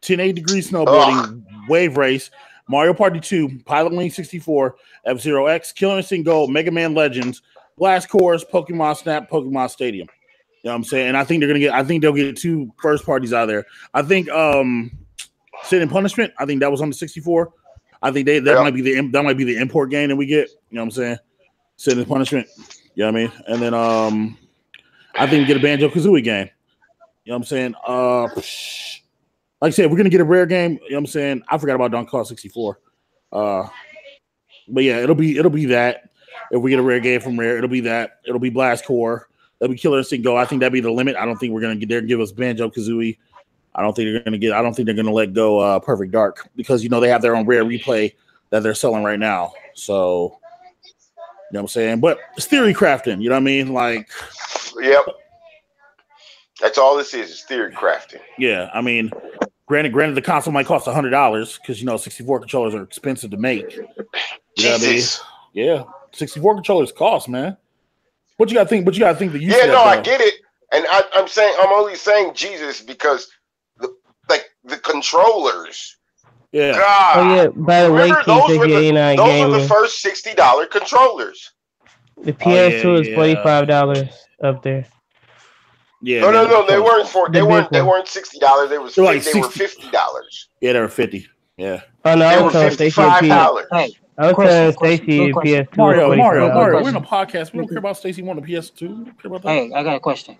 1080 Degree Snowboarding, Wave Race, Mario Party 2, Pilot Wing 64, F-Zero X, Killer Instinct Gold, Mega Man Legends, Blast Course, Pokemon Snap, Pokemon Stadium. You know what I'm saying? And I think they'll get 2 first parties out of there. I think Sin and Punishment, I think that was on the 64. I think that might be the import game that we get. You know what I'm saying? Sin and Punishment. You know what I mean? And then I think we get a Banjo-Kazooie game. You know what I'm saying? Like I said, we're gonna get a rare game. You know what I'm saying? I forgot about Donkey Kong 64. But yeah, it'll be that. If we get a rare game from Rare, it'll be that. It'll be Blast Core. It'll be Killer Instinct Go. I think that'd be the limit. I don't think we're gonna get there and give us Banjo-Kazooie. I don't think they're gonna let go Perfect Dark because they have their own rare replay that they're selling right now. So you know what I'm saying? But it's theory crafting, you know what I mean? Like, yep. That's all this is theory crafting. Yeah, I mean, granted the console might cost $100 because 64 controllers are expensive to make. You know what I mean? Yeah, 64 controllers cost, man. What you gotta think? That you I get it, and I'm only saying Jesus because the controllers. Yeah. God. Oh yeah. By the way, those were the first $60 controllers. The PS2 is $45 up there. Yeah. No. They weren't $60. They were $50. Yeah, they were $50. Yeah. Oh no, they were $55. Hey, I was telling Stacey PS2. Mario, we're in a podcast. We don't care about Stacey wanting a PS2. We don't care about that. Hey, I got a question.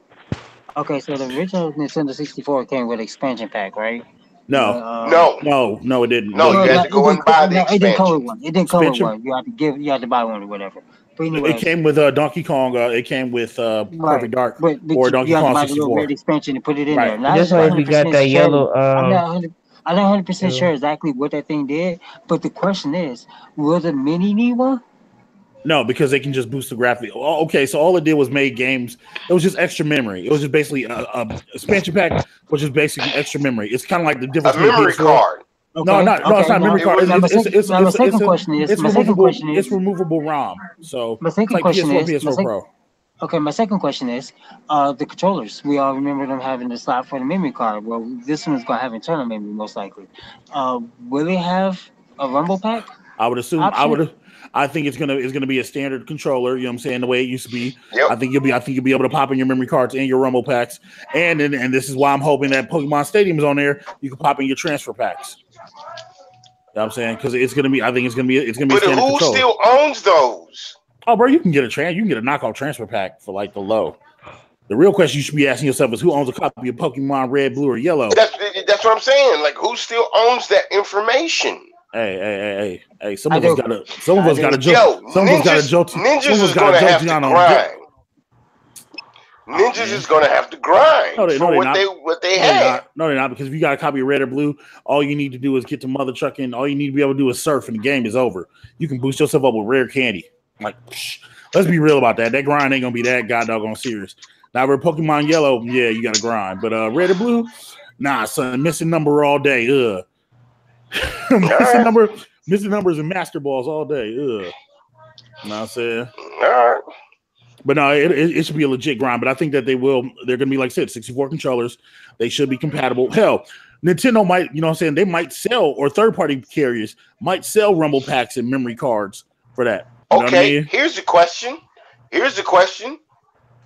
Okay, so the original Nintendo 64 came with expansion pack, right? No, it didn't. No, you had to go and buy the expansion. It didn't come with one. It didn't come with one. You had to buy one or whatever. But anyway, it came with Donkey Kong. It came with Perfect Dark or Donkey Kong 64. Red expansion and put it in right. there. That's why we got that yellow. I'm not 100% sure exactly what that thing did, but the question is, will the mini need one? No, because they can just boost the graphic. Okay, so all it did was made games. It was just extra memory. It was just basically a expansion pack, which is basically extra memory. It's kind of like the difference. A memory card. Okay. No, it's not a memory card. It's removable ROM. So my second it's like question PS4, is, PS4 Pro. Okay, my second question is, the controllers. We all remember them having the slot for the memory card. Well, this one is going to have internal memory, most likely. Will it have a rumble pack? I would assume. Option? I think it's gonna be a standard controller. You know what I'm saying? The way it used to be. Yep. I think you'll be able to pop in your memory cards and your rumble packs, and this is why I'm hoping that Pokemon Stadium is on there. You can pop in your transfer packs. You know what I'm saying? Because it's gonna be. I think it's gonna be a standard controller. But who still owns those? Oh, bro, you can get a knockoff transfer pack for like the low. The real question you should be asking yourself is who owns a copy of Pokemon Red, Blue, or Yellow? That's what I'm saying. Like, who still owns that information? Hey! Some of us got to joke. Ninjas is gonna have to grind. Ninjas is gonna have to grind for what they have. No, they're not, because if you got a copy of Red or Blue, all you need to do is get to mother trucking. All you need to be able to do is surf, and the game is over. You can boost yourself up with rare candy. Like, let's be real about that. That grind ain't gonna be that goddamn serious. Now, we're Pokemon Yellow, yeah, you gotta grind, but Red or Blue, nah, son, missing number all day. missing numbers and master balls all day. You know what I'm saying? All right. But no, it should be a legit grind. But I think that they're gonna be, like I said, 64 controllers. They should be compatible. Hell, Nintendo might, you know what I'm saying, they might sell, or third-party carriers might sell rumble packs and memory cards for that. You know what I mean? Here's the question.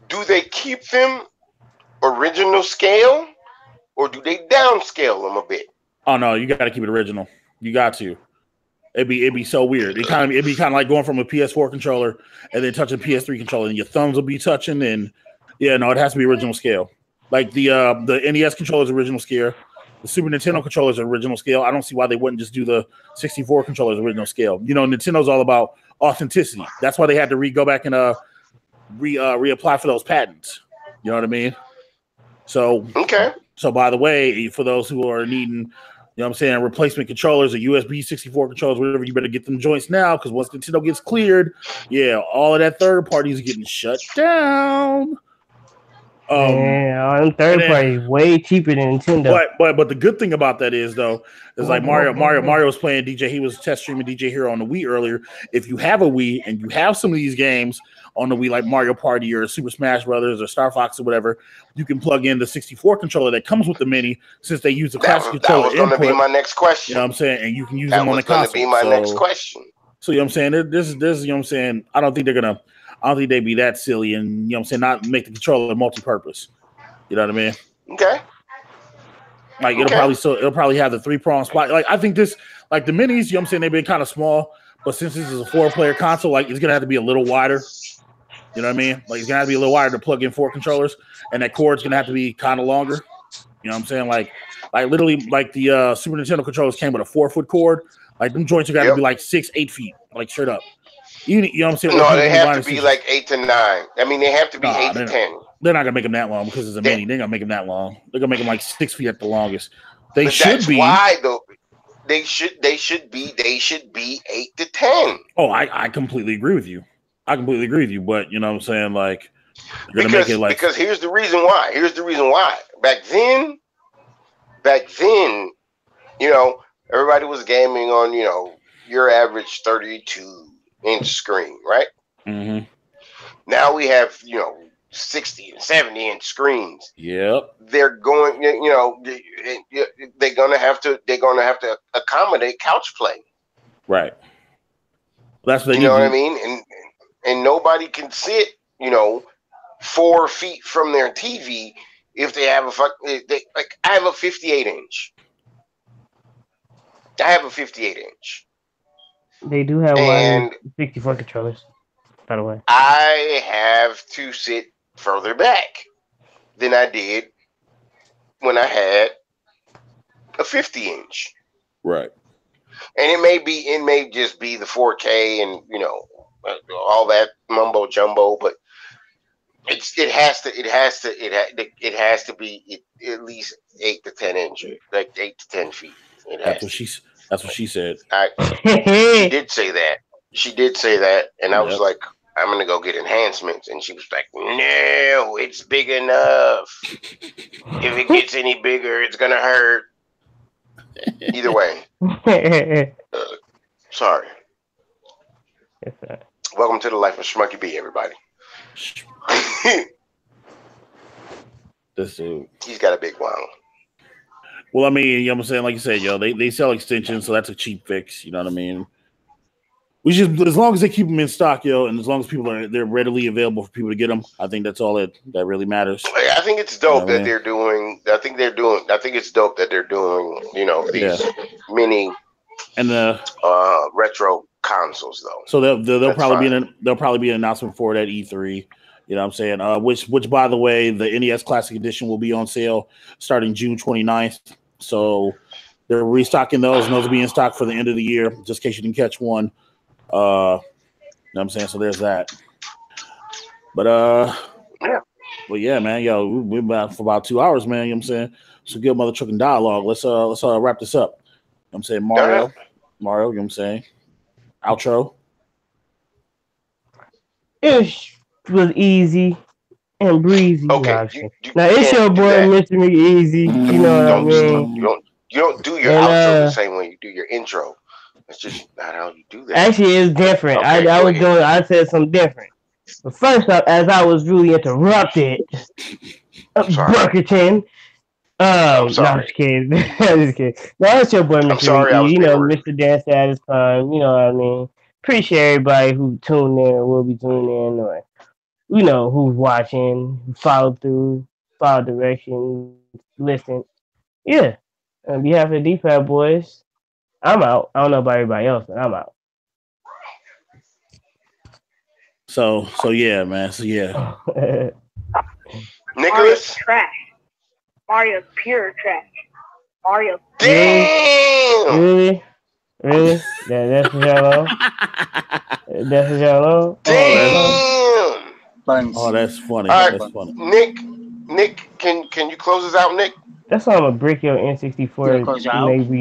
Do they keep them original scale, or do they downscale them a bit? Oh no, you got to keep it original. You got to. It'd be so weird. It'd be kind of like going from a PS4 controller and then touching a PS3 controller, and your thumbs will be touching. And yeah, no, it has to be original scale. Like the NES controller is original scale. The Super Nintendo controller is original scale. I don't see why they wouldn't just do the 64 controllers original scale. You know, Nintendo's all about authenticity. That's why they had to go back and reapply for those patents. You know what I mean? So okay. So by the way, for those who are needing, you know what I'm saying, replacement controllers or USB 64 controllers, whatever, you better get them joints now, because once Nintendo gets cleared, yeah, all of that third party is getting shut down. And third party is way cheaper than Nintendo. But the good thing about that is though, is like Mario was playing DJ. He was test streaming DJ Hero on the Wii earlier. If you have a Wii and you have some of these games on the Wii, like Mario Party or Super Smash Brothers or Star Fox or whatever, you can plug in the 64 controller that comes with the Mini, since they use the classic controller. That was going to be my next question. You know what I'm saying? And you can use them on the console. That was going to be my next question. So you know what I'm saying? This you know what I'm saying? I don't think they'd be that silly and you know what I'm saying, not make the controller multi-purpose. You know what I mean? Okay. Like it'll probably have the 3-prong spot. Like I think this, like the minis, you know what I'm saying, they've been kind of small, but since this is a 4-player console, like it's gonna have to be a little wider. You know what I mean? Like it's gonna have to be a little wider to plug in 4 controllers, and that cord's gonna have to be kind of longer. You know what I'm saying? Like literally, like the Super Nintendo controllers came with a 4-foot cord. Like them joints are gotta be like 6-8 feet, like straight up. You know what I'm saying? No, they have to be like 8 to 9. I mean, they have to be 8 to 10. They're not gonna make them that long because it's a mini. They're gonna make them that long. They're gonna make them like 6 feet at the longest. They should be. Why though? They should be 8 to 10. Oh, I completely agree with you. But you know what I'm saying? Like you're gonna make it like, because here's the reason why. Back then, you know, everybody was gaming on, you know, your average 32-inch screen, right? Mm-hmm. Now we have, you know, 60 and 70-inch screens. Yep. They're going, you know, they're gonna have to accommodate couch play. Right. That's what you know what I mean. And nobody can sit, you know, 4 feet from their TV if they have like I have a 58-inch. They do have one 64 controllers, by the way. I have to sit further back than I did when I had a 50-inch. Right. And it may just be the 4K and, you know, all that mumbo jumbo, but it has to be at least 8 to 10 inches, like 8 to 10 feet. That's what she said. She did say that, and I was like, I'm gonna go get enhancements, and she was like, no, it's big enough. If it gets any bigger, it's gonna hurt. Either way. Sorry. Welcome to the life of Schmucky B, everybody. This dude. He's got a big one. Well, I mean, you know what I'm saying? Like you said, yo, they sell extensions, so that's a cheap fix. You know what I mean? As long as they keep them in stock, yo, and as long as they're readily available for people to get them, I think that's all that really matters. I think it's dope that they're doing. I think it's dope that they're doing. You know, these mini and the retro consoles, though. So there'll probably be an announcement for it at E3. You know what I'm saying? Which by the way, the NES Classic Edition will be on sale starting June 29th. So they're restocking those, and those will be in stock for the end of the year, just in case you didn't catch one. You know what I'm saying? So there's that. But well, yeah, man, yo, we're about for about 2 hours, man. You know what I'm saying? So good mother trucking dialogue. Let's wrap this up. You know what I'm saying? Mario, you know what I'm saying? Outro. It was easy and breezy. Okay. Now it's your boy, Mr. McEasy. You know what I mean? You don't do your outro the same way you do your intro. That's just not how you do that. Actually, it's different. Okay, I said something different. But first up, as I was really interrupted, Burkerton. No, I'm just kidding. I'm just kidding. No, it's your boy, Mr. McEasy. You know, Mr. Dance at his time. You know what I mean? Appreciate everybody who tuned in or will be tuning in, or you know who's watching, who followed through, followed directions, listened. Yeah. On behalf of the D-Pad boys, I'm out. I don't know about everybody else, but I'm out. So yeah, man. So yeah. Nicholas? Trash. Mario's pure trash. Mario. Damn! Really? That's what y'all know? That's what y'all know? Damn! Oh, that's funny. All right, that's funny. Nick, can you close us out, Nick? That's why I'm gonna break your N64. Maybe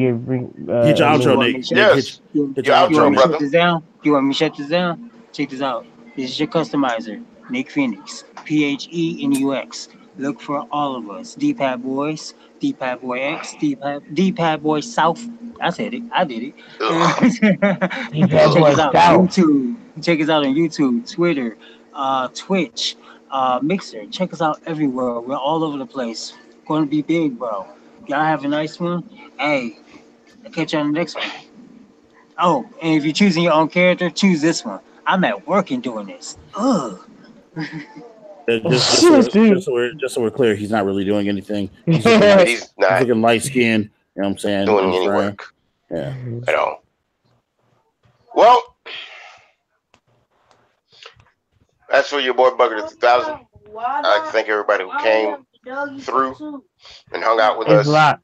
get your outro, Nick. Yes. Your outro, brother. You want me to shut this down? Check this out. This is your customizer, Nick Phoenix. PHENUX. Look for all of us. D-Pad Boys, D-Pad Boy X, D-Pad Boy South. I said it. I did it. Ugh. He bad Check boy us out on South. YouTube. Check us out on YouTube, Twitter, Twitch, Mixer. Check us out everywhere. We're all over the place. Going to be big, bro. Y'all have a nice one. Hey, I'll catch you on the next one. Oh, and if you're choosing your own character, choose this one. I'm at work and doing this. Ugh. Just so we're clear, he's not really doing anything. He's He's not looking light skinned. You know what I'm saying? doing I'm any saying? work Yeah. at all. Well, that's for your boy Bugger 2000. I'd like to thank everybody who came through and hung out with It's us a lot.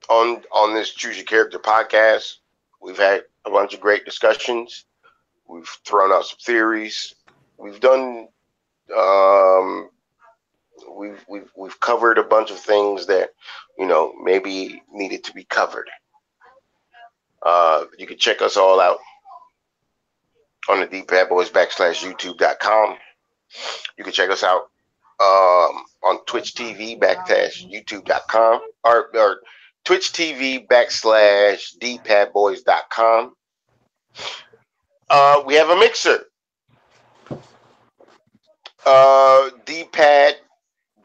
on this Choose Your Character podcast. We've had a bunch of great discussions. We've thrown out some theories. We've done we've covered a bunch of things that maybe needed to be covered. You can check us all out on the DPadBoys /YouTube.com. You can check us out on Twitch TV /YouTube.com or Twitch TV /DPadBoys.com. We have a mixer. DPad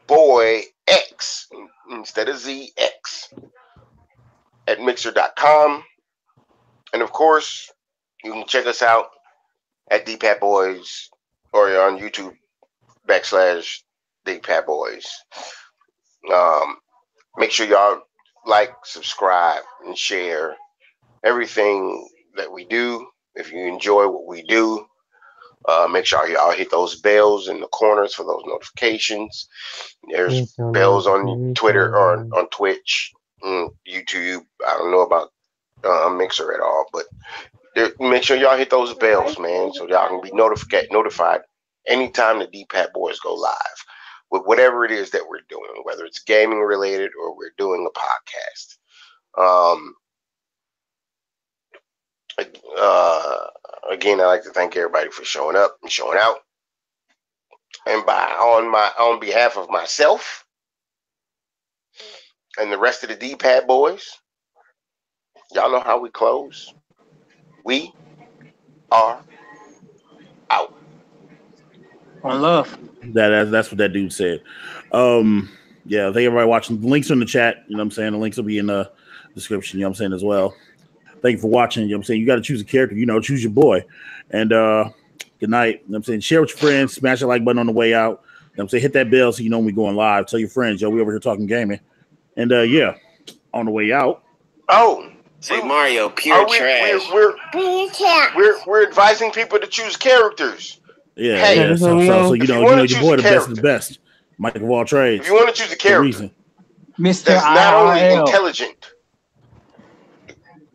Boy X instead of ZX at mixer.com. And of course, you can check us out at DPad Boys or on YouTube /DPad Boys. Make sure y'all like, subscribe, and share everything that we do. If you enjoy what we do, make sure y'all hit those bells in the corners for those notifications. There's bells on Twitter or on Twitch, YouTube. I don't know about Mixer at all, but make sure y'all hit those bells, man, so y'all can be notified anytime the DPad Boys go live with whatever it is that we're doing, whether it's gaming related or we're doing a podcast. Again, I'd like to thank everybody for showing up and showing out. And on behalf of myself and the rest of the DPad Boys, y'all know how we close. We are out. One love. That's what that dude said. Yeah, thank everybody watching. The links are in the chat. You know what I'm saying? The links will be in the description. You know what I'm saying as well. Thank you for watching. You know what I'm saying? You got to choose a character. Choose your boy. And good night. You know what I'm saying? Share with your friends. Smash the like button on the way out. You know what I'm saying? Hit that bell so you know when we going live. Tell your friends, yo, we over here talking gaming. And yeah, on the way out. Oh, say Mario, pure trash. We're advising people to choose characters. Yeah, hey, yeah. So your boy, the best of the best. Mike of all trades. If you want to choose a character, Mr. that's not only intelligent,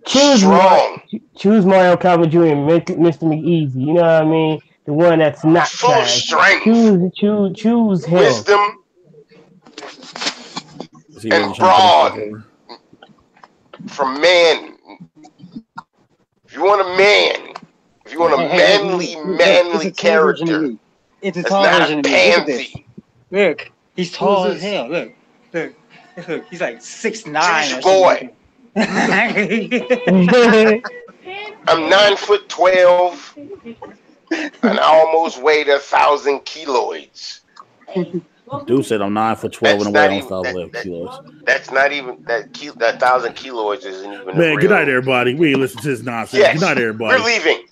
choose Mario Calvin Jr. and Mr. McEasy. You know what I mean? The one that's not full trash. strength, choose him. wisdom, and brawn from man. If you want a man, if you want a manly character, it's a that's tall not version a of me. pansy. Look, he's tall as hell. Look, he's like 6'9". Choose your boy. I'm 9'12", and I almost weighed 1,000 kiloids. Dude said I'm 9'12" and I weigh 1,000 kilos. That's not even that 1,000 kiloids isn't even. Man, good night, everybody. We ain't listen to this nonsense. Yes, good night, everybody. We're leaving.